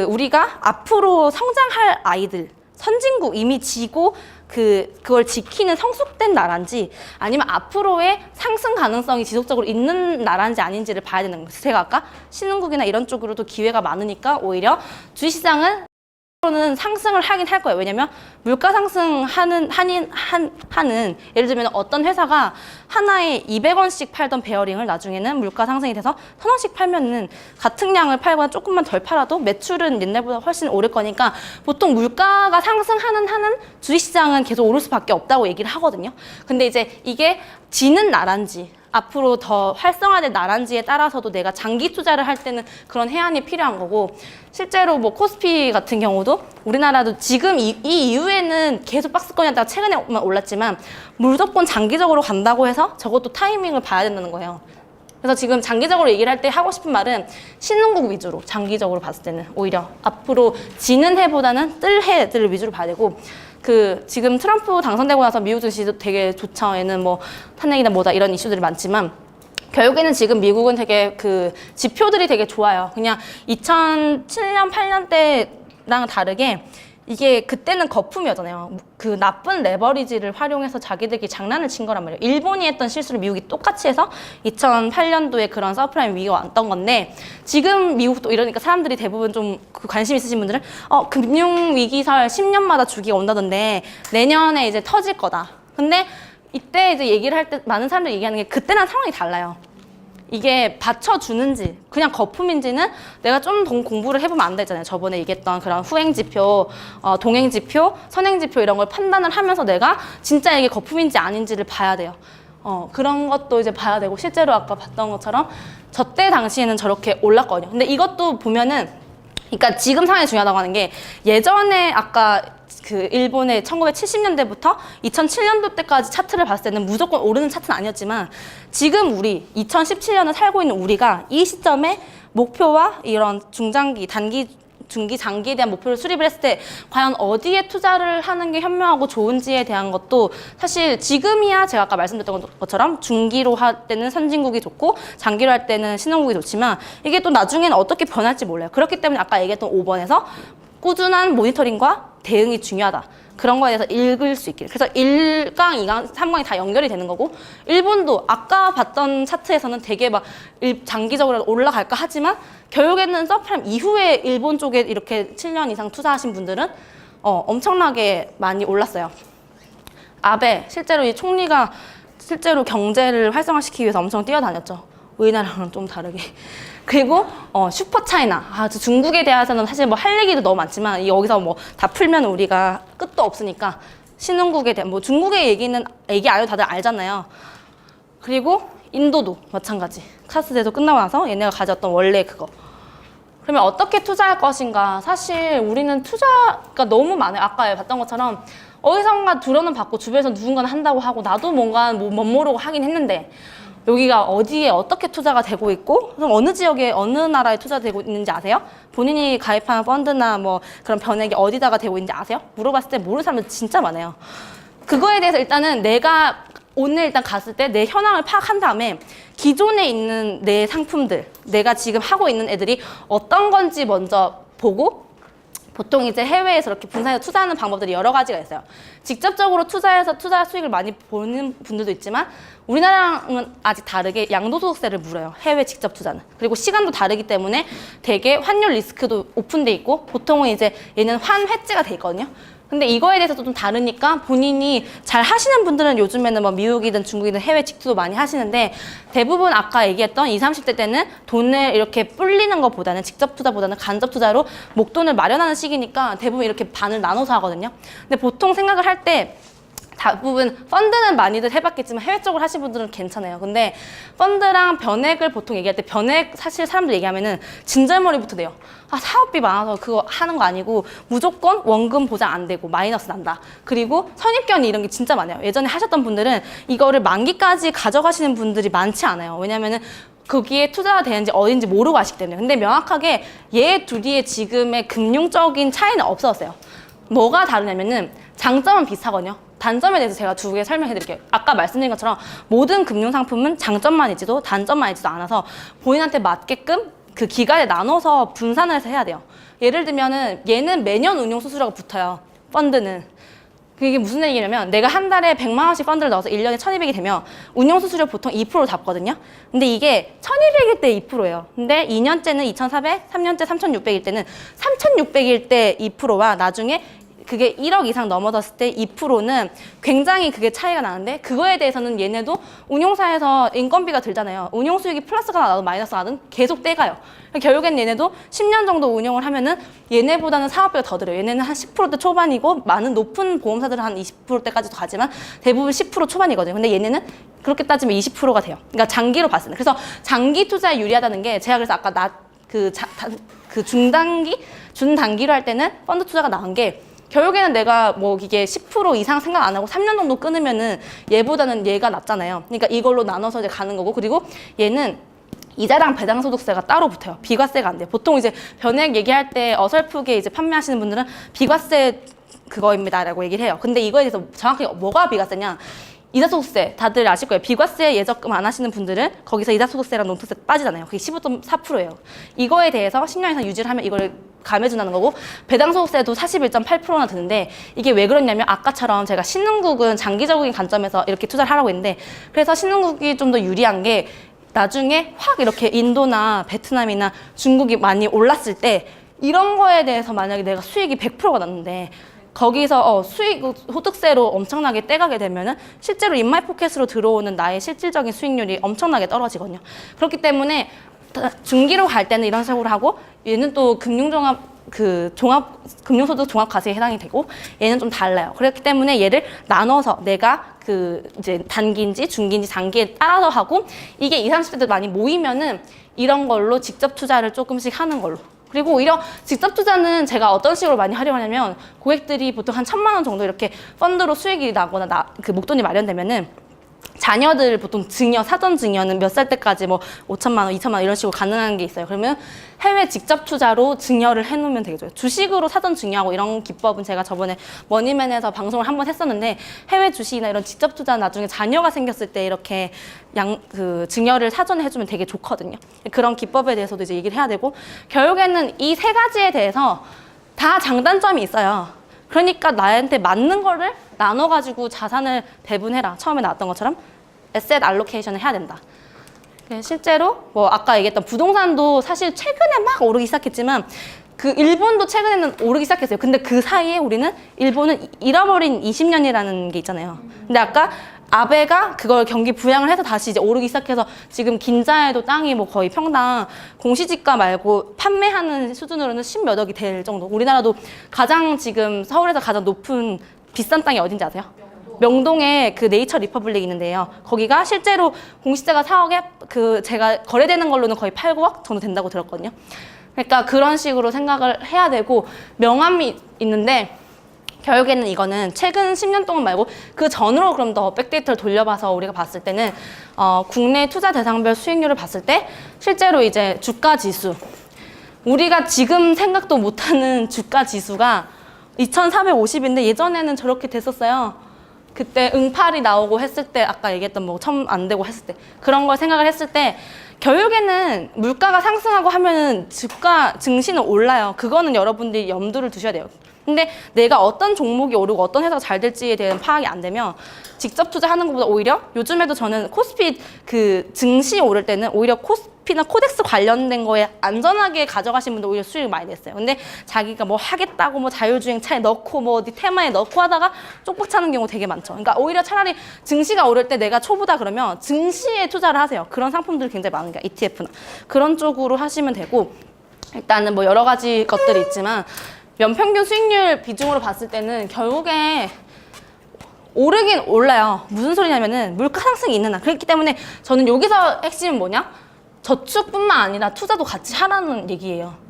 Speaker 1: 우리가 앞으로 성장할 아이들, 선진국 이미 지고 그걸 지키는 성숙된 나라인지 아니면 앞으로의 상승 가능성이 지속적으로 있는 나라인지 아닌지를 봐야 되는 거예요. 제가 아까 신흥국이나 이런 쪽으로도 기회가 많으니까 오히려 주식시장은 는 상승을 하긴 할 거예요. 왜냐면 물가 상승하는 예를 들면 어떤 회사가 하나에 200원씩 팔던 베어링을 나중에는 물가 상승이 돼서 1000원씩 팔면은 같은 양을 팔거나 조금만 덜 팔아도 매출은 옛날보다 훨씬 오를 거니까 보통 물가가 상승하는 한은 주식시장은 계속 오를 수밖에 없다고 얘기를 하거든요. 근데 이제 이게 지는 나라인지 앞으로 더 활성화된 나라인지에 따라서도 내가 장기 투자를 할 때는 그런 해안이 필요한 거고, 실제로 코스피 같은 경우도 우리나라도 지금 이 이후에는 계속 박스권이었다가 최근에만 올랐지만 무조건 장기적으로 간다고 해서 저것도 타이밍을 봐야 된다는 거예요. 그래서 지금 장기적으로 얘기를 할 때 하고 싶은 말은 신흥국 위주로 장기적으로 봤을 때는 오히려 앞으로 지는 해보다는 뜰 해들 위주로 봐야 되고, 지금 트럼프 당선되고 나서 미국 증시도 되게 좋죠. 얘는 탄핵이나 뭐다 이런 이슈들이 많지만 결국에는 지금 미국은 되게 지표들이 되게 좋아요. 그냥 2007년, 8년 때랑 다르게 이게 그때는 거품이었잖아요. 나쁜 레버리지를 활용해서 자기들끼리 장난을 친 거란 말이에요. 일본이 했던 실수를 미국이 똑같이 해서 2008년도에 그런 서프라임 위기가 왔던 건데, 지금 미국도 이러니까 사람들이 대부분 좀 관심 있으신 분들은 금융위기설 10년마다 주기가 온다던데 내년에 이제 터질 거다. 근데 이때 이제 얘기를 할 때 많은 사람들이 얘기하는 게 그때랑 상황이 달라요. 이게 받쳐주는지 그냥 거품인지는 내가 좀 더 공부를 해보면 안다 했잖아요. 저번에 얘기했던 그런 후행지표, 동행지표, 선행지표 이런 걸 판단을 하면서 내가 진짜 이게 거품인지 아닌지를 봐야 돼요. 그런 것도 이제 봐야 되고, 실제로 아까 봤던 것처럼 저 때 당시에는 저렇게 올랐거든요. 근데 이것도 보면은 그러니까 지금 상황이 중요하다고 하는 게, 예전에 아까 일본의 1970년대부터 2007년도 때까지 차트를 봤을 때는 무조건 오르는 차트는 아니었지만, 지금 우리 2017년을 살고 있는 우리가 이 시점에 목표와 이런 중장기, 단기 중기, 장기에 대한 목표를 수립을 했을 때 과연 어디에 투자를 하는 게 현명하고 좋은지에 대한 것도 사실 지금이야 제가 아까 말씀드렸던 것처럼 중기로 할 때는 선진국이 좋고 장기로 할 때는 신흥국이 좋지만 이게 또 나중에는 어떻게 변할지 몰라요. 그렇기 때문에 아까 얘기했던 5번에서 꾸준한 모니터링과 대응이 중요하다. 그런 거에 대해서 읽을 수 있게. 그래서 1강, 2강, 3강이 다 연결이 되는 거고 일본도 아까 봤던 차트에서는 되게 막 장기적으로 올라갈까 하지만 결국에는 서프라임 이후에 일본 쪽에 이렇게 7년 이상 투자하신 분들은 엄청나게 많이 올랐어요. 아베, 실제로 이 총리가 실제로 경제를 활성화시키기 위해서 엄청 뛰어다녔죠. 우리나라랑 좀 다르게. 그리고 슈퍼 차이나 중국에 대해서는 사실 뭐 할 얘기도 너무 많지만 여기서 뭐 다 풀면 우리가 끝도 없으니까 신흥국에 대한 뭐 중국의 얘기는 얘기 안 해도 다들 알잖아요. 그리고 인도도 마찬가지. 카스대도 끝나고 나서 얘네가 가졌던 원래 그거. 그러면 어떻게 투자할 것인가? 사실 우리는 투자가 너무 많아요. 아까 봤던 것처럼 어디선가 들어는 받고 주변에서 누군가는 한다고 하고 나도 뭔가 뭐 멋모르고 하긴 했는데 여기가 어디에 어떻게 투자가 되고 있고 어느 지역에 어느 나라에 투자되고 있는지 아세요? 본인이 가입하는 펀드나 뭐 그런 변액이 어디다가 되고 있는지 아세요? 물어봤을 때 모르는 사람들 진짜 많아요. 그거에 대해서 일단은 내가 오늘 일단 갔을 때 내 현황을 파악한 다음에 기존에 있는 내 상품들, 내가 지금 하고 있는 애들이 어떤 건지 먼저 보고 보통 이제 해외에서 이렇게 분산해서 투자하는 방법들이 여러 가지가 있어요. 직접적으로 투자해서 투자 수익을 많이 보는 분들도 있지만 우리나라랑은 아직 다르게 양도소득세를 물어요. 해외 직접 투자는. 그리고 시간도 다르기 때문에 되게 환율 리스크도 오픈돼 있고 보통은 이제 얘는 환회제가 돼 있거든요. 근데 이거에 대해서도 좀 다르니까 본인이 잘 하시는 분들은 요즘에는 뭐 미국이든 중국이든 해외 직투도 많이 하시는데 대부분 아까 얘기했던 20, 30대 때는 돈을 이렇게 불리는 것보다는 직접 투자보다는 간접 투자로 목돈을 마련하는 시기니까 대부분 이렇게 반을 나눠서 하거든요. 근데 보통 생각을 할 때 대부분 펀드는 많이들 해봤겠지만 해외 쪽으로 하신 분들은 괜찮아요. 근데 펀드랑 변액을 보통 얘기할 때 변액 사실 사람들 얘기하면은 진절머리부터 내요. 사업비 많아서 그거 하는 거 아니고 무조건 원금 보장 안 되고 마이너스 난다. 그리고 선입견이 이런 게 진짜 많아요. 예전에 하셨던 분들은 이거를 만기까지 가져가시는 분들이 많지 않아요. 왜냐면은 거기에 투자가 되는지 어딘지 모르고 하시기 때문에. 근데 명확하게 얘 둘이의 지금의 금융적인 차이는 없었어요. 뭐가 다르냐면은 장점은 비슷하거든요. 단점에 대해서 제가 두 개 설명해 드릴게요. 아까 말씀드린 것처럼 모든 금융상품은 장점만 있지도 단점만 있지도 않아서 본인한테 맞게끔 그 기간에 나눠서 분산을 해서 해야 돼요. 예를 들면은 얘는 매년 운용 수수료가 붙어요. 펀드는. 그게 무슨 얘기냐면 내가 한 달에 100만 원씩 펀드를 넣어서 1년에 1200이 되면 운용 수수료 보통 2% 잡거든요. 근데 이게 1200일 때 2%예요. 근데 2년째는 2400, 3년째 3600일 때는 3600일 때 2%와 나중에 그게 1억 이상 넘어섰을 때 2%는 굉장히 그게 차이가 나는데 그거에 대해서는 얘네도 운용사에서 인건비가 들잖아요. 운용 수익이 플러스가 나든 마이너스가 나든 계속 떼가요. 결국엔 얘네도 10년 정도 운용을 하면은 얘네보다는 사업비가 더 들어요. 얘네는 한 10%대 초반이고 많은 높은 보험사들은 한 20%대까지도 가지만 대부분 10% 초반이거든요. 근데 얘네는 그렇게 따지면 20%가 돼요. 그러니까 장기로 봤을 때. 그래서 장기 투자에 유리하다는 게 제가 그래서 아까 준단기로 할 때는 펀드 투자가 나은 게 결국에는 내가 뭐 이게 10% 이상 생각 안 하고 3년 정도 끊으면은 얘보다는 얘가 낫잖아요. 그러니까 이걸로 나눠서 이제 가는 거고 그리고 얘는 이자랑 배당 소득세가 따로 붙어요. 비과세가 안 돼요. 보통 이제 변액 얘기할 때 어설프게 이제 판매하시는 분들은 비과세 그거입니다라고 얘기를 해요. 근데 이거에 대해서 정확히 뭐가 비과세냐? 이자소득세 다들 아실 거예요. 비과세 예적금 안 하시는 분들은 거기서 이자소득세랑 논투세 빠지잖아요. 그게 15.4%예요. 이거에 대해서 10년 이상 유지를 하면 이걸 감해준다는 거고 배당소득세도 41.8%나 드는데 이게 왜 그러냐면 아까처럼 제가 신흥국은 장기적인 관점에서 이렇게 투자를 하라고 했는데 그래서 신흥국이 좀 더 유리한 게 나중에 확 이렇게 인도나 베트남이나 중국이 많이 올랐을 때 이런 거에 대해서 만약에 내가 수익이 100%가 났는데 거기서 수익 소득세로 엄청나게 떼가게 되면은 실제로 인마이포켓으로 들어오는 나의 실질적인 수익률이 엄청나게 떨어지거든요. 그렇기 때문에 중기로 갈 때는 이런 식으로 하고 얘는 또 금융소득 종합과세에 해당이 되고 얘는 좀 달라요. 그렇기 때문에 얘를 나눠서 내가 이제 단기인지 중기인지 장기에 따라서 하고 이게 20, 30대들 많이 모이면은 이런 걸로 직접 투자를 조금씩 하는 걸로. 그리고 오히려 직접 투자는 제가 어떤 식으로 많이 하려고 하냐면 고객들이 보통 한 1000만 원 정도 이렇게 펀드로 수익이 나거나 그 목돈이 마련되면은 자녀들 보통 증여, 사전 증여는 몇 살 때까지 뭐 5천만 원, 2천만 원 이런 식으로 가능한 게 있어요. 그러면 해외 직접 투자로 증여를 해놓으면 되겠죠. 주식으로 사전 증여하고 이런 기법은 제가 저번에 머니맨에서 방송을 한번 했었는데 해외 주식이나 이런 직접 투자 나중에 자녀가 생겼을 때 이렇게 증여를 사전에 해주면 되게 좋거든요. 그런 기법에 대해서도 이제 얘기를 해야 되고 결국에는 이 세 가지에 대해서 다 장단점이 있어요. 그러니까 나한테 맞는 거를 나눠가지고 자산을 배분해라. 처음에 나왔던 것처럼 에셋 알로케이션을 해야 된다. 실제로 뭐 아까 얘기했던 부동산도 사실 최근에 막 오르기 시작했지만 그 일본도 최근에는 오르기 시작했어요. 근데 그 사이에 우리는 일본은 잃어버린 20년이라는 게 있잖아요. 근데 아까 아베가 그걸 경기 부양을 해서 다시 이제 오르기 시작해서 지금 긴자에도 땅이 뭐 거의 평당 공시지가 말고 판매하는 수준으로는 10몇 억이 될 정도. 우리나라도 가장 지금 서울에서 가장 높은 비싼 땅이 어딘지 아세요? 명동에 그 네이처 리퍼블릭 있는데요. 거기가 실제로 공시지가 4억에 그 제가 거래되는 걸로는 거의 8, 9억 정도 된다고 들었거든요. 그러니까 그런 식으로 생각을 해야 되고 명암이 있는데 결국에는 이거는 최근 10년 동안 말고 그 전으로 그럼 더 백데이터를 돌려봐서 우리가 봤을 때는 국내 투자 대상별 수익률을 봤을 때 실제로 이제 주가 지수 우리가 지금 생각도 못하는 주가 지수가 2450인데 예전에는 저렇게 됐었어요. 그때 응팔이 나오고 했을 때 아까 얘기했던 뭐 처음 안 되고 했을 때 그런 걸 생각을 했을 때 결국에는 물가가 상승하고 하면은 주가 증시는 올라요. 그거는 여러분들이 염두를 두셔야 돼요. 근데 내가 어떤 종목이 오르고 어떤 회사가 잘 될지에 대한 파악이 안 되면 직접 투자하는 것보다 오히려 요즘에도 저는 코스피 그 증시 오를 때는 오히려 코스피나 코덱스 관련된 거에 안전하게 가져가신 분들 오히려 수익을 많이 냈어요. 근데 자기가 뭐 하겠다고 뭐 자율주행차에 넣고 뭐 어디 테마에 넣고 하다가 쪽박 차는 경우 되게 많죠. 그러니까 오히려 차라리 증시가 오를 때 내가 초보다 그러면 증시에 투자를 하세요. 그런 상품들이 굉장히 많으니까 ETF나 그런 쪽으로 하시면 되고 일단은 뭐 여러 가지 것들이 있지만 연평균 수익률 비중으로 봤을 때는 결국에 오르긴 올라요. 무슨 소리냐면은 물가 상승이 있는 한. 그렇기 때문에 저는 여기서 핵심은 뭐냐? 저축뿐만 아니라 투자도 같이 하라는 얘기예요.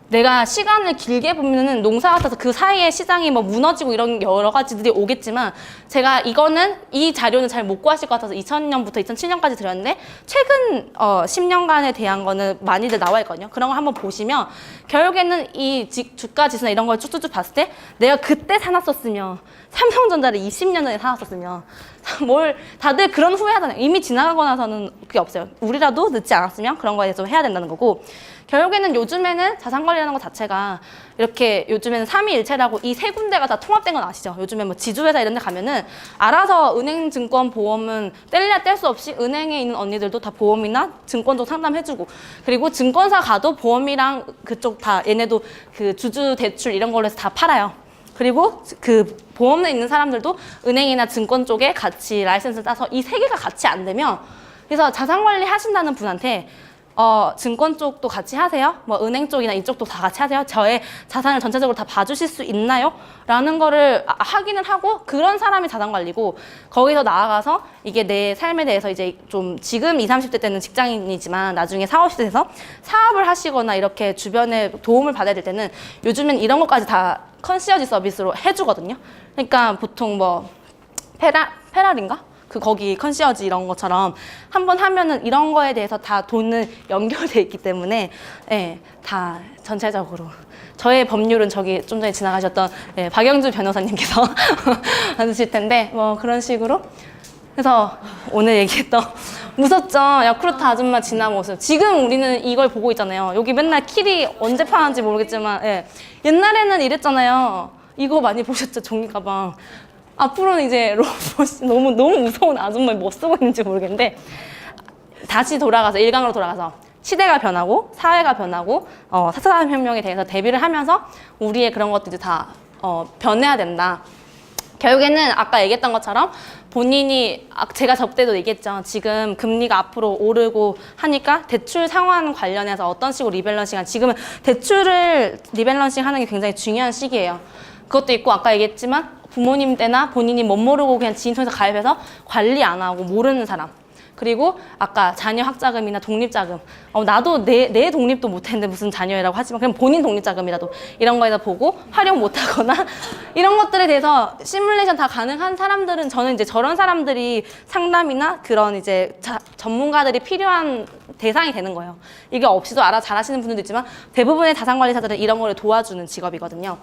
Speaker 1: 내가 시간을 길게 보면은 농사 같아서 그 사이에 시장이 뭐 무너지고 이런 여러 가지들이 오겠지만 제가 이거는 이 자료는 잘 못 구하실 것 같아서 2000년부터 2007년까지 드렸는데 최근 10년간에 대한 거는 많이들 나와 있거든요. 그런 거 한번 보시면 결국에는 이 주가 지수나 이런 걸 쭉쭉쭉 봤을 때 내가 그때 사놨었으면 삼성전자를 20년 전에 사놨었으면 뭘 다들 그런 후회하잖아요. 이미 지나가고 나서는 그게 없어요. 우리라도 늦지 않았으면 그런 거에 대해서 해야 된다는 거고 결국에는 요즘에는 자산관리라는 것 자체가 이렇게 요즘에는 삼위일체라고 이 세 군데가 다 통합된 건 아시죠? 요즘에 뭐 지주회사 이런 데 가면은 알아서 은행, 증권, 보험은 뗄래야 뗄 수 없이 은행에 있는 언니들도 다 보험이나 증권 쪽 상담해주고 그리고 증권사 가도 보험이랑 그쪽 다 얘네도 그 주주 대출 이런 걸로 해서 다 팔아요. 그리고 그 보험에 있는 사람들도 은행이나 증권 쪽에 같이 라이센스를 따서 이 세 개가 같이 안 되면 그래서 자산관리 하신다는 분한테 증권 쪽도 같이 하세요? 뭐 은행 쪽이나 이쪽도 다 같이 하세요? 저의 자산을 전체적으로 다 봐주실 수 있나요? 라는 거를 확인을 하고 그런 사람이 자산관리고 거기서 나아가서 이게 내 삶에 대해서 이제 좀 지금 20, 30대 때는 직장인이지만 나중에 40, 50대 돼서 사업을 하시거나 이렇게 주변에 도움을 받아야 될 때는 요즘엔 이런 것까지 다 컨시어지 서비스로 해주거든요. 그러니까 보통 뭐 페라리인가? 그 거기 컨시어지 이런 것처럼 한번 하면은 이런 거에 대해서 다 돈은 연결돼 있기 때문에 예, 다 전체적으로 저의 법률은 저기 좀 전에 지나가셨던 예, 박영주 변호사님께서 하실 텐데 뭐 그런 식으로 그래서 오늘 얘기했던 무섭죠? 야쿠르트 아줌마 지난 모습. 지금 우리는 이걸 보고 있잖아요. 여기 맨날 키리 언제 파는지 모르겠지만 예. 옛날에는 이랬잖아요. 이거 많이 보셨죠? 종이 가방. 앞으로는 이제 로봇이 너무 무서운 아줌마 뭐 쓰고 있는지 모르겠는데 다시 돌아가서 일강으로 돌아가서 시대가 변하고 사회가 변하고 4차 혁명에 대해서 대비를 하면서 우리의 그런 것들이 다 변해야 된다. 결국에는 아까 얘기했던 것처럼 본인이 제가 저때도 얘기했죠. 지금 금리가 앞으로 오르고 하니까 대출 상환 관련해서 어떤 식으로 리밸런싱한 지금은 대출을 리밸런싱 하는 게 굉장히 중요한 시기예요. 그것도 있고 아까 얘기했지만 부모님 때나 본인이 못 모르고 그냥 지인 통해서 가입해서 관리 안 하고 모르는 사람 그리고 아까 자녀 학자금이나 독립자금. 나도 내 독립도 못했는데 무슨 자녀라고 하지만 그냥 본인 독립자금이라도 이런 거에다 보고 활용 못하거나 이런 것들에 대해서 시뮬레이션 다 가능한 사람들은 저는 이제 저런 사람들이 상담이나 그런 이제 전문가들이 필요한 대상이 되는 거예요. 이게 없이도 알아 잘하시는 분들도 있지만 대부분의 자산관리사들은 이런 거를 도와주는 직업이거든요.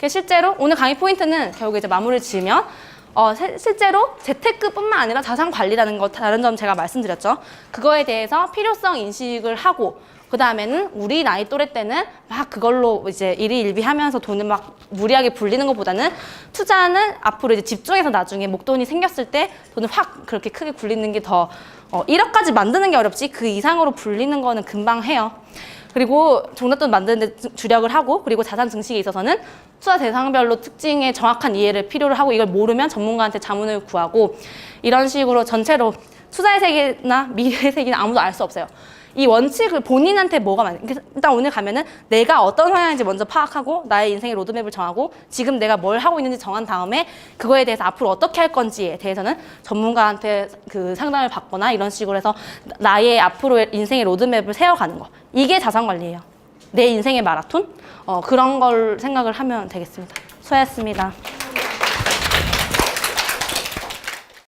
Speaker 1: 실제로 오늘 강의 포인트는 결국 이제 마무리를 지으면 실제로 재테크뿐만 아니라 자산 관리라는 거 다른 점 제가 말씀드렸죠. 그거에 대해서 필요성 인식을 하고 그 다음에는 우리 나이 또래 때는 막 그걸로 이제 일희일비하면서 돈을 막 무리하게 불리는 것보다는 투자는 앞으로 이제 집중해서 나중에 목돈이 생겼을 때 돈을 확 그렇게 크게 굴리는 게 더 1억까지 만드는 게 어렵지 그 이상으로 불리는 거는 금방 해요. 그리고 종잣돈 만드는 데 주력을 하고 그리고 자산 증식에 있어서는 투자 대상별로 특징의 정확한 이해를 필요로 하고 이걸 모르면 전문가한테 자문을 구하고 이런 식으로 전체로 투자의 세계나 미래의 세계는 아무도 알 수 없어요. 이 원칙을 본인한테 뭐가 맞는 일단 오늘 가면은 내가 어떤 성향인지 먼저 파악하고 나의 인생의 로드맵을 정하고 지금 내가 뭘 하고 있는지 정한 다음에 그거에 대해서 앞으로 어떻게 할 건지에 대해서는 전문가한테 그 상담을 받거나 이런 식으로 해서 나의 앞으로의 인생의 로드맵을 세워가는 거 이게 자산관리예요. 내 인생의 마라톤 그런 걸 생각을 하면 되겠습니다. 수고하셨습니다.